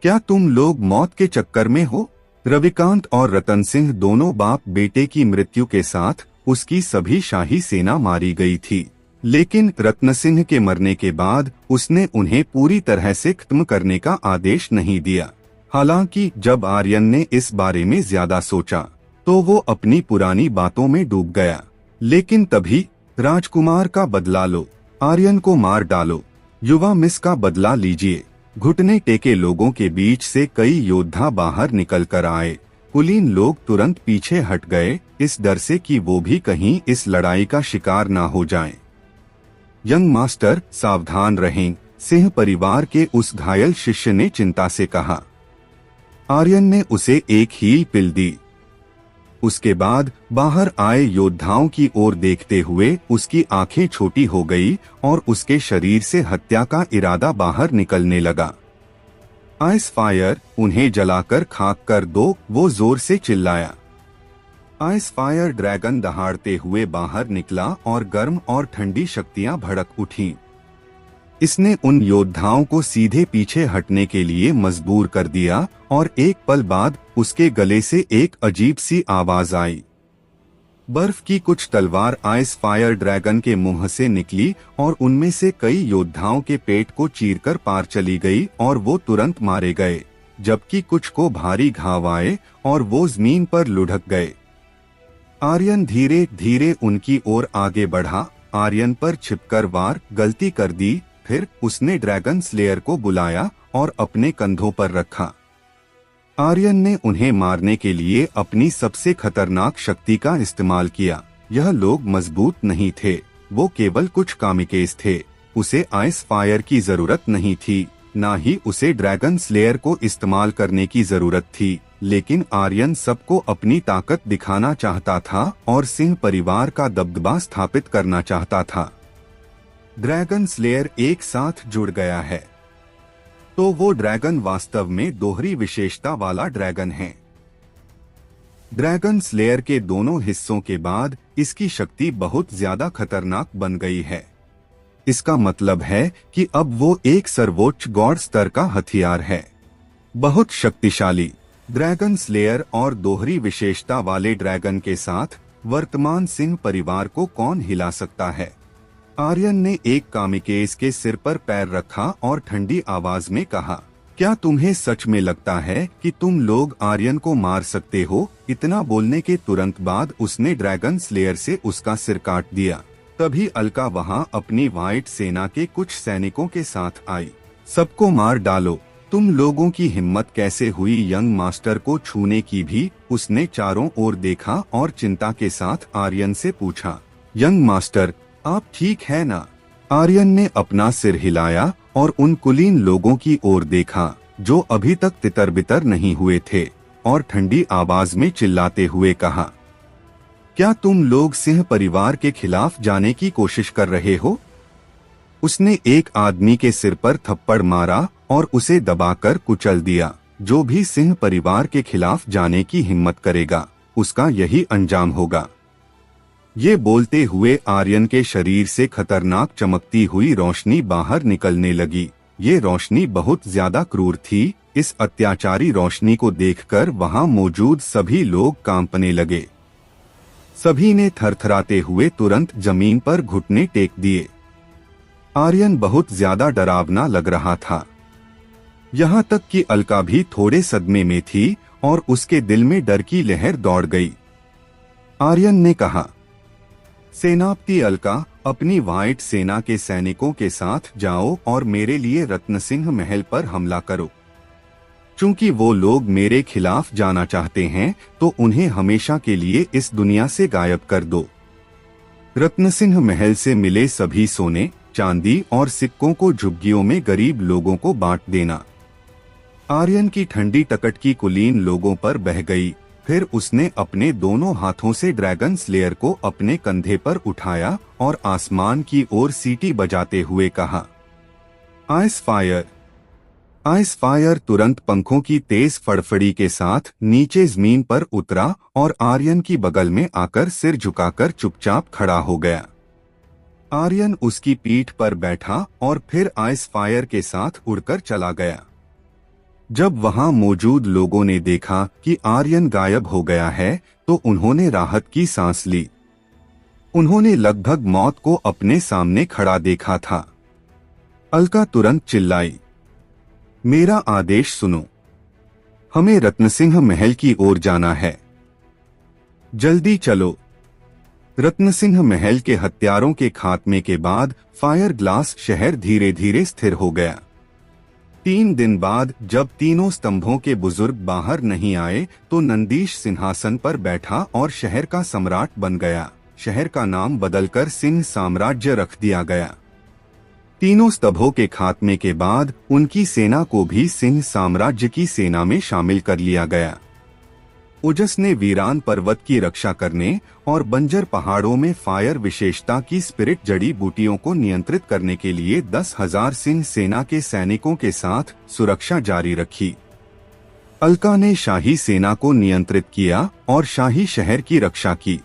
क्या तुम लोग मौत के चक्कर में हो? रविकांत और रतन सिंह दोनों बाप बेटे की मृत्यु के साथ उसकी सभी शाही सेना मारी गई थी, लेकिन रत्नसिंह के मरने के बाद उसने उन्हें पूरी तरह से खत्म करने का आदेश नहीं दिया। हालांकि जब आर्यन ने इस बारे में ज्यादा सोचा तो वो अपनी पुरानी बातों में डूब गया। लेकिन तभी, राजकुमार का बदला लो, आर्यन को मार डालो, युवा मिस का बदला लीजिए। घुटने टेके लोगों के बीच से कई योद्धा बाहर निकल कर आए। कुलीन लोग तुरंत पीछे हट गए, इस डर से कि वो भी कहीं इस लड़ाई का शिकार ना हो जाएं। यंग मास्टर, सावधान रहें, सिंह परिवार के उस घायल शिष्य ने चिंता से कहा। आर्यन ने उसे एक हील पिल दी। उसके बाद बाहर आए योद्धाओं की ओर देखते हुए उसकी आंखें छोटी हो गई और उसके शरीर से हत्या का इरादा बाहर निकलने लगा। आइस फायर, उन्हें जलाकर खाक कर दो, वो जोर से चिल्लाया। आइस फायर ड्रैगन दहाड़ते हुए बाहर निकला और गर्म और ठंडी शक्तियां भड़क उठीं। इसने उन योद्धाओं को सीधे पीछे हटने के लिए मजबूर कर दिया और एक पल बाद उसके गले से एक अजीब सी आवाज आई। बर्फ की कुछ तलवार आइस फायर ड्रैगन के मुंह से निकली और उनमें से कई योद्धाओं के पेट को चीरकर पार चली गई और वो तुरंत मारे गए, जबकि कुछ को भारी घाव आए और वो जमीन पर लुढ़क गए। आर्यन धीरे धीरे उनकी ओर आगे बढ़ा। आर्यन पर छिपकर वार गलती कर दी। फिर उसने ड्रैगन स्लेयर को बुलाया और अपने कंधों पर रखा। आर्यन ने उन्हें मारने के लिए अपनी सबसे खतरनाक शक्ति का इस्तेमाल किया। यह लोग मजबूत नहीं थे, वो केवल कुछ कामिकेज थे। उसे आइस फायर की जरूरत नहीं थी, ना ही उसे ड्रैगन स्लेयर को इस्तेमाल करने की जरूरत थी। लेकिन आर्यन सबको अपनी ताकत दिखाना चाहता था और सिंह परिवार का दबदबा स्थापित करना चाहता था। ड्रैगन स्लेयर एक साथ जुड़ गया है, तो वो ड्रैगन वास्तव में दोहरी विशेषता वाला ड्रैगन है। ड्रैगन स्लेयर के दोनों हिस्सों के बाद इसकी शक्ति बहुत ज्यादा खतरनाक बन गई है। इसका मतलब है कि अब वो एक सर्वोच्च गॉड स्तर का हथियार है, बहुत शक्तिशाली। ड्रैगन स्लेयर और दोहरी विशेषता वाले ड्रैगन के साथ वर्तमान सिंह परिवार को कौन हिला सकता है? आर्यन ने एक कामिकेज के सिर पर पैर रखा और ठंडी आवाज में कहा, क्या तुम्हें सच में लगता है कि तुम लोग आर्यन को मार सकते हो? इतना बोलने के तुरंत बाद उसने ड्रैगन स्लेयर से उसका सिर काट दिया। तभी अलका वहां अपनी व्हाइट सेना के कुछ सैनिकों के साथ आई। सबको मार डालो, तुम लोगों की हिम्मत कैसे हुई यंग मास्टर को छूने की भी? उसने चारों ओर देखा और चिंता के साथ आर्यन से पूछा, यंग मास्टर, आप ठीक है ना? आर्यन ने अपना सिर हिलाया और उन कुलीन लोगों की ओर देखा जो अभी तक तितर बितर नहीं हुए थे और ठंडी आवाज में चिल्लाते हुए कहा, क्या तुम लोग सिंह परिवार के खिलाफ जाने की कोशिश कर रहे हो? उसने एक आदमी के सिर पर थप्पड़ मारा और उसे दबाकर कुचल दिया। जो भी सिंह परिवार के खिलाफ जाने की हिम्मत करेगा, उसका यही अंजाम होगा। ये बोलते हुए आर्यन के शरीर से खतरनाक चमकती हुई रोशनी बाहर निकलने लगी। ये रोशनी बहुत ज्यादा क्रूर थी। इस अत्याचारी रोशनी को देखकर वहां मौजूद सभी लोग कांपने लगे। सभी ने थरथराते हुए तुरंत जमीन पर घुटने टेक दिए। आर्यन बहुत ज्यादा डरावना लग रहा था, यहाँ तक कि अलका भी थोड़े सदमे में थी और उसके दिल में डर की लहर दौड़ गई। आर्यन ने कहा, सेनापति अलका, अपनी व्हाइट सेना के सैनिकों के साथ जाओ और मेरे लिए रत्नसिंह महल पर हमला करो। चूंकि वो लोग मेरे खिलाफ जाना चाहते हैं तो उन्हें हमेशा के लिए इस दुनिया से गायब कर दो। रत्नसिंह महल से मिले सभी सोने, चांदी और सिक्कों को झुग्गियों में गरीब लोगों को बांट देना। आर्यन की ठंडी टकट की कुलीन लोगों पर बह गई। फिर उसने अपने दोनों हाथों से ड्रैगन स्लेयर को अपने कंधे पर उठाया और आसमान की ओर सीटी बजाते हुए कहा, आइस फायर। आइस फायर तुरंत पंखों की तेज फड़फड़ी के साथ नीचे जमीन पर उतरा और आर्यन की बगल में आकर सिर झुकाकर चुपचाप खड़ा हो गया। आर्यन उसकी पीठ पर बैठा और फिर आइस फायर के साथ उड़कर चला गया। जब वहां मौजूद लोगों ने देखा कि आर्यन गायब हो गया है तो उन्होंने राहत की सांस ली। उन्होंने लगभग मौत को अपने सामने खड़ा देखा था। अलका तुरंत चिल्लाई, मेरा आदेश सुनो, हमें रत्नसिंह महल की ओर जाना है, जल्दी चलो। रत्नसिंह महल के हत्यारों के खात्मे के बाद फायर ग्लास शहर धीरे धीरे स्थिर हो गया। 3 दिन बाद जब तीनों स्तंभों के बुजुर्ग बाहर नहीं आए तो नंदीश सिंहासन पर बैठा और शहर का सम्राट बन गया। शहर का नाम बदलकर सिंह साम्राज्य रख दिया गया। तीनों स्तंभों के खात्मे के बाद उनकी सेना को भी सिंह साम्राज्य की सेना में शामिल कर लिया गया। ओजस ने वीरान पर्वत की रक्षा करने और बंजर पहाड़ों में फायर विशेषता की स्पिरिट जड़ी बूटियों को नियंत्रित करने के लिए 10,000 सिंह सेना के सैनिकों के साथ सुरक्षा जारी रखी। अलका ने शाही सेना को नियंत्रित किया और शाही शहर की रक्षा की।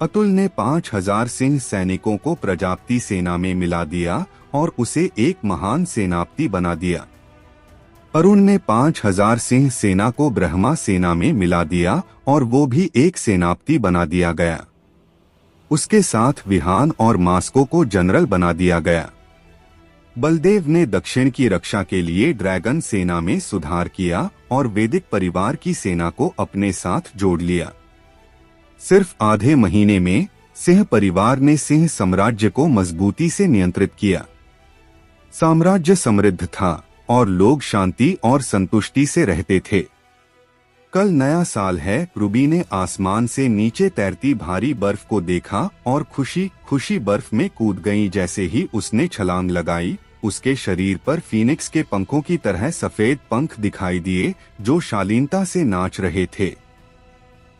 अतुल ने 5,000 सिंह सैनिकों को प्रजापति सेना में मिला दिया और उसे एक महान सेनापति बना दिया। अरुण ने 5,000 सिंह सेना को ब्रह्मा सेना में मिला दिया और वो भी एक सेनापति बना दिया गया। उसके साथ विहान और मास्को को जनरल बना दिया गया। बलदेव ने दक्षिण की रक्षा के लिए ड्रैगन सेना में सुधार किया और वैदिक परिवार की सेना को अपने साथ जोड़ लिया। सिर्फ आधे महीने में सिंह परिवार ने सिंह साम्राज्य को मजबूती से नियंत्रित किया। साम्राज्य समृद्ध था और लोग शांति और संतुष्टि से रहते थे। कल नया साल है। रूबी ने आसमान से नीचे तैरती भारी बर्फ को देखा और खुशी खुशी बर्फ में कूद गई। जैसे ही उसने छलांग लगाई, उसके शरीर पर फीनिक्स के पंखों की तरह सफेद पंख दिखाई दिए जो शालीनता से नाच रहे थे।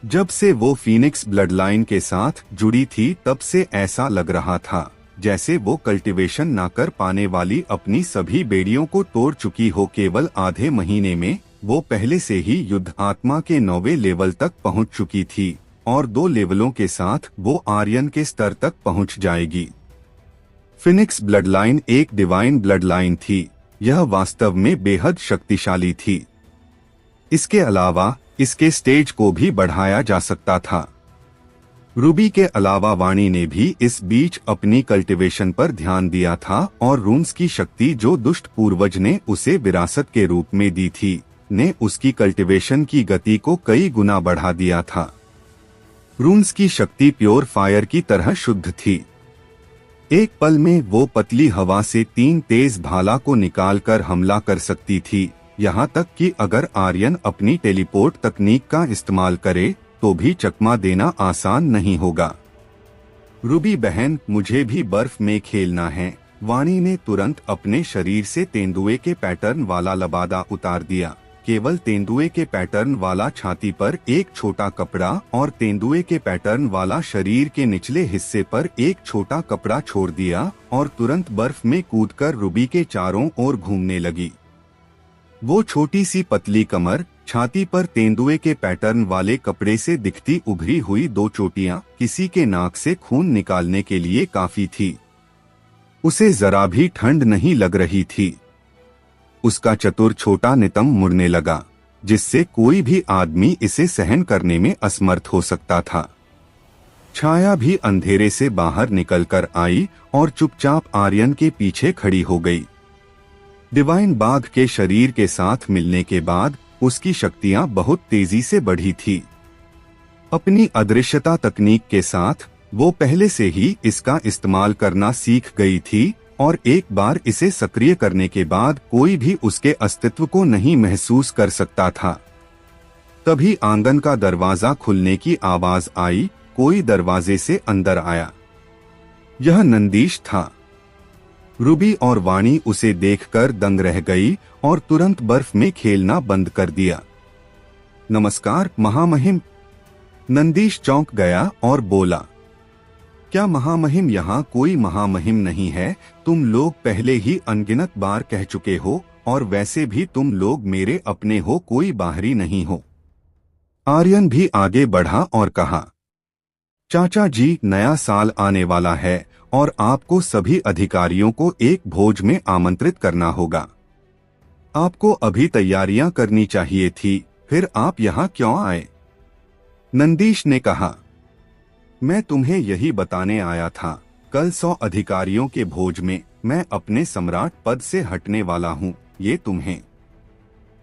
जब से वो फीनिक्स ब्लडलाइन के साथ जुड़ी थी तब से ऐसा लग रहा था जैसे वो कल्टीवेशन ना कर पाने वाली अपनी सभी बेड़ियों को तोड़ चुकी हो। केवल आधे महीने में वो पहले से ही युद्ध आत्मा के 9वें लेवल तक पहुंच चुकी थी और 2 लेवलों के साथ वो आर्यन के स्तर तक पहुंच जाएगी। फिनिक्स ब्लडलाइन एक डिवाइन ब्लडलाइन थी। यह वास्तव में बेहद शक्तिशाली थी। इसके अलावा इसके स्टेज को भी बढ़ाया जा सकता था। रूबी के अलावा वाणी ने भी इस बीच अपनी कल्टीवेशन पर ध्यान दिया था और रून्स की शक्ति जो दुष्ट पूर्वज ने उसे विरासत के रूप में दी थी ने उसकी कल्टीवेशन की गति को कई गुना बढ़ा दिया था। रून्स की शक्ति प्योर फायर की तरह शुद्ध थी। एक पल में वो पतली हवा से 3 तेज भाला को निकालकर हमला कर सकती थी। यहाँ तक कि अगर आर्यन अपनी टेलीपोर्ट तकनीक का इस्तेमाल करे तो भी चकमा देना आसान नहीं होगा। रूबी बहन, मुझे भी बर्फ में खेलना है। वाणी ने तुरंत अपने शरीर से तेंदुए के पैटर्न वाला लबादा उतार दिया। केवल तेंदुए के पैटर्न वाला छाती पर एक छोटा कपड़ा और तेंदुए के पैटर्न वाला शरीर के निचले हिस्से पर एक छोटा कपड़ा छोड़ दिया और तुरंत बर्फ में कूदकर रूबी के चारों ओर घूमने लगी। वो छोटी सी पतली कमर, छाती पर तेंदुए के पैटर्न वाले कपड़े से दिखती उभरी हुई 2 चोटियां किसी के नाक से खून निकालने के लिए काफी थी। उसे जरा भी ठंड नहीं लग रही थी। उसका चतुर छोटा नितंब मुड़ने लगा, जिससे कोई भी आदमी इसे सहन करने में असमर्थ हो सकता था। छाया भी अंधेरे से बाहर निकलकर आई और चुपचाप आर्यन के पीछे खड़ी हो गई। डिवाइन बाघ के शरीर के साथ मिलने के बाद उसकी शक्तियां बहुत तेजी से बढ़ी थी। अपनी अदृश्यता तकनीक के साथ वो पहले से ही इसका इस्तेमाल करना सीख गई थी और एक बार इसे सक्रिय करने के बाद कोई भी उसके अस्तित्व को नहीं महसूस कर सकता था। तभी आंगन का दरवाजा खुलने की आवाज आई। कोई दरवाजे से अंदर आया। यह नंदीश था। रूबी और वाणी उसे देखकर दंग रह गई और तुरंत बर्फ में खेलना बंद कर दिया। नमस्कार महामहिम। नंदीश चौंक गया और बोला, क्या महामहिम यहाँ कोई महामहिम नहीं है? तुम लोग पहले ही अनगिनत बार कह चुके हो और वैसे भी तुम लोग मेरे अपने हो, कोई बाहरी नहीं हो। आर्यन भी आगे बढ़ा और कहा, चाचा जी, नया साल आने वाला है और आपको सभी अधिकारियों को एक भोज में आमंत्रित करना होगा। आपको अभी तैयारियां करनी चाहिए थी, फिर आप यहाँ क्यों आए? नंदीश ने कहा, मैं तुम्हें यही बताने आया था। कल 100 अधिकारियों के भोज में मैं अपने सम्राट पद से हटने वाला हूँ। ये तुम्हें।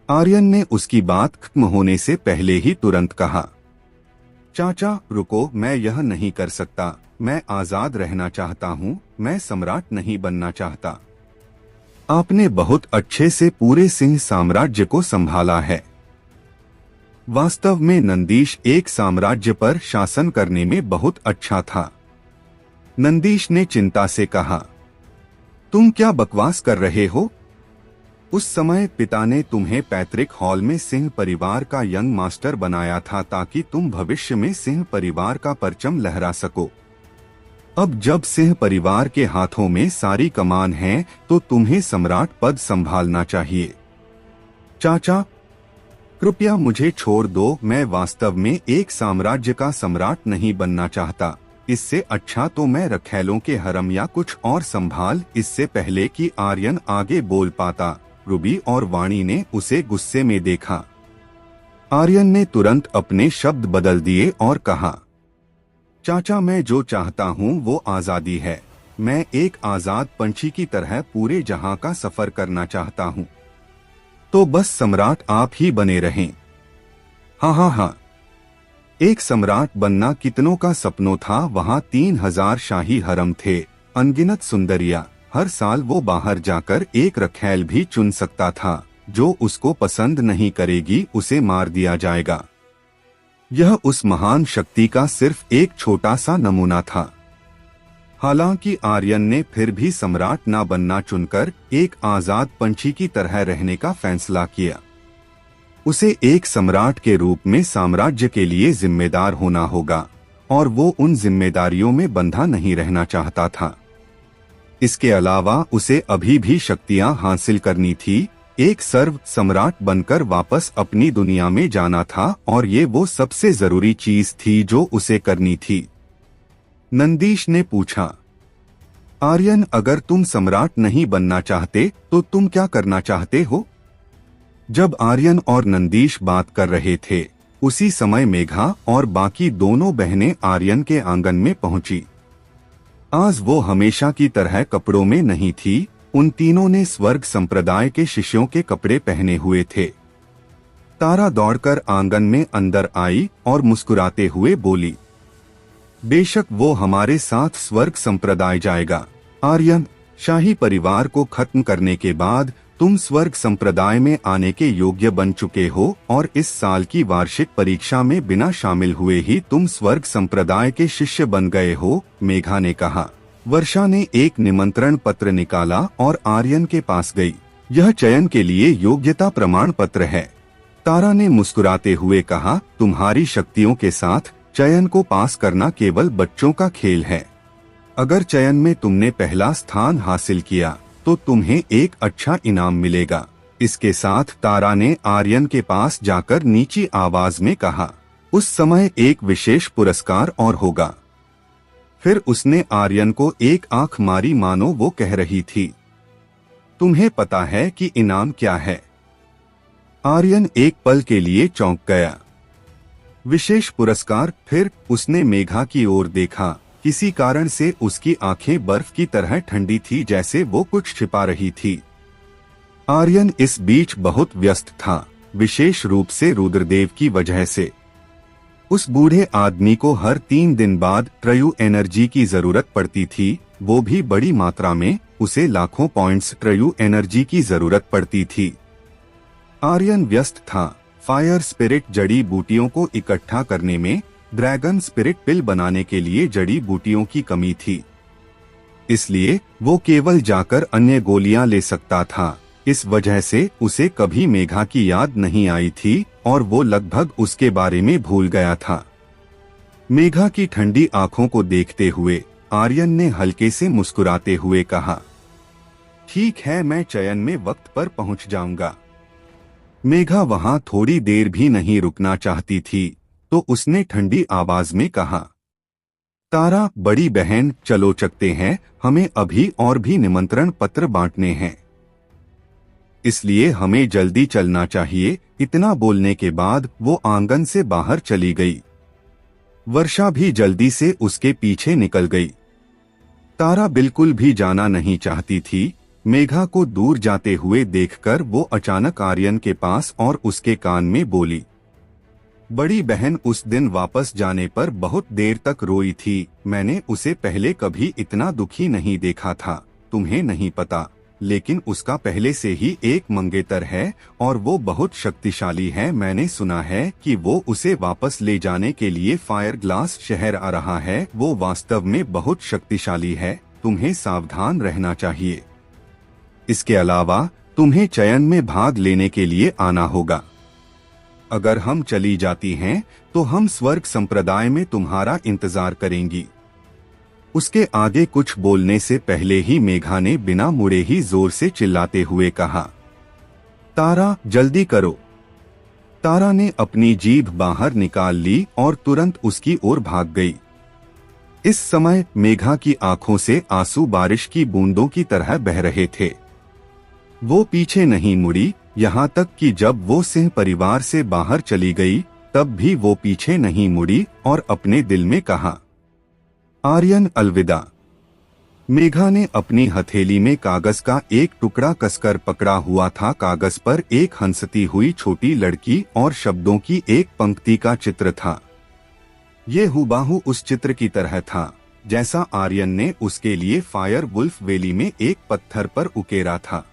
आर्यन ने उसकी बात खत्म होने से पहले ही तुरंत कहा, चाचा रुको, मैं यह नहीं कर सकता। मैं आजाद रहना चाहता हूँ, मैं सम्राट नहीं बनना चाहता। आपने बहुत अच्छे से पूरे सिंह साम्राज्य को संभाला है। वास्तव में नंदीश एक साम्राज्य पर शासन करने में बहुत अच्छा था। नंदीश ने चिंता से कहा, तुम क्या बकवास कर रहे हो? उस समय पिता ने तुम्हें पैतृक हॉल में सिंह परिवार का यंग मास्टर बनाया था ताकि तुम भविष्य में सिंह परिवार का परचम लहरा सको। अब जब सिंह परिवार के हाथों में सारी कमान है तो तुम्हें सम्राट पद संभालना चाहिए। चाचा कृपया मुझे छोड़ दो, मैं वास्तव में एक साम्राज्य का सम्राट नहीं बनना चाहता। इससे अच्छा तो मैं रखैलों के हरम या कुछ और संभाल। इससे पहले कि आर्यन आगे बोल पाता, रूबी और वाणी ने उसे गुस्से में देखा। आर्यन ने तुरंत अपने शब्द बदल दिए और कहा, चाचा मैं जो चाहता हूँ वो आजादी है। मैं एक आजाद पंछी की तरह पूरे जहां का सफर करना चाहता हूँ। तो बस सम्राट आप ही बने रहें। हाँ हाँ हाँ, एक सम्राट बनना कितनों का सपनों था। वहाँ 3000 शाही हरम थे, अनगिनत सुंदरिया। हर साल वो बाहर जाकर एक रखैल भी चुन सकता था। जो उसको पसंद नहीं करेगी उसे मार दिया जाएगा। यह उस महान शक्ति का सिर्फ एक छोटा सा नमूना था। हालांकि आर्यन ने फिर भी सम्राट न बनना चुनकर एक आजाद पंछी की तरह रहने का फैसला किया। उसे एक सम्राट के रूप में साम्राज्य के लिए जिम्मेदार होना होगा और वो उन जिम्मेदारियों में बंधा नहीं रहना चाहता था। इसके अलावा उसे अभी भी शक्तियां हासिल करनी थी। एक सर्व सम्राट बनकर वापस अपनी दुनिया में जाना था और ये वो सबसे जरूरी चीज थी जो उसे करनी थी। नंदीश ने पूछा, आर्यन अगर तुम सम्राट नहीं बनना चाहते तो तुम क्या करना चाहते हो? जब आर्यन और नंदीश बात कर रहे थे उसी समय मेघा और बाकी दोनों बहनें आर्यन के आंगन में पहुंची। आज वो हमेशा की तरह कपड़ों में नहीं थी। उन तीनों ने स्वर्ग संप्रदाय के शिष्यों के कपड़े पहने हुए थे। तारा दौड़कर आंगन में अंदर आई और मुस्कुराते हुए बोली, बेशक वो हमारे साथ स्वर्ग संप्रदाय जाएगा। आर्यन, शाही परिवार को खत्म करने के बाद तुम स्वर्ग संप्रदाय में आने के योग्य बन चुके हो और इस साल की वार्षिक परीक्षा में बिना शामिल हुए ही तुम स्वर्ग संप्रदाय के शिष्य बन गए हो, मेघा ने कहा। वर्षा ने एक निमंत्रण पत्र निकाला और आर्यन के पास गई। यह चयन के लिए योग्यता प्रमाण पत्र है। तारा ने मुस्कुराते हुए कहा, तुम्हारी शक्तियों के साथ चयन को पास करना केवल बच्चों का खेल है। अगर चयन में तुमने पहला स्थान हासिल किया तो तुम्हें एक अच्छा इनाम मिलेगा। इसके साथ तारा ने आर्यन के पास जाकर नीची आवाज में कहा, उस समय एक विशेष पुरस्कार और होगा। फिर उसने आर्यन को एक आंख मारी मानो वो कह रही थी, तुम्हें पता है कि इनाम क्या है? आर्यन एक पल के लिए चौंक गया। विशेष पुरस्कार? फिर उसने मेघा की ओर देखा। किसी कारण से उसकी आंखें बर्फ की तरह ठंडी थी, जैसे वो कुछ छिपा रही थी। आर्यन इस बीच बहुत व्यस्त था, विशेष रूप से रुद्रदेव की वजह से। उस बूढ़े आदमी को हर 3 दिन बाद ट्रयू एनर्जी की जरूरत पड़ती थी, वो भी बड़ी मात्रा में। उसे लाखों पॉइंट्स ट्रयू एनर्जी की जरूरत पड़ती थी। आर्यन व्यस्त था फायर स्पिरिट जड़ी बूटियों को इकट्ठा करने में। ड्रैगन स्पिरिट पिल बनाने के लिए जड़ी बूटियों की कमी थी, इसलिए वो केवल जाकर अन्य गोलियां ले सकता था। इस वजह से उसे कभी मेघा की याद नहीं आई थी और वो लगभग उसके बारे में भूल गया था। मेघा की ठंडी आंखों को देखते हुए आर्यन ने हल्के से मुस्कुराते हुए कहा, ठीक है, मैं चयन में वक्त पर पहुंच जाऊंगा। मेघा वहां थोड़ी देर भी नहीं रुकना चाहती थी, तो उसने ठंडी आवाज में कहा, तारा बड़ी बहन, चलो चलते हैं, हमें अभी और भी निमंत्रण पत्र बांटने हैं, इसलिए हमें जल्दी चलना चाहिए। इतना बोलने के बाद वो आंगन से बाहर चली गई। वर्षा भी जल्दी से उसके पीछे निकल गई। तारा बिल्कुल भी जाना नहीं चाहती थी। मेघा को दूर जाते हुए देखकर वो अचानक आर्यन के पास और उसके कान में बोली, बड़ी बहन उस दिन वापस जाने पर बहुत देर तक रोई थी। मैंने उसे पहले कभी इतना दुखी नहीं देखा था, तुम्हें नहीं पता, लेकिन उसका पहले से ही एक मंगेतर है और वो बहुत शक्तिशाली है। मैंने सुना है कि वो उसे वापस ले जाने के लिए फायर ग्लास शहर आ रहा है। वो वास्तव में बहुत शक्तिशाली है, तुम्हें सावधान रहना चाहिए। इसके अलावा तुम्हें चयन में भाग लेने के लिए आना होगा। अगर हम चली जाती हैं तो हम स्वर्ग संप्रदाय में तुम्हारा इंतजार करेंगी। उसके आगे कुछ बोलने से पहले ही मेघा ने बिना मुड़े ही जोर से चिल्लाते हुए कहा, तारा जल्दी करो। तारा ने अपनी जीभ बाहर निकाल ली और तुरंत उसकी ओर भाग गई। इस समय मेघा की आंखों से आंसू बारिश की बूंदों की तरह बह रहे थे। वो पीछे नहीं मुड़ी, यहाँ तक कि जब वो सिंह परिवार से बाहर चली गई तब भी वो पीछे नहीं मुड़ी और अपने दिल में कहा, आर्यन अलविदा। मेघा ने अपनी हथेली में कागज का एक टुकड़ा कसकर पकड़ा हुआ था। कागज पर एक हंसती हुई छोटी लड़की और शब्दों की एक पंक्ति का चित्र था। ये हुबहू उस चित्र की तरह था जैसा आर्यन ने उसके लिए फायर वुल्फ वैली में एक पत्थर पर उकेरा था।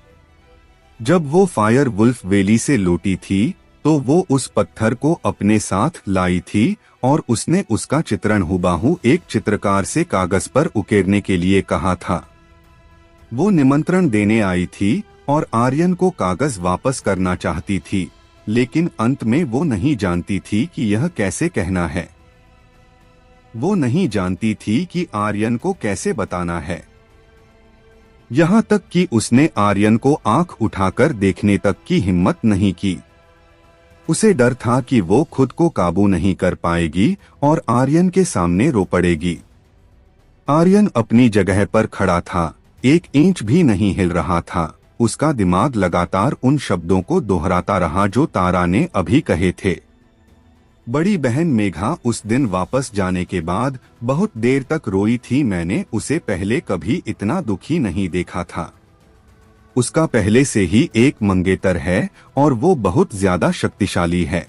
जब वो फायर वुल्फ वैली से लौटी थी तो वो उस पत्थर को अपने साथ लाई थी और उसने उसका चित्रण हुबहू एक चित्रकार से कागज पर उकेरने के लिए कहा था। वो निमंत्रण देने आई थी और आर्यन को कागज वापस करना चाहती थी, लेकिन अंत में वो नहीं जानती थी कि यह कैसे कहना है। वो नहीं जानती थी कि आर्यन को कैसे बताना है। यहाँ तक कि उसने आर्यन को आंख उठाकर देखने तक की हिम्मत नहीं की। उसे डर था कि वो खुद को काबू नहीं कर पाएगी और आर्यन के सामने रो पड़ेगी। आर्यन अपनी जगह पर खड़ा था, एक इंच भी नहीं हिल रहा था। उसका दिमाग लगातार उन शब्दों को दोहराता रहा जो तारा ने अभी कहे थे। बड़ी बहन मेघा उस दिन वापस जाने के बाद बहुत देर तक रोई थी। मैंने उसे पहले कभी इतना दुखी नहीं देखा था। उसका पहले से ही एक मंगेतर है और वो बहुत ज्यादा शक्तिशाली है।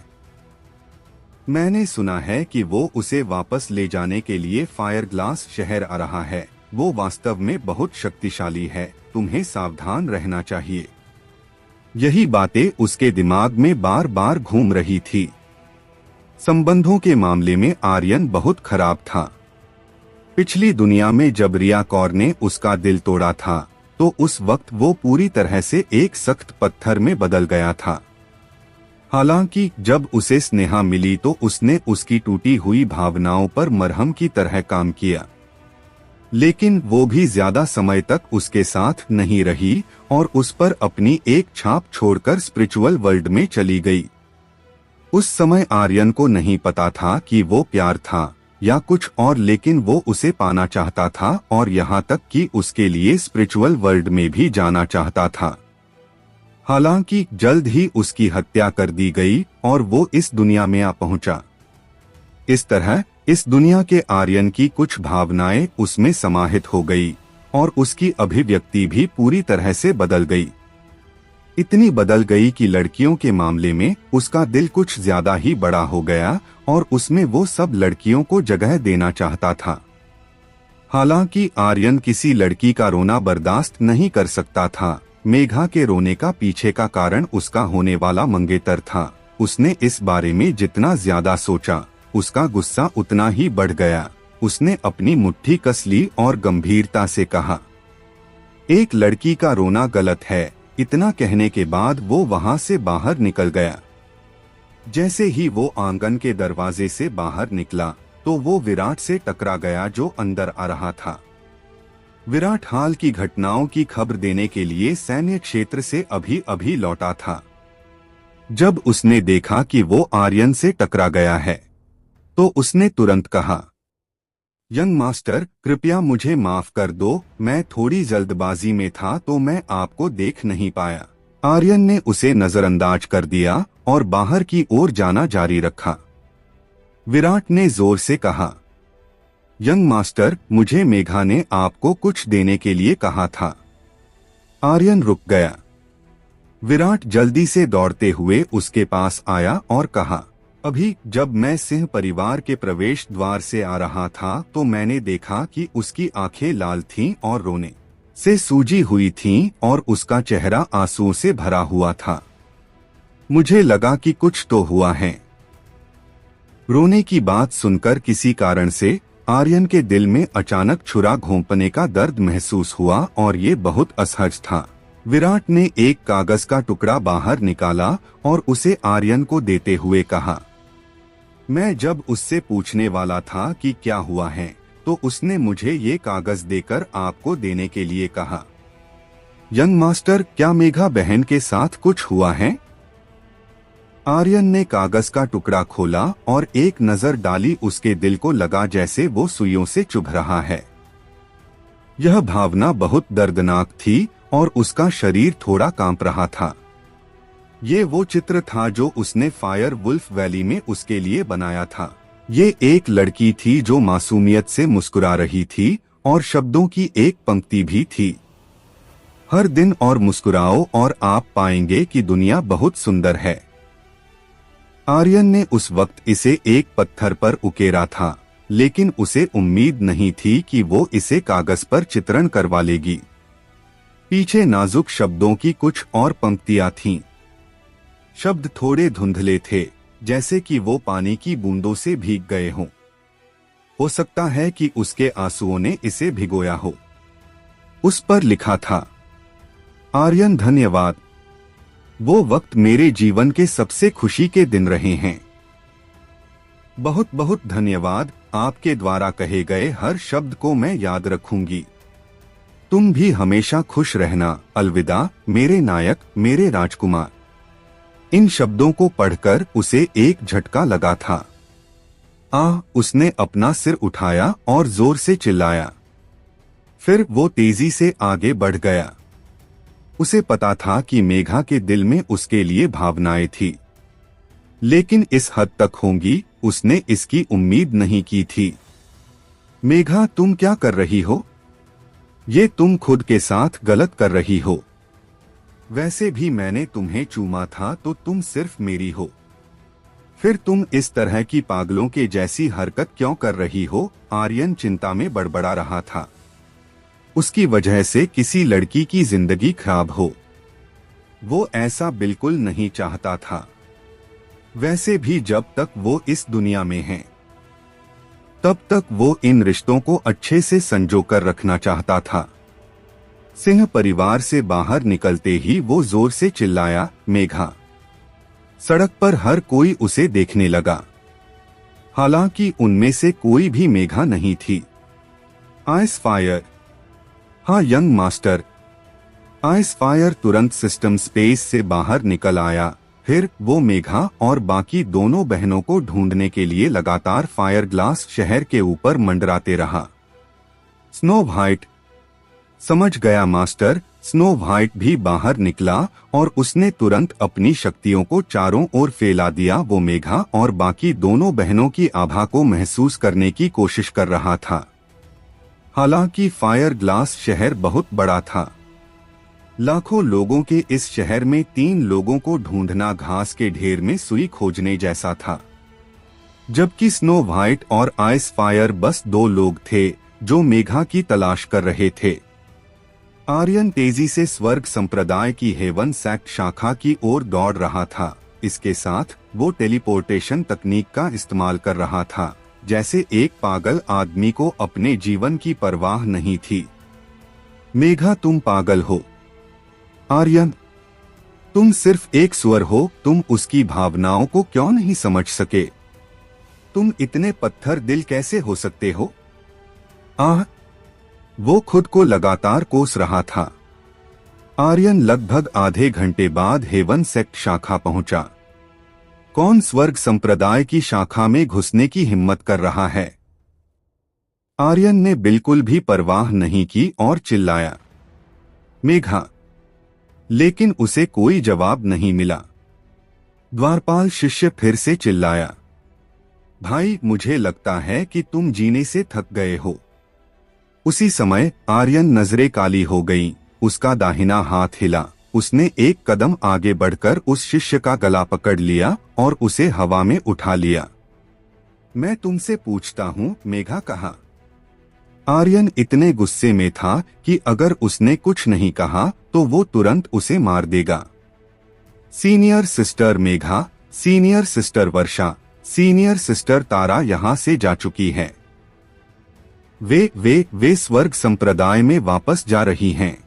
मैंने सुना है कि वो उसे वापस ले जाने के लिए फायर ग्लास शहर आ रहा है। वो वास्तव में बहुत शक्तिशाली है, तुम्हें सावधान रहना चाहिए। यही बातें उसके दिमाग में बार बार घूम रही थी। संबंधों के मामले में आर्यन बहुत खराब था। पिछली दुनिया में जब रिया कौर ने उसका दिल तोड़ा था तो उस वक्त वो पूरी तरह से एक सख्त पत्थर में बदल गया था। हालांकि जब उसे स्नेहा मिली तो उसने उसकी टूटी हुई भावनाओं पर मरहम की तरह काम किया, लेकिन वो भी ज्यादा समय तक उसके साथ नहीं रही और उस पर अपनी एक छाप छोड़कर स्पिरिचुअल वर्ल्ड में चली गई। उस समय आर्यन को नहीं पता था कि वो प्यार था या कुछ और, लेकिन वो उसे पाना चाहता था और यहाँ तक कि उसके लिए स्पिरिचुअल वर्ल्ड में भी जाना चाहता था। हालांकि जल्द ही उसकी हत्या कर दी गई और वो इस दुनिया में आ पहुंचा। इस तरह इस दुनिया के आर्यन की कुछ भावनाएं उसमें समाहित हो गई और उसकी अभिव्यक्ति भी पूरी तरह से बदल गई। इतनी बदल गई कि लड़कियों के मामले में उसका दिल कुछ ज्यादा ही बड़ा हो गया और उसमें वो सब लड़कियों को जगह देना चाहता था। हालांकि आर्यन किसी लड़की का रोना बर्दाश्त नहीं कर सकता था। मेघा के रोने का पीछे का कारण उसका होने वाला मंगेतर था। उसने इस बारे में जितना ज्यादा सोचा, उसका गुस्सा उतना ही बढ़ गया। उसने अपनी मुट्ठी कस ली और गंभीरता से कहा, एक लड़की का रोना गलत है। इतना कहने के बाद वो वहां से बाहर निकल गया। जैसे ही वो आंगन के दरवाजे से बाहर निकला तो वो विराट से टकरा गया जो अंदर आ रहा था। विराट हाल की घटनाओं की खबर देने के लिए सैन्य क्षेत्र से अभी अभी लौटा था। जब उसने देखा कि वो आर्यन से टकरा गया है तो उसने तुरंत कहा, यंग मास्टर, कृपया मुझे माफ कर दो, मैं थोड़ी जल्दबाजी में था तो मैं आपको देख नहीं पाया। आर्यन ने उसे नजरअंदाज कर दिया और बाहर की ओर जाना जारी रखा। विराट ने जोर से कहा, यंग मास्टर, मुझे मेघा ने आपको कुछ देने के लिए कहा था। आर्यन रुक गया। विराट जल्दी से दौड़ते हुए उसके पास आया और कहा, अभी जब मैं सिंह परिवार के प्रवेश द्वार से आ रहा था तो मैंने देखा कि उसकी आंखें लाल थीं और रोने से सूजी हुई थीं और उसका चेहरा आंसुओं से भरा हुआ था। मुझे लगा कि कुछ तो हुआ है। रोने की बात सुनकर किसी कारण से आर्यन के दिल में अचानक छुरा घोंपने का दर्द महसूस हुआ और ये बहुत असहज था। विराट ने एक कागज का टुकड़ा बाहर निकाला और उसे आर्यन को देते हुए कहा, मैं जब उससे पूछने वाला था कि क्या हुआ है तो उसने मुझे ये कागज देकर आपको देने के लिए कहा। यंग मास्टर, क्या मेघा बहन के साथ कुछ हुआ है? आर्यन ने कागज का टुकड़ा खोला और एक नजर डाली। उसके दिल को लगा जैसे वो सुइयों से चुभ रहा है। यह भावना बहुत दर्दनाक थी और उसका शरीर थोड़ा कांप रहा था। ये वो चित्र था जो उसने फायर वुल्फ वैली में उसके लिए बनाया था। ये एक लड़की थी जो मासूमियत से मुस्कुरा रही थी और शब्दों की एक पंक्ति भी थी, हर दिन और मुस्कुराओ और आप पाएंगे कि दुनिया बहुत सुंदर है। आर्यन ने उस वक्त इसे एक पत्थर पर उकेरा था, लेकिन उसे उम्मीद नहीं थी कि वो इसे कागज पर चित्रण करवा लेगी। पीछे नाजुक शब्दों की कुछ और पंक्तियां थीं। शब्द थोड़े धुंधले थे, जैसे कि वो पानी की बूंदों से भीग गए हों। हो सकता है कि उसके आंसुओं ने इसे भिगोया हो। उस पर लिखा था, आर्यन, धन्यवाद। वो वक्त मेरे जीवन के सबसे खुशी के दिन रहे हैं। बहुत बहुत धन्यवाद। आपके द्वारा कहे गए हर शब्द को मैं याद रखूंगी। तुम भी हमेशा खुश रहना। अलविदा मेरे नायक, मेरे राजकुमार। इन शब्दों को पढ़कर उसे एक झटका लगा था। उसने अपना सिर उठाया और जोर से चिल्लाया। फिर वो तेजी से आगे बढ़ गया। उसे पता था कि मेघा के दिल में उसके लिए भावनाएं थी, लेकिन इस हद तक होंगी उसने इसकी उम्मीद नहीं की थी। मेघा, तुम क्या कर रही हो? ये तुम खुद के साथ गलत कर रही हो। वैसे भी मैंने तुम्हें चूमा था तो तुम सिर्फ मेरी हो। फिर तुम इस तरह की पागलों के जैसी हरकत क्यों कर रही हो? आर्यन चिंता में बड़बड़ा रहा था। उसकी वजह से किसी लड़की की जिंदगी खराब हो, वो ऐसा बिल्कुल नहीं चाहता था। वैसे भी जब तक वो इस दुनिया में है तब तक वो इन रिश्तों को अच्छे से संजो कर रखना चाहता था। सिंह परिवार से बाहर निकलते ही वो जोर से चिल्लाया, मेघा। सड़क पर हर कोई उसे देखने लगा, हालांकि उनमें से कोई भी मेघा नहीं थी। Ice fire. हाँ यंग मास्टर। आइस फायर तुरंत सिस्टम स्पेस से बाहर निकल आया। फिर वो मेघा और बाकी दोनों बहनों को ढूंढने के लिए लगातार फायर ग्लास शहर के ऊपर मंडराते रहा। Snow white. समझ गया मास्टर। स्नो व्हाइट भी बाहर निकला और उसने तुरंत अपनी शक्तियों को चारों ओर फैला दिया। वो मेघा और बाकी दोनों बहनों की आभा को महसूस करने की कोशिश कर रहा था। हालांकि फायर ग्लास शहर बहुत बड़ा था। लाखों लोगों के इस शहर में 3 लोगों को ढूंढना घास के ढेर में सुई खोजने जैसा था। जबकि स्नो व्हाइट और आइस फायर बस 2 लोग थे जो मेघा की तलाश कर रहे थे। आर्यन तेजी से स्वर्ग संप्रदाय की हेवन सेक्ट शाखा की ओर दौड़ रहा था। इसके साथ वो टेलीपोर्टेशन तकनीक का इस्तेमाल कर रहा था, जैसे एक पागल आदमी को अपने जीवन की परवाह नहीं थी। मेघा, तुम पागल हो। आर्यन, तुम सिर्फ एक स्वर हो, तुम उसकी भावनाओं को क्यों नहीं समझ सके? तुम इतने पत्थर दिल कैसे हो सकते हो? वो खुद को लगातार कोस रहा था। आर्यन लगभग आधे घंटे बाद हेवन सेक्ट शाखा पहुंचा। कौन स्वर्ग संप्रदाय की शाखा में घुसने की हिम्मत कर रहा है? आर्यन ने बिल्कुल भी परवाह नहीं की और चिल्लाया, मेघा। लेकिन उसे कोई जवाब नहीं मिला। द्वारपाल शिष्य फिर से चिल्लाया, भाई, मुझे लगता है कि तुम जीने से थक गए हो। उसी समय आर्यन नजरें काली हो गईं। उसका दाहिना हाथ हिला। उसने एक कदम आगे बढ़कर उस शिष्य का गला पकड़ लिया और उसे हवा में उठा लिया। मैं तुमसे पूछता हूँ, मेघा कहा। आर्यन इतने गुस्से में था कि अगर उसने कुछ नहीं कहा तो वो तुरंत उसे मार देगा। Senior sister Megha, senior sister Varsha, senior sister Tara यहाँ से जा चुकी है। वे स्वर्ग संप्रदाय में वापस जा रही हैं।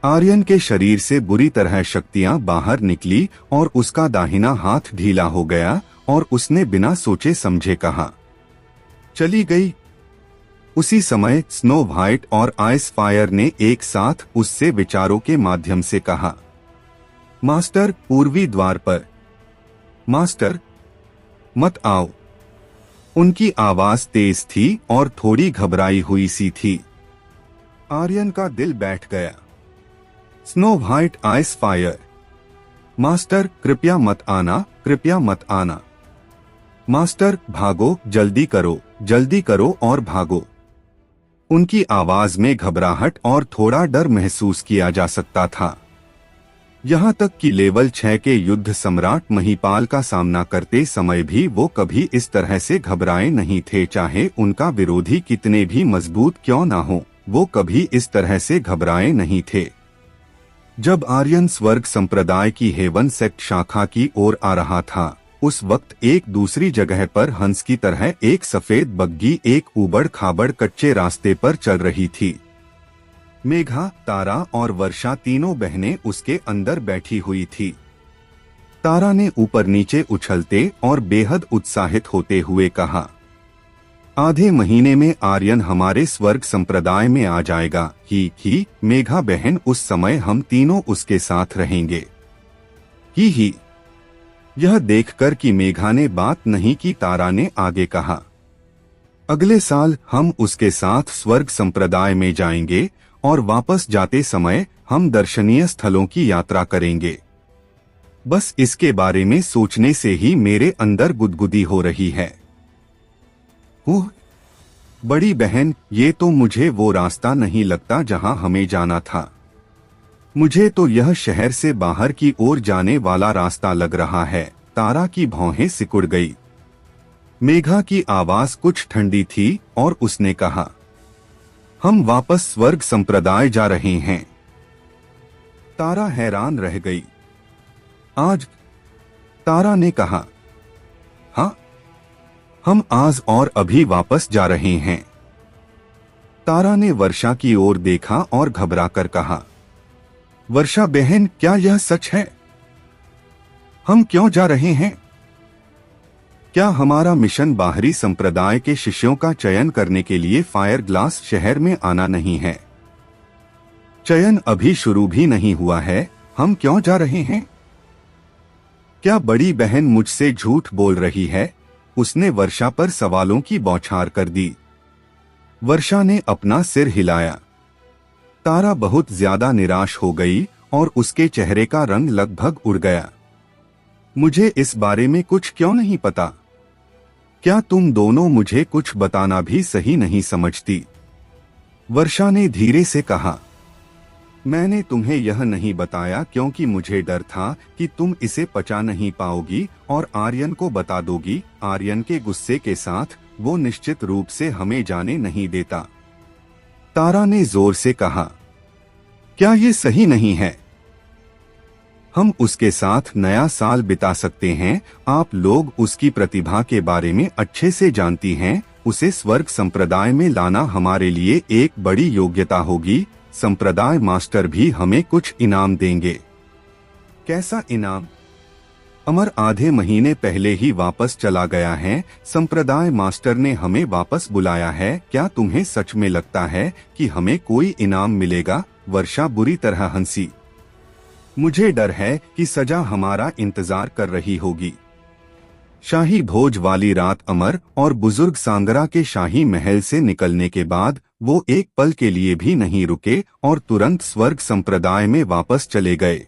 आर्यन के शरीर से बुरी तरह शक्तियां बाहर निकली और उसका दाहिना हाथ ढीला हो गया और उसने बिना सोचे समझे कहा, चली गई। उसी समय स्नो व्हाइट और आइस फायर ने एक साथ उससे विचारों के माध्यम से कहा, मास्टर, पूर्वी द्वार पर। मास्टर, मत आओ। उनकी आवाज तेज थी और थोड़ी घबराई हुई सी थी। आर्यन का दिल बैठ गया। Snow white, ice fire, master, कृपया मत आना, कृपया मत आना। मास्टर, भागो, जल्दी करो और भागो। उनकी आवाज में घबराहट और थोड़ा डर महसूस किया जा सकता था। यहाँ तक कि लेवल 6 के युद्ध सम्राट महिपाल का सामना करते समय भी वो कभी इस तरह से घबराए नहीं थे। चाहे उनका विरोधी कितने भी मजबूत क्यों ना हो, वो कभी इस तरह से घबराए नहीं थे। जब आर्यन स्वर्ग संप्रदाय की हेवन सेक्ट शाखा की ओर आ रहा था, उस वक्त एक दूसरी जगह पर हंस की तरह एक सफेद बग्गी एक उबड़ खाबड़ कच्चे रास्ते पर चल रही थी। मेघा, तारा और वर्षा तीनों बहनें उसके अंदर बैठी हुई थी। तारा ने ऊपर नीचे उछलते और बेहद उत्साहित होते हुए कहा, आधे महीने में आर्यन हमारे स्वर्ग संप्रदाय में आ जाएगा। ही मेघा बहन, उस समय हम तीनों उसके साथ रहेंगे। ही यह देखकर कि मेघा ने बात नहीं की, तारा ने आगे कहा, अगले साल हम उसके साथ स्वर्ग संप्रदाय में जाएंगे और वापस जाते समय हम दर्शनीय स्थलों की यात्रा करेंगे। बस इसके बारे में सोचने से ही मेरे अंदर गुदगुदी हो रही है। बड़ी बहन, ये तो मुझे वो रास्ता नहीं लगता जहां हमें जाना था। मुझे तो यह शहर से बाहर की ओर जाने वाला रास्ता लग रहा है। तारा की भौहें सिकुड़ गई। मेघा की आवाज कुछ ठंडी थी और उसने कहा, हम वापस स्वर्ग संप्रदाय जा रहे हैं। तारा हैरान रह गई। आज? तारा ने कहा, हाँ, हम आज और अभी वापस जा रहे हैं। तारा ने वर्षा की ओर देखा और घबराकर कहा, वर्षा बहन, क्या यह सच है? हम क्यों जा रहे हैं? क्या हमारा मिशन बाहरी संप्रदाय के शिष्यों का चयन करने के लिए फायर ग्लास शहर में आना नहीं है? चयन अभी शुरू भी नहीं हुआ है, हम क्यों जा रहे हैं? क्या बड़ी बहन मुझसे झूठ बोल रही है? उसने वर्षा पर सवालों की बौछार कर दी। वर्षा ने अपना सिर हिलाया। तारा बहुत ज्यादा निराश हो गई और उसके चेहरे का रंग लगभग उड़ गया। मुझे इस बारे में कुछ क्यों नहीं पता? क्या तुम दोनों मुझे कुछ बताना भी सही नहीं समझती? वर्षा ने धीरे से कहा, मैंने तुम्हें यह नहीं बताया क्योंकि मुझे डर था कि तुम इसे पचा नहीं पाओगी और आर्यन को बता दोगी। आर्यन के गुस्से के साथ वो निश्चित रूप से हमें जाने नहीं देता। तारा ने जोर से कहा, क्या ये सही नहीं है? हम उसके साथ नया साल बिता सकते हैं। आप लोग उसकी प्रतिभा के बारे में अच्छे से जानती हैं। उसे स्वर्ग संप्रदाय में लाना हमारे लिए एक बड़ी योग्यता होगी। संप्रदाय मास्टर भी हमें कुछ इनाम देंगे। कैसा इनाम? अमर आधे महीने पहले ही वापस चला गया है। संप्रदाय मास्टर ने हमें वापस बुलाया है। क्या तुम्हें सच में लगता है कि हमें कोई इनाम मिलेगा? वर्षा बुरी तरह हंसी। मुझे डर है कि सजा हमारा इंतजार कर रही होगी। शाही भोज वाली रात अमर और बुजुर्ग सांगरा के शाही महल से निकलने के बाद वो एक पल के लिए भी नहीं रुके और तुरंत स्वर्ग संप्रदाय में वापस चले गए।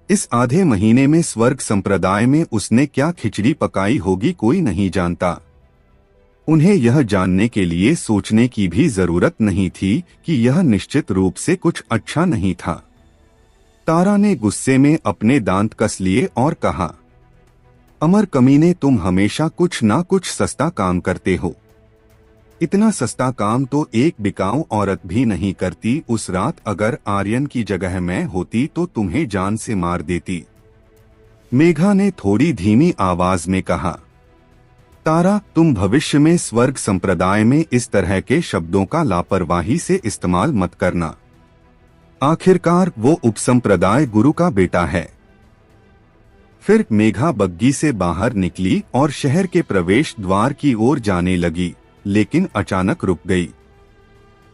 इस आधे महीने में स्वर्ग संप्रदाय में उसने क्या खिचड़ी पकाई होगी कोई नहीं जानता। उन्हें यह जानने के लिए सोचने की भी जरूरत नहीं थी कि यह निश्चित रूप से कुछ अच्छा नहीं था। तारा ने गुस्से में अपने दांत कस लिए और कहा, अमर कमीने, तुम हमेशा कुछ ना कुछ सस्ता काम करते हो। इतना सस्ता काम तो एक बिकाऊ औरत भी नहीं करती। उस रात अगर आर्यन की जगह मैं होती तो तुम्हें जान से मार देती। मेघा ने थोड़ी धीमी आवाज में कहा। तारा, तुम भविष्य में स्वर्ग संप्रदाय में इस तरह के शब्दों का लापरवाही से इस्तेमाल मत करना। आखिरकार वो उपसंप्रदाय गुरु का बेटा है। फिर मेघा बग्गी से बाहर निकली और शहर के प्रवेश द्वार की ओर जाने लगी, लेकिन अचानक रुक गई।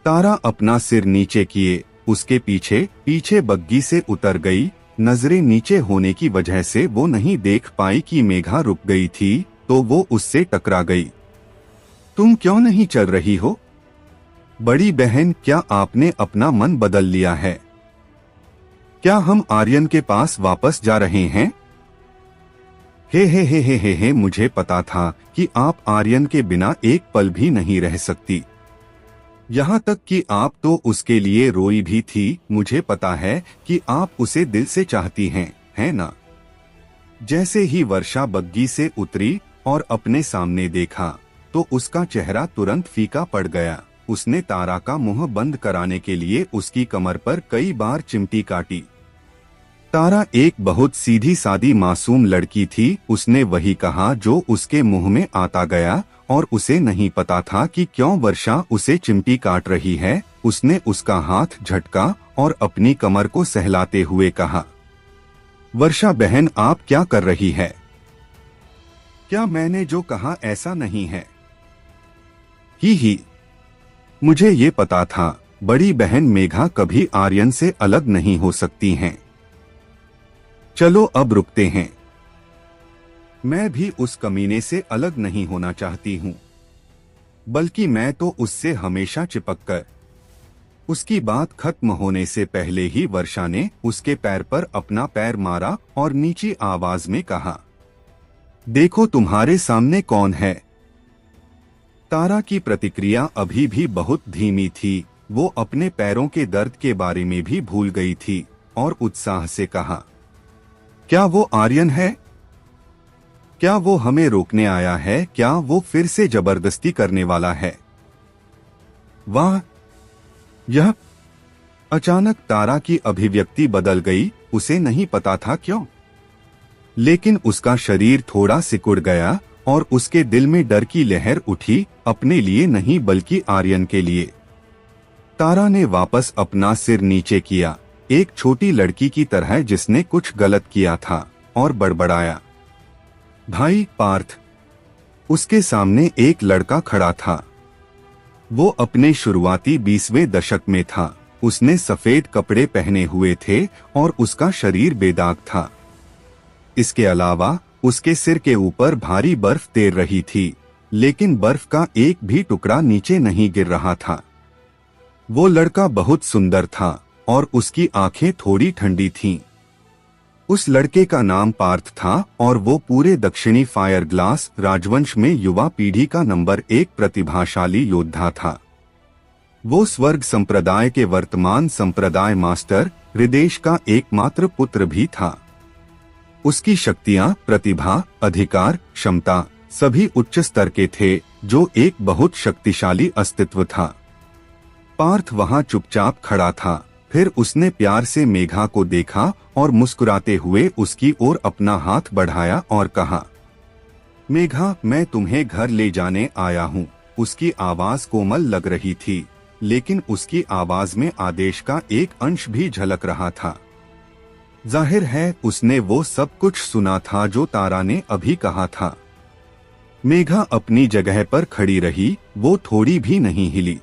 तारा अपना सिर नीचे किए उसके पीछे पीछे बग्गी से उतर गई। नजरें नीचे होने की वजह से वो नहीं देख पाई कि मेघा रुक गई थी, तो वो उससे टकरा गई। तुम क्यों नहीं चल रही हो? बड़ी बहन, क्या आपने अपना मन बदल लिया है? क्या हम आर्यन के पास वापस जा रहे हैं? हे, मुझे पता था कि आप आर्यन के बिना एक पल भी नहीं रह सकती। यहाँ तक कि आप तो उसके लिए रोई भी थी। मुझे पता है कि आप उसे दिल से चाहती हैं, है ना? जैसे ही वर्षा बग्गी से उतरी और अपने सामने देखा तो उसका चेहरा तुरंत फीका पड़ गया। उसने तारा का मुंह बंद कराने के लिए उसकी कमर पर कई बार चिमटी काटी। तारा एक बहुत सीधी सादी मासूम लड़की थी। उसने वही कहा जो उसके मुंह में आता गया और उसे नहीं पता था कि क्यों वर्षा उसे चिमटी काट रही है। उसने उसका हाथ झटका और अपनी कमर को सहलाते हुए कहा, वर्षा बहन, आप क्या कर रही है? क्या मैंने जो कहा ऐसा नहीं है? ही मुझे ये पता था। बड़ी बहन मेघा कभी आर्यन से अलग नहीं हो सकती हैं। चलो अब रुकते हैं। मैं भी उस कमीने से अलग नहीं होना चाहती हूँ, बल्कि मैं तो उससे हमेशा चिपक कर। उसकी बात खत्म होने से पहले ही वर्षा ने उसके पैर पर अपना पैर मारा और नीची आवाज में कहा, देखो तुम्हारे सामने कौन है। तारा की प्रतिक्रिया अभी भी बहुत धीमी थी। वो अपने पैरों के दर्द के बारे में भी भूल गई थी और उत्साह से कहा, क्या वो आर्यन है? क्या वो हमें रोकने आया है? क्या वो फिर से जबरदस्ती करने वाला है? वाह! यह अचानक तारा की अभिव्यक्ति बदल गई। उसे नहीं पता था क्यों, लेकिन उसका शरीर थोड़ा सिकुड़ गया और उसके दिल में डर की लहर उठी, अपने लिए नहीं बल्कि आर्यन के लिए। तारा ने वापस अपना सिर नीचे किया, एक छोटी लड़की की तरह जिसने कुछ गलत किया था, और बड़बड़ाया, भाई पार्थ। उसके सामने एक लड़का खड़ा था। वो अपने शुरुआती 20वें दशक में था। उसने सफेद कपड़े पहने हुए थे और उसका शरीर बेदाग था। इसके अलावा उसके सिर के ऊपर भारी बर्फ तैर रही थी, लेकिन बर्फ का एक भी टुकड़ा नीचे नहीं गिर रहा था। वो लड़का बहुत सुंदर था और उसकी आंखें थोड़ी ठंडी थीं। उस लड़के का नाम पार्थ था और वो पूरे दक्षिणी फायर ग्लास राजवंश में युवा पीढ़ी का नंबर 1 प्रतिभाशाली योद्धा था। वो स्वर्ग संप्रदाय के वर्तमान संप्रदाय मास्टर हृदेश का एकमात्र पुत्र भी था। उसकी शक्तियां, प्रतिभा, अधिकार, क्षमता सभी उच्च स्तर के थे, जो एक बहुत शक्तिशाली अस्तित्व था। पार्थ वहां चुपचाप खड़ा था। फिर उसने प्यार से मेघा को देखा और मुस्कुराते हुए उसकी ओर अपना हाथ बढ़ाया और कहा, मेघा, मैं तुम्हें घर ले जाने आया हूँ। उसकी आवाज कोमल लग रही थी, लेकिन उसकी आवाज में आदेश का एक अंश भी झलक रहा था। जाहिर है उसने वो सब कुछ सुना था जो तारा ने अभी कहा था। मेघा अपनी जगह पर खड़ी रही, वो थोड़ी भी नहीं हिली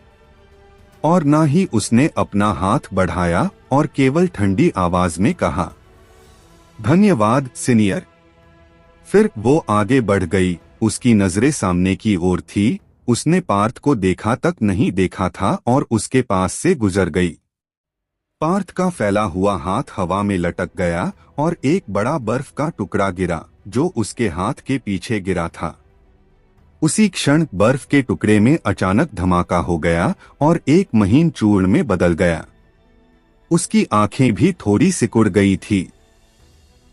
और ना ही उसने अपना हाथ बढ़ाया और केवल ठंडी आवाज में कहा, धन्यवाद सीनियर। फिर वो आगे बढ़ गई। उसकी नजरें सामने की ओर थी। उसने पार्थ को देखा तक नहीं देखा था और उसके पास से गुजर गई। पार्थ का फैला हुआ हाथ हवा में लटक गया और एक बड़ा बर्फ का टुकड़ा गिरा, जो उसके हाथ के पीछे गिरा था। उसी क्षण बर्फ के टुकड़े में अचानक धमाका हो गया और एक महीन चूर्ण में बदल गया। उसकी आंखें भी थोड़ी सिकुड़ गई थी।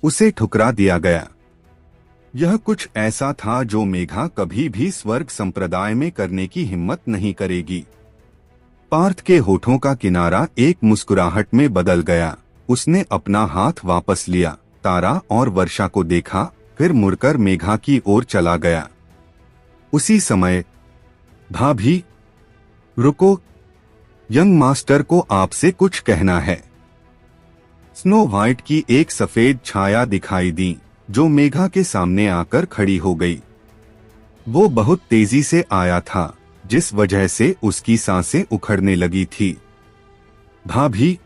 उसे ठुकरा दिया गया। यह कुछ ऐसा था जो मेघा कभी भी स्वर्ग संप्रदाय में करने की हिम्मत नहीं करेगी। पार्थ के होठों का किनारा एक मुस्कुराहट में बदल गया। उसने अपना हाथ वापस लिया, तारा और वर्षा को देखा, फिर मुड़कर मेघा की ओर चला गया। उसी समय, भाभी, रुको, यंग मास्टर को आपसे कुछ कहना है। स्नो व्हाइट की एक सफेद छाया दिखाई दी, जो मेघा के सामने आकर खड़ी हो गई। वो बहुत तेजी से आया था, जिस वजह से उसकी सांसें उखड़ने लगी थी। भाभी,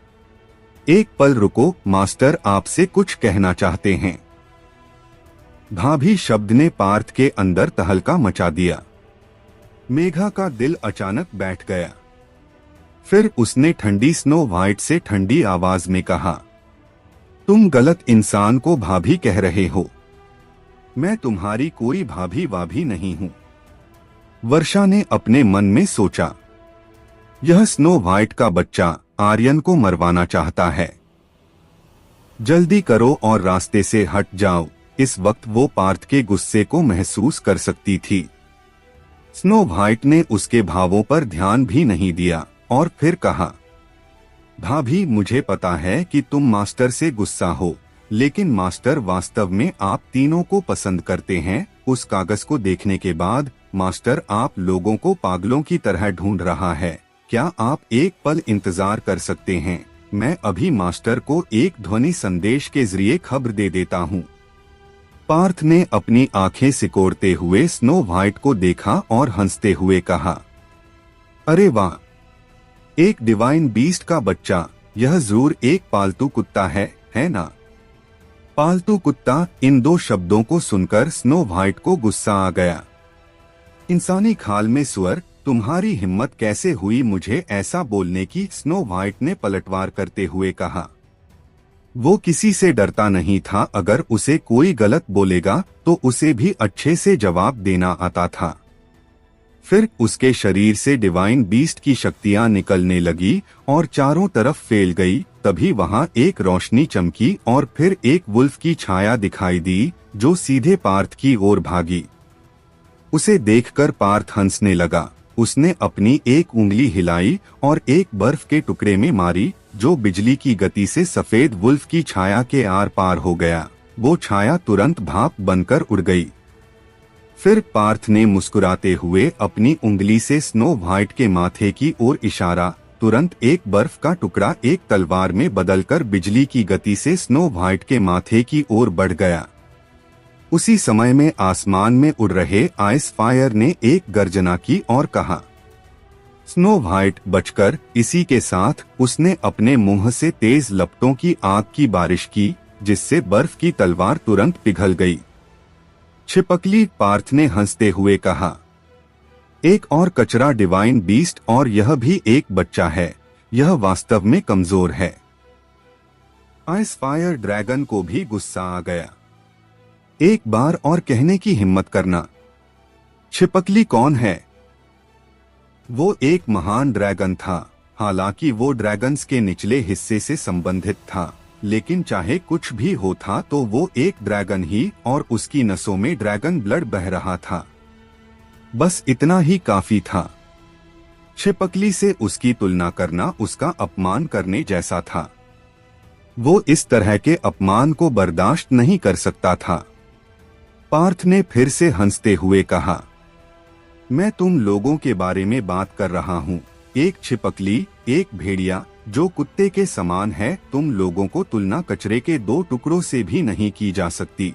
एक पल रुको, मास्टर आपसे कुछ कहना चाहते हैं। भाभी शब्द ने पार्थ के अंदर तहलका मचा दिया। मेघा का दिल अचानक बैठ गया। फिर उसने ठंडी स्नो व्हाइट से ठंडी आवाज में कहा, तुम गलत इंसान को भाभी कह रहे हो। मैं तुम्हारी कोई भाभी वाभी नहीं हूं। वर्षा ने अपने मन में सोचा, यह स्नो व्हाइट का बच्चा आर्यन को मरवाना चाहता है। जल्दी करो और रास्ते से हट जाओ। इस वक्त वो पार्थ के गुस्से को महसूस कर सकती थी। स्नो व्हाइट ने उसके भावों पर ध्यान भी नहीं दिया और फिर कहा, भाभी, मुझे पता है कि तुम मास्टर से गुस्सा हो, लेकिन मास्टर वास्तव में आप तीनों को पसंद करते हैं। उस कागज को देखने के बाद मास्टर आप लोगों को पागलों की तरह ढूंढ रहा है। क्या आप एक पल इंतजार कर सकते हैं? मैं अभी मास्टर को एक ध्वनि संदेश के जरिए खबर दे देता हूँ। पार्थ ने अपनी आंखें सिकोड़ते हुए स्नो व्हाइट को देखा और हंसते हुए कहा, अरे वाह, एक डिवाइन बीस्ट का बच्चा। यह जरूर एक पालतू कुत्ता है ना? पालतू कुत्ता, इन दो शब्दों को सुनकर स्नो व्हाइट को गुस्सा आ गया। इंसानी खाल में सुअर, तुम्हारी हिम्मत कैसे हुई मुझे ऐसा बोलने की? स्नो व्हाइट ने पलटवार करते हुए कहा। वो किसी से डरता नहीं था। अगर उसे कोई गलत बोलेगा तो उसे भी अच्छे से जवाब देना आता था। फिर उसके शरीर से डिवाइन बीस्ट की शक्तियां निकलने लगी और चारों तरफ फैल गई। तभी वहां एक रोशनी चमकी और फिर एक वुल्फ की छाया दिखाई दी, जो सीधे पार्थ की ओर भागी। उसे देखकर पार्थ हंसने लगा। उसने अपनी एक उंगली हिलाई और एक बर्फ के टुकड़े में मारी, जो बिजली की गति से सफेद वुल्फ की छाया के आर पार हो गया। वो छाया तुरंत भाप बनकर उड़ गई। फिर पार्थ ने मुस्कुराते हुए अपनी उंगली से स्नो व्हाइट के माथे की ओर इशारा। तुरंत एक बर्फ का टुकड़ा एक तलवार में बदलकर बिजली की गति से स्नो व्हाइट के माथे की ओर बढ़ गया। उसी समय में आसमान में उड़ रहे आइस फायर ने एक गर्जना की और कहा, स्नो व्हाइट बचकर। इसी के साथ उसने अपने मुंह से तेज लपटों की आग की बारिश की, जिससे बर्फ की तलवार तुरंत पिघल गई। छिपकली, पार्थ ने हंसते हुए कहा, एक और कचरा डिवाइन बीस्ट, और यह भी एक बच्चा है। यह वास्तव में कमजोर है। आइस फायर ड्रैगन को भी गुस्सा आ गया। एक बार और कहने की हिम्मत करना। छिपकली कौन है? वो एक महान ड्रैगन था। हालांकि वो ड्रैगन्स के निचले हिस्से से संबंधित था, लेकिन चाहे कुछ भी होता तो वो एक ड्रैगन ही और उसकी नसों में ड्रैगन ब्लड बह रहा था। बस इतना ही काफी था। छिपकली से उसकी तुलना करना उसका अपमान करने जैसा था। वो इस तरह के अपमान को बर्दाश्त नहीं कर सकता था। पार्थ ने फिर से हंसते हुए कहा, मैं तुम लोगों के बारे में बात कर रहा हूँ। एक छिपकली, एक भेड़िया जो कुत्ते के समान है, तुम लोगों को तुलना कचरे के दो टुकड़ों से भी नहीं की जा सकती।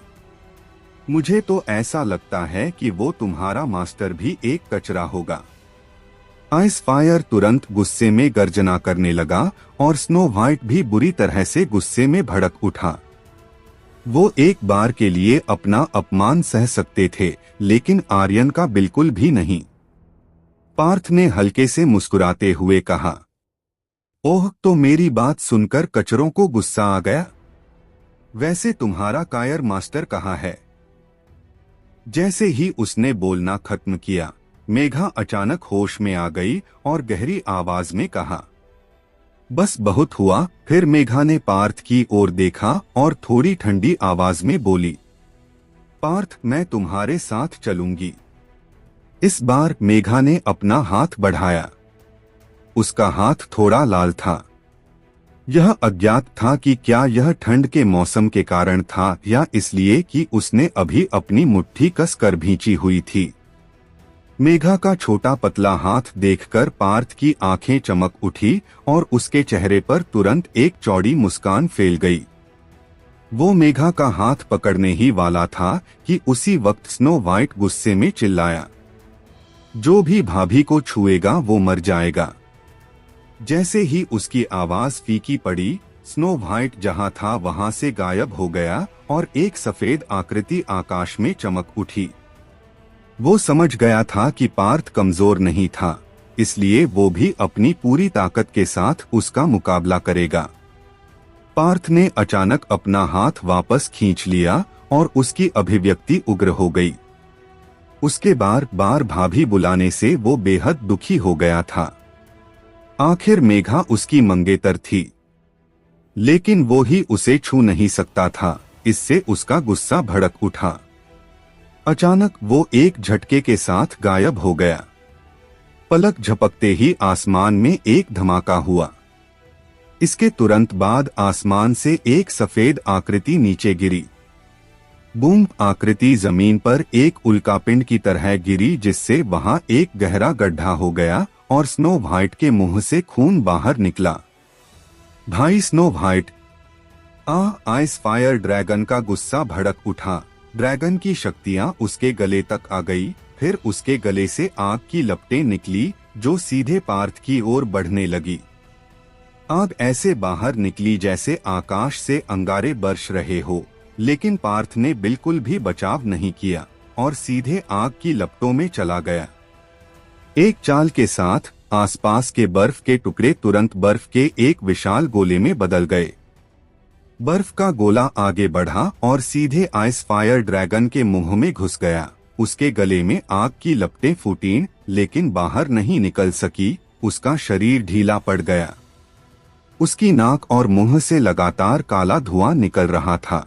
मुझे तो ऐसा लगता है कि वो तुम्हारा मास्टर भी एक कचरा होगा। आइस फायर तुरंत गुस्से में गर्जना करने लगा और स्नो व्हाइट भी बुरी तरह से गुस्से में भड़क उठा। वो एक बार के लिए अपना अपमान सह सकते थे, लेकिन आर्यन का बिल्कुल भी नहीं। पार्थ ने हल्के से मुस्कुराते हुए कहा, ओह, तो मेरी बात सुनकर कचरों को गुस्सा आ गया। वैसे तुम्हारा कायर मास्टर कहाँ है? जैसे ही उसने बोलना खत्म किया, मेघा अचानक होश में आ गई और गहरी आवाज में कहा, बस बहुत हुआ। फिर मेघा ने पार्थ की ओर देखा और थोड़ी ठंडी आवाज में बोली, पार्थ, मैं तुम्हारे साथ चलूंगी। इस बार मेघा ने अपना हाथ बढ़ाया। उसका हाथ थोड़ा लाल था। यह अज्ञात था कि क्या यह ठंड के मौसम के कारण था या इसलिए कि उसने अभी अपनी मुट्ठी कसकर भींची हुई थी। मेघा का छोटा पतला हाथ देखकर पार्थ की आंखें चमक उठी और उसके चेहरे पर तुरंत एक चौड़ी मुस्कान फैल गई। वो मेघा का हाथ पकड़ने ही वाला था कि उसी वक्त स्नो व्हाइट गुस्से में चिल्लाया, जो भी भाभी को छुएगा वो मर जाएगा। जैसे ही उसकी आवाज फीकी पड़ी, स्नो व्हाइट जहां था वहां से गायब हो गया और एक सफेद आकृति आकाश में चमक उठी। वो समझ गया था कि पार्थ कमजोर नहीं था, इसलिए वो भी अपनी पूरी ताकत के साथ उसका मुकाबला करेगा। पार्थ ने अचानक अपना हाथ वापस खींच लिया और उसकी अभिव्यक्ति उग्र हो गई। उसके बार बार भाभी बुलाने से वो बेहद दुखी हो गया था। आखिर मेघा उसकी मंगेतर थी, लेकिन वो ही उसे छू नहीं सकता था। इससे उसका गुस्सा भड़क उठा। अचानक वो एक झटके के साथ गायब हो गया। पलक झपकते ही आसमान में एक धमाका हुआ। इसके तुरंत बाद आसमान से एक सफेद आकृति नीचे गिरी। बूम! आकृति जमीन पर एक उल्कापिंड की तरह गिरी, जिससे वहां एक गहरा गड्ढा हो गया और स्नो व्हाइट के मुंह से खून बाहर निकला। भाई snow white! Ice fire dragon का गुस्सा भड़क उठा। ड्रैगन की शक्तियां उसके गले तक आ गई। फिर उसके गले से आग की लपटें निकली जो सीधे पार्थ की ओर बढ़ने लगी। आग ऐसे बाहर निकली जैसे आकाश से अंगारे बरस रहे हो, लेकिन पार्थ ने बिल्कुल भी बचाव नहीं किया और सीधे आग की लपटों में चला गया। एक चाल के साथ आसपास के बर्फ के टुकड़े तुरंत बर्फ के एक विशाल गोले में बदल गए। बर्फ का गोला आगे बढ़ा और सीधे आइस फायर ड्रैगन के मुंह में घुस गया। उसके गले में आग की लपटें फूटीं, लेकिन बाहर नहीं निकल सकी। उसका शरीर ढीला पड़ गया। उसकी नाक और मुंह से लगातार काला धुआं निकल रहा था।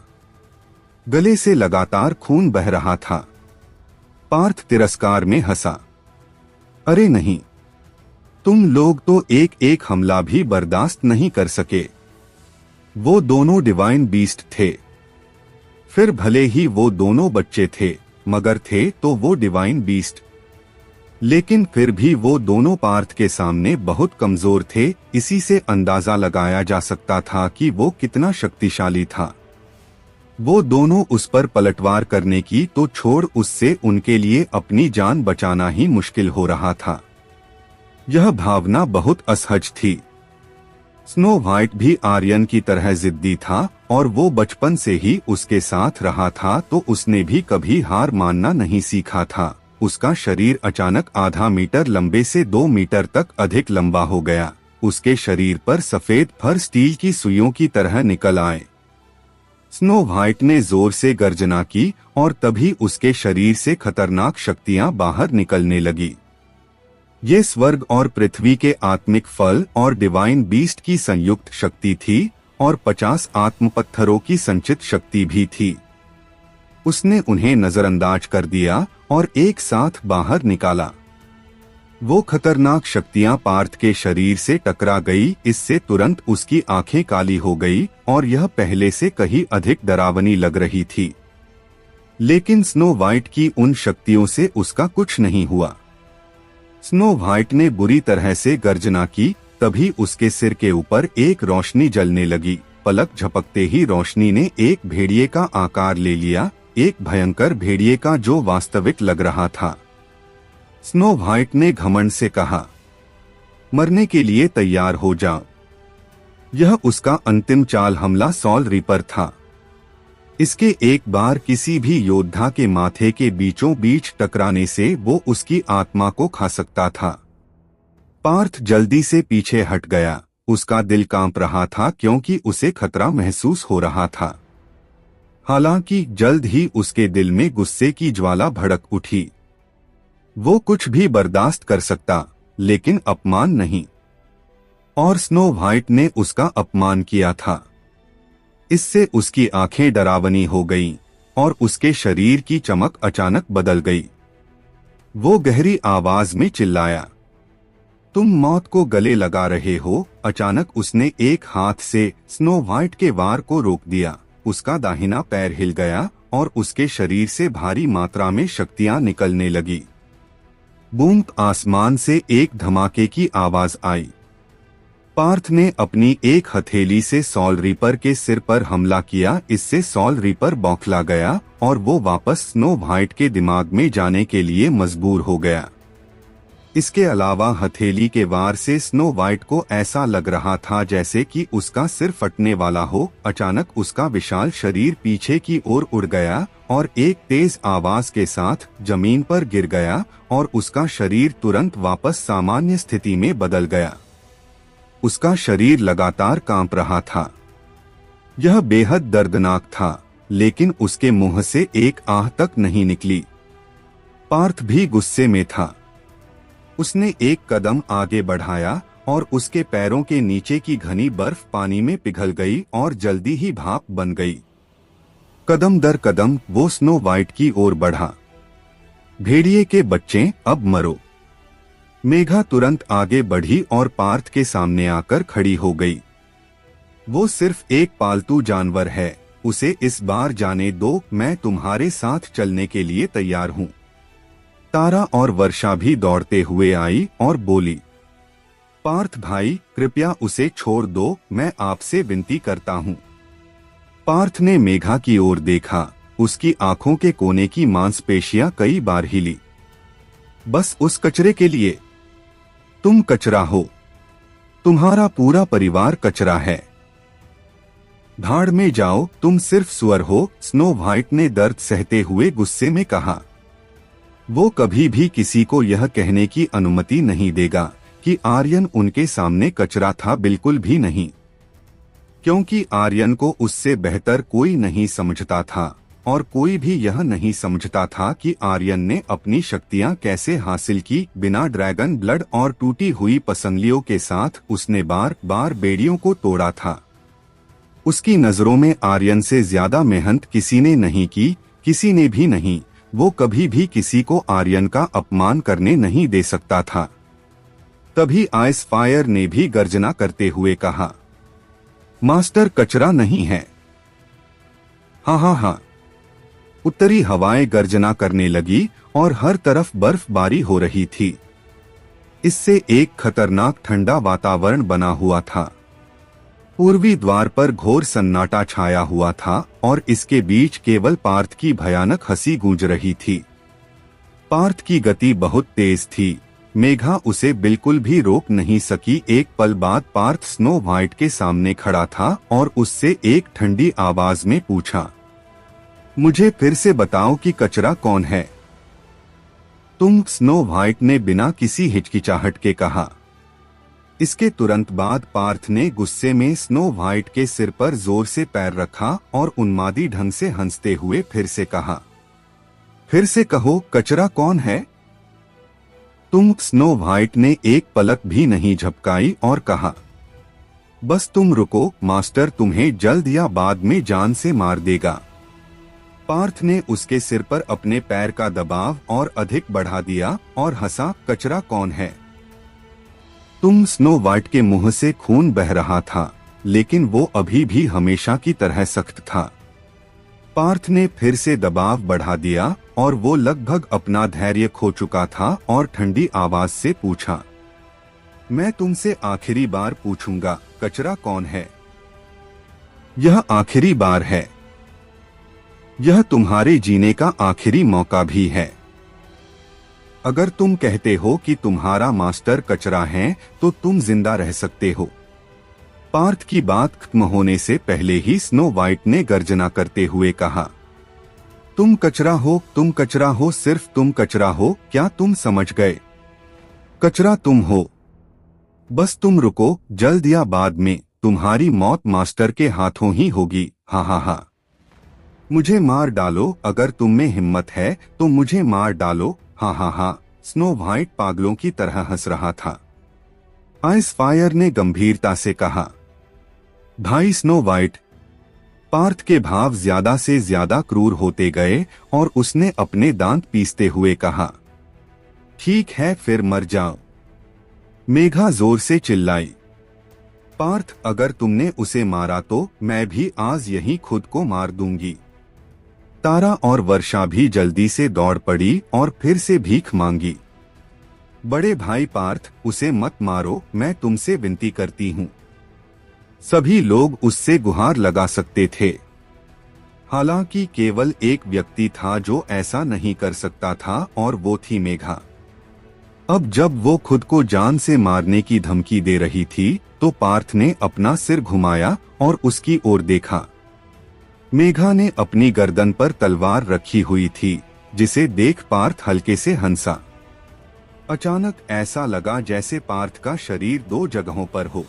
गले से लगातार खून बह रहा था। पार्थ तिरस्कार में हंसा, अरे नहीं, तुम लोग तो एक एक हमला भी बर्दाश्त नहीं कर सके। वो दोनों डिवाइन बीस्ट थे। फिर भले ही वो दोनों बच्चे थे, मगर थे तो वो डिवाइन बीस्ट। लेकिन फिर भी वो दोनों पार्थ के सामने बहुत कमजोर थे। इसी से अंदाजा लगाया जा सकता था कि वो कितना शक्तिशाली था। वो दोनों उस पर पलटवार करने की तो छोड़, उससे उनके लिए अपनी जान बचाना ही मुश्किल हो रहा था। यह भावना बहुत असहज थी। स्नो व्हाइट भी आर्यन की तरह जिद्दी था और वो बचपन से ही उसके साथ रहा था, तो उसने भी कभी हार मानना नहीं सीखा था। उसका शरीर अचानक आधा मीटर लंबे से 2 मीटर तक अधिक लंबा हो गया। उसके शरीर पर सफेद फर स्टील की सुइयों की तरह निकल आए। स्नो व्हाइट ने जोर से गर्जना की और तभी उसके शरीर से खतरनाक शक्तियां बाहर निकलने लगी। ये स्वर्ग और पृथ्वी के आत्मिक फल और डिवाइन बीस्ट की संयुक्त शक्ति थी और 50 आत्मपत्थरों की संचित शक्ति भी थी। उसने उन्हें नजरअंदाज कर दिया और एक साथ बाहर निकाला। वो खतरनाक शक्तियां पार्थ के शरीर से टकरा गई। इससे तुरंत उसकी आंखें काली हो गई और यह पहले से कहीं अधिक डरावनी लग रही थी। लेकिन स्नो वाइट की उन शक्तियों से उसका कुछ नहीं हुआ। स्नो वाइट ने बुरी तरह से गर्जना की। तभी उसके सिर के ऊपर एक रोशनी जलने लगी। पलक झपकते ही रोशनी ने एक भेड़िए का आकार ले लिया, एक भयंकर भेड़िए का जो वास्तविक लग रहा था। स्नो वाइट ने घमंड से कहा, मरने के लिए तैयार हो जाओ। यह उसका अंतिम चाल हमला सॉल रीपर था। इसके एक बार किसी भी योद्धा के माथे के बीचों बीच टकराने से वो उसकी आत्मा को खा सकता था। पार्थ जल्दी से पीछे हट गया। उसका दिल कांप रहा था क्योंकि उसे खतरा महसूस हो रहा था। हालांकि जल्द ही उसके दिल में गुस्से की ज्वाला भड़क उठी। वो कुछ भी बर्दाश्त कर सकता, लेकिन अपमान नहीं। और स्नो वाइट ने उसका अपमान किया था। इससे उसकी आंखें डरावनी हो गईं और उसके शरीर की चमक अचानक बदल गई। वो गहरी आवाज में चिल्लाया, तुम मौत को गले लगा रहे हो। अचानक उसने एक हाथ से स्नो वाइट के वार को रोक दिया। उसका दाहिना पैर हिल गया और उसके शरीर से भारी मात्रा में शक्तियां निकलने लगी। बूम! आसमान से एक धमाके की आवाज आई। पार्थ ने अपनी एक हथेली से सॉल रीपर के सिर पर हमला किया। इससे सॉल रीपर बौखला गया और वो वापस स्नो वाइट के दिमाग में जाने के लिए मजबूर हो गया। इसके अलावा हथेली के वार से स्नो वाइट को ऐसा लग रहा था जैसे कि उसका सिर फटने वाला हो। अचानक उसका विशाल शरीर पीछे की ओर उड़ गया और एक तेज आवाज के साथ जमीन पर गिर गया और उसका शरीर तुरंत वापस सामान्य स्थिति में बदल गया। उसका शरीर लगातार कांप रहा था। यह बेहद दर्दनाक था, लेकिन उसके मुंह से एक आह तक नहीं निकली। पार्थ भी गुस्से में था। उसने एक कदम आगे बढ़ाया और उसके पैरों के नीचे की घनी बर्फ पानी में पिघल गई और जल्दी ही भाप बन गई। कदम दर कदम वो स्नो वाइट की ओर बढ़ा। भेड़िए के बच्चे, अब मरो। मेघा तुरंत आगे बढ़ी और पार्थ के सामने आकर खड़ी हो गई। वो सिर्फ एक पालतू जानवर है, उसे इस बार जाने दो। मैं तुम्हारे साथ चलने के लिए तैयार हूँ। तारा और वर्षा भी दौड़ते हुए आई और बोली, पार्थ भाई, कृपया उसे छोड़ दो, मैं आपसे विनती करता हूँ। पार्थ ने मेघा की ओर देखा। उसकी आंखों के कोने की मांसपेशियां कई बार हिली। बस उस कचरे के लिए? तुम कचरा हो। तुम्हारा पूरा परिवार कचरा है। भाड़ में जाओ, तुम सिर्फ सुअर हो। स्नो वाइट ने दर्द सहते हुए गुस्से में कहा। वो कभी भी किसी को यह कहने की अनुमति नहीं देगा कि आर्यन उनके सामने कचरा था, बिल्कुल भी नहीं। क्योंकि आर्यन को उससे बेहतर कोई नहीं समझता था और कोई भी यह नहीं समझता था कि आर्यन ने अपनी शक्तियां कैसे हासिल की। बिना ड्रैगन ब्लड और टूटी हुई पसंगलियों के साथ उसने बार बार बेड़ियों को तोड़ा था। उसकी नजरों में आर्यन से ज्यादा मेहनत किसी ने नहीं की, किसी ने भी नहीं। वो कभी भी किसी को आर्यन का अपमान करने नहीं दे सकता था। तभी आइस फायर ने भी गर्जना करते हुए कहा, मास्टर कचरा नहीं है। हाँ हाँ हाँ। उत्तरी हवाएं गर्जना करने लगी और हर तरफ बर्फबारी हो रही थी। इससे एक खतरनाक ठंडा वातावरण बना हुआ था। पूर्वी द्वार पर घोर सन्नाटा छाया हुआ था और इसके बीच केवल पार्थ की भयानक हंसी गूंज रही थी। पार्थ की गति बहुत तेज थी। मेघा उसे बिल्कुल भी रोक नहीं सकी। एक पल बाद पार्थ स्नो वाइट के सामने खड़ा था और उससे एक ठंडी आवाज में पूछा, मुझे फिर से बताओ कि कचरा कौन है? तुम, स्नो वाइट ने बिना किसी हिचकिचाहट के कहा। इसके तुरंत बाद पार्थ ने गुस्से में स्नो वाइट के सिर पर जोर से पैर रखा और उन्मादी ढंग से हंसते हुए फिर से कहा, फिर से कहो, कचरा कौन है? तुम, स्नो वाइट ने एक पलक भी नहीं झपकाई और कहा, बस तुम रुको, मास्टर तुम्हें जल्द या बाद में जान से मार देगा। पार्थ ने उसके सिर पर अपने पैर का दबाव और अधिक बढ़ा दिया और हंसा। कचरा कौन है? तुम। स्नो वाइट के मुंह से खून बह रहा था, लेकिन वो अभी भी हमेशा की तरह सख्त था। पार्थ ने फिर से दबाव बढ़ा दिया और वो लगभग अपना धैर्य खो चुका था और ठंडी आवाज से पूछा, मैं तुमसे आखिरी बार पूछूंगा, कचरा कौन है? यह आखिरी बार है। यह तुम्हारे जीने का आखिरी मौका भी है। अगर तुम कहते हो कि तुम्हारा मास्टर कचरा है तो तुम जिंदा रह सकते हो। पार्थ की बात खत्म होने से पहले ही स्नो वाइट ने गर्जना करते हुए कहा, तुम कचरा हो, तुम कचरा हो, सिर्फ तुम कचरा हो। क्या तुम समझ गए? कचरा तुम हो। बस तुम रुको, जल्द या बाद में तुम्हारी मौत मास्टर के हाथों ही होगी। हा हा हा। मुझे मार डालो, अगर तुम में हिम्मत है तो मुझे मार डालो। हा हा हा। स्नो वाइट पागलों की तरह हंस रहा था। आइस फायर ने गंभीरता से कहा, भाई स्नो वाइट। पार्थ के भाव ज्यादा से ज्यादा क्रूर होते गए और उसने अपने दांत पीसते हुए कहा, ठीक है, फिर मर जाओ। मेघा जोर से चिल्लाई, पार्थ, अगर तुमने उसे मारा तो मैं भी आज यहीं खुद को मार दूंगी। तारा और वर्षा भी जल्दी से दौड़ पड़ी और फिर से भीख मांगी। बड़े भाई पार्थ, उसे मत मारो, मैं तुमसे विनती करती हूँ। सभी लोग उससे गुहार लगा सकते थे। हालांकि केवल एक व्यक्ति था जो ऐसा नहीं कर सकता था और वो थी मेघा। अब जब वो खुद को जान से मारने की धमकी दे रही थी तो पार्थ ने अपना सिर घुमाया और उसकी ओर देखा। मेघा ने अपनी गर्दन पर तलवार रखी हुई थी, जिसे देख पार्थ हल्के से हंसा। अचानक ऐसा लगा जैसे पार्थ का शरीर दो जगहों पर हो।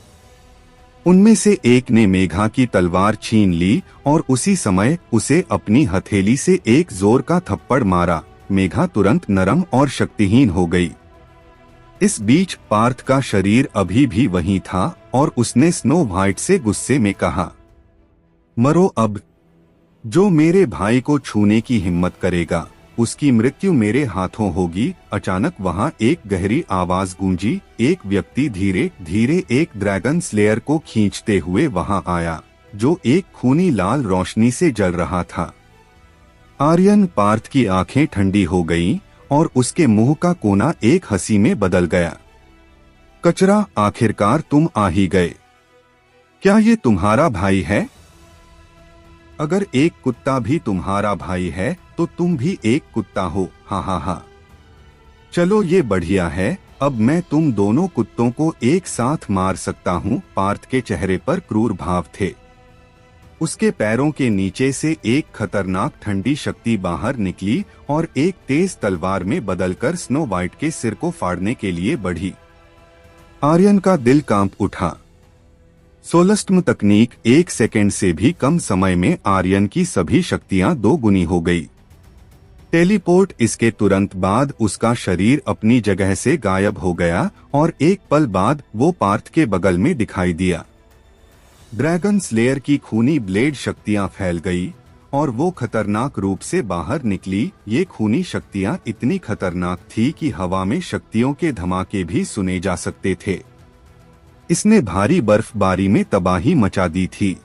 उनमें से एक ने मेघा की तलवार छीन ली और उसी समय उसे अपनी हथेली से एक जोर का थप्पड़ मारा। मेघा तुरंत नरम और शक्तिहीन हो गई। इस बीच पार्थ का शरीर अभी भी वहीं था और उसने स्नो वाइट से गुस्से में कहा, मरो अब। जो मेरे भाई को छूने की हिम्मत करेगा उसकी मृत्यु मेरे हाथों होगी। अचानक वहां एक गहरी आवाज गूंजी। एक व्यक्ति धीरे धीरे एक ड्रैगन स्लेयर को खींचते हुए वहां आया, जो एक खूनी लाल रोशनी से जल रहा था। आर्यन। पार्थ की आंखें ठंडी हो गईं और उसके मुंह का कोना एक हंसी में बदल गया। कचरा, आखिरकार तुम आ ही गए। क्या ये तुम्हारा भाई है? अगर एक कुत्ता भी तुम्हारा भाई है तो तुम भी एक कुत्ता हो। हा हा हा। चलो ये बढ़िया है, अब मैं तुम दोनों कुत्तों को एक साथ मार सकता हूँ। पार्थ के चेहरे पर क्रूर भाव थे। उसके पैरों के नीचे से एक खतरनाक ठंडी शक्ति बाहर निकली और एक तेज तलवार में बदलकर स्नो वाइट के सिर को फाड़ने के लिए बढ़ी। आर्यन का दिल कांप उठा। सोलस्टम तकनीक 1 सेकेंड से भी कम समय में आर्यन की सभी शक्तियां दोगुनी हो गई। टेलीपोर्ट। इसके तुरंत बाद उसका शरीर अपनी जगह से गायब हो गया और एक पल बाद वो पार्थ के बगल में दिखाई दिया। ड्रैगन स्लेयर की खूनी ब्लेड शक्तियां फैल गई और वो खतरनाक रूप से बाहर निकली। ये खूनी शक्तियां इतनी खतरनाक थी कि हवा में शक्तियों के धमाके भी सुने जा सकते थे। इसने भारी बर्फबारी में तबाही मचा दी थी।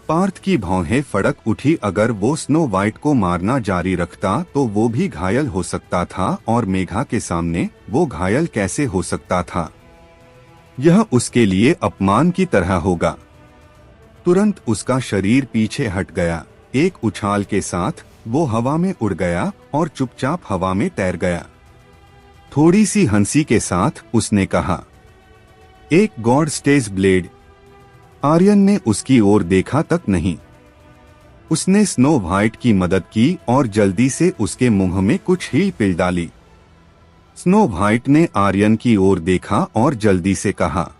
पार्थ की भौहें फड़क उठी। अगर वो स्नो वाइट को मारना जारी रखता तो वो भी घायल हो सकता था और मेघा के सामने वो घायल कैसे हो सकता था? यह उसके लिए अपमान की तरह होगा। तुरंत उसका शरीर पीछे हट गया। एक उछाल के साथ वो हवा में उड़ गया और चुपचाप हवा में तैर गया। थोड़ी सी हंसी के साथ उसने कहा, एक गॉड स्टेज ब्लेड। आर्यन ने उसकी ओर देखा तक नहीं। उसने स्नो वाइट की मदद की और जल्दी से उसके मुंह में कुछ हील पिल डाली। स्नो वाइट ने आर्यन की ओर देखा और जल्दी से कहा,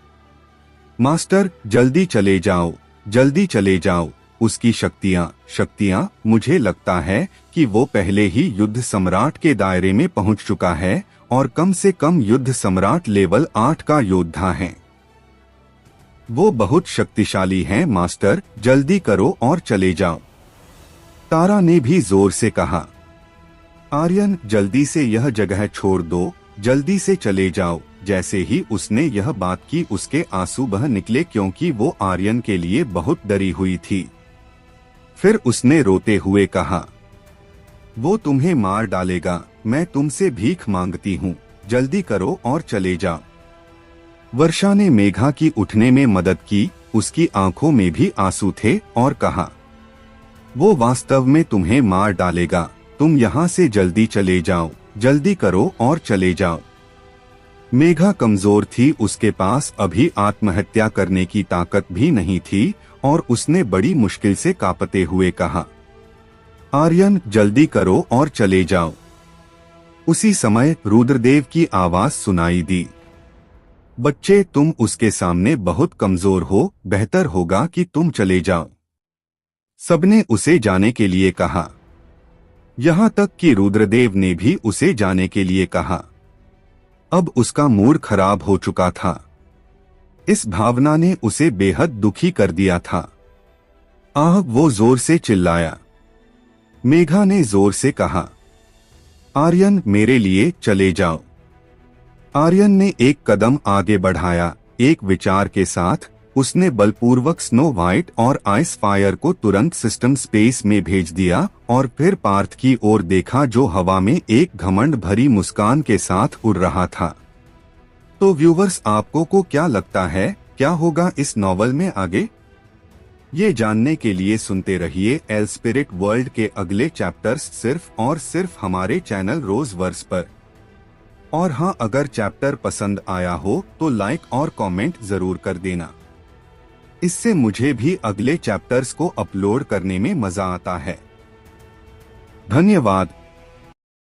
मास्टर, जल्दी चले जाओ, जल्दी चले जाओ। उसकी शक्तियां, मुझे लगता है कि वो पहले ही युद्ध सम्राट के दायरे में पहुंच चुका है और कम से कम युद्ध सम्राट लेवल 8 का योद्धा है। वो बहुत शक्तिशाली हैं मास्टर, जल्दी करो और चले जाओ। तारा ने भी जोर से कहा। आर्यन, जल्दी से यह जगह छोड़ दो, जल्दी से चले जाओ। जैसे ही उसने यह बात की उसके आंसू बह निकले, क्योंकि वो आर्यन के लिए बहुत डरी हुई थी। फिर उसने रोते हुए कहा, वो तुम्हें मार डालेगा, मैं तुमसे भीख मांगती हूँ, जल्दी करो और चले जाओ। वर्षा ने मेघा की उठने में मदद की, उसकी आंखों में भी आंसू थे और कहा, वो वास्तव में तुम्हें मार डालेगा, तुम यहाँ से जल्दी चले जाओ, जल्दी करो और चले जाओ। मेघा कमजोर थी, उसके पास अभी आत्महत्या करने की ताकत भी नहीं थी और उसने बड़ी मुश्किल से कांपते हुए कहा, आर्यन, जल्दी करो और चले जाओ। उसी समय रुद्रदेव की आवाज सुनाई दी, बच्चे, तुम उसके सामने बहुत कमजोर हो, बेहतर होगा कि तुम चले जाओ। सबने उसे जाने के लिए कहा, यहाँ तक कि रुद्रदेव ने भी उसे जाने के लिए कहा। अब उसका मूड खराब हो चुका था। इस भावना ने उसे बेहद दुखी कर दिया था। आह, वो जोर से चिल्लाया। मेघा ने जोर से कहा, आर्यन, मेरे लिए चले जाओ। आर्यन ने एक कदम आगे बढ़ाया। एक विचार के साथ उसने बलपूर्वक स्नो वाइट और आइस फायर को तुरंत सिस्टम स्पेस में भेज दिया और फिर पार्थ की ओर देखा, जो हवा में एक घमंड भरी मुस्कान के साथ उड़ रहा था। तो व्यूवर्स, आपको को क्या लगता है, क्या होगा इस नॉवल में आगे? ये जानने के लिए सुनते रहिए एल्स्पिरिट वर्ल्ड के अगले चैप्टर्स सिर्फ और सिर्फ हमारे चैनल रोजवर्स पर। और हाँ, अगर चैप्टर पसंद आया हो तो लाइक और कमेंट जरूर कर देना। इससे मुझे भी अगले चैप्टर्स को अपलोड करने में मजा आता है। धन्यवाद।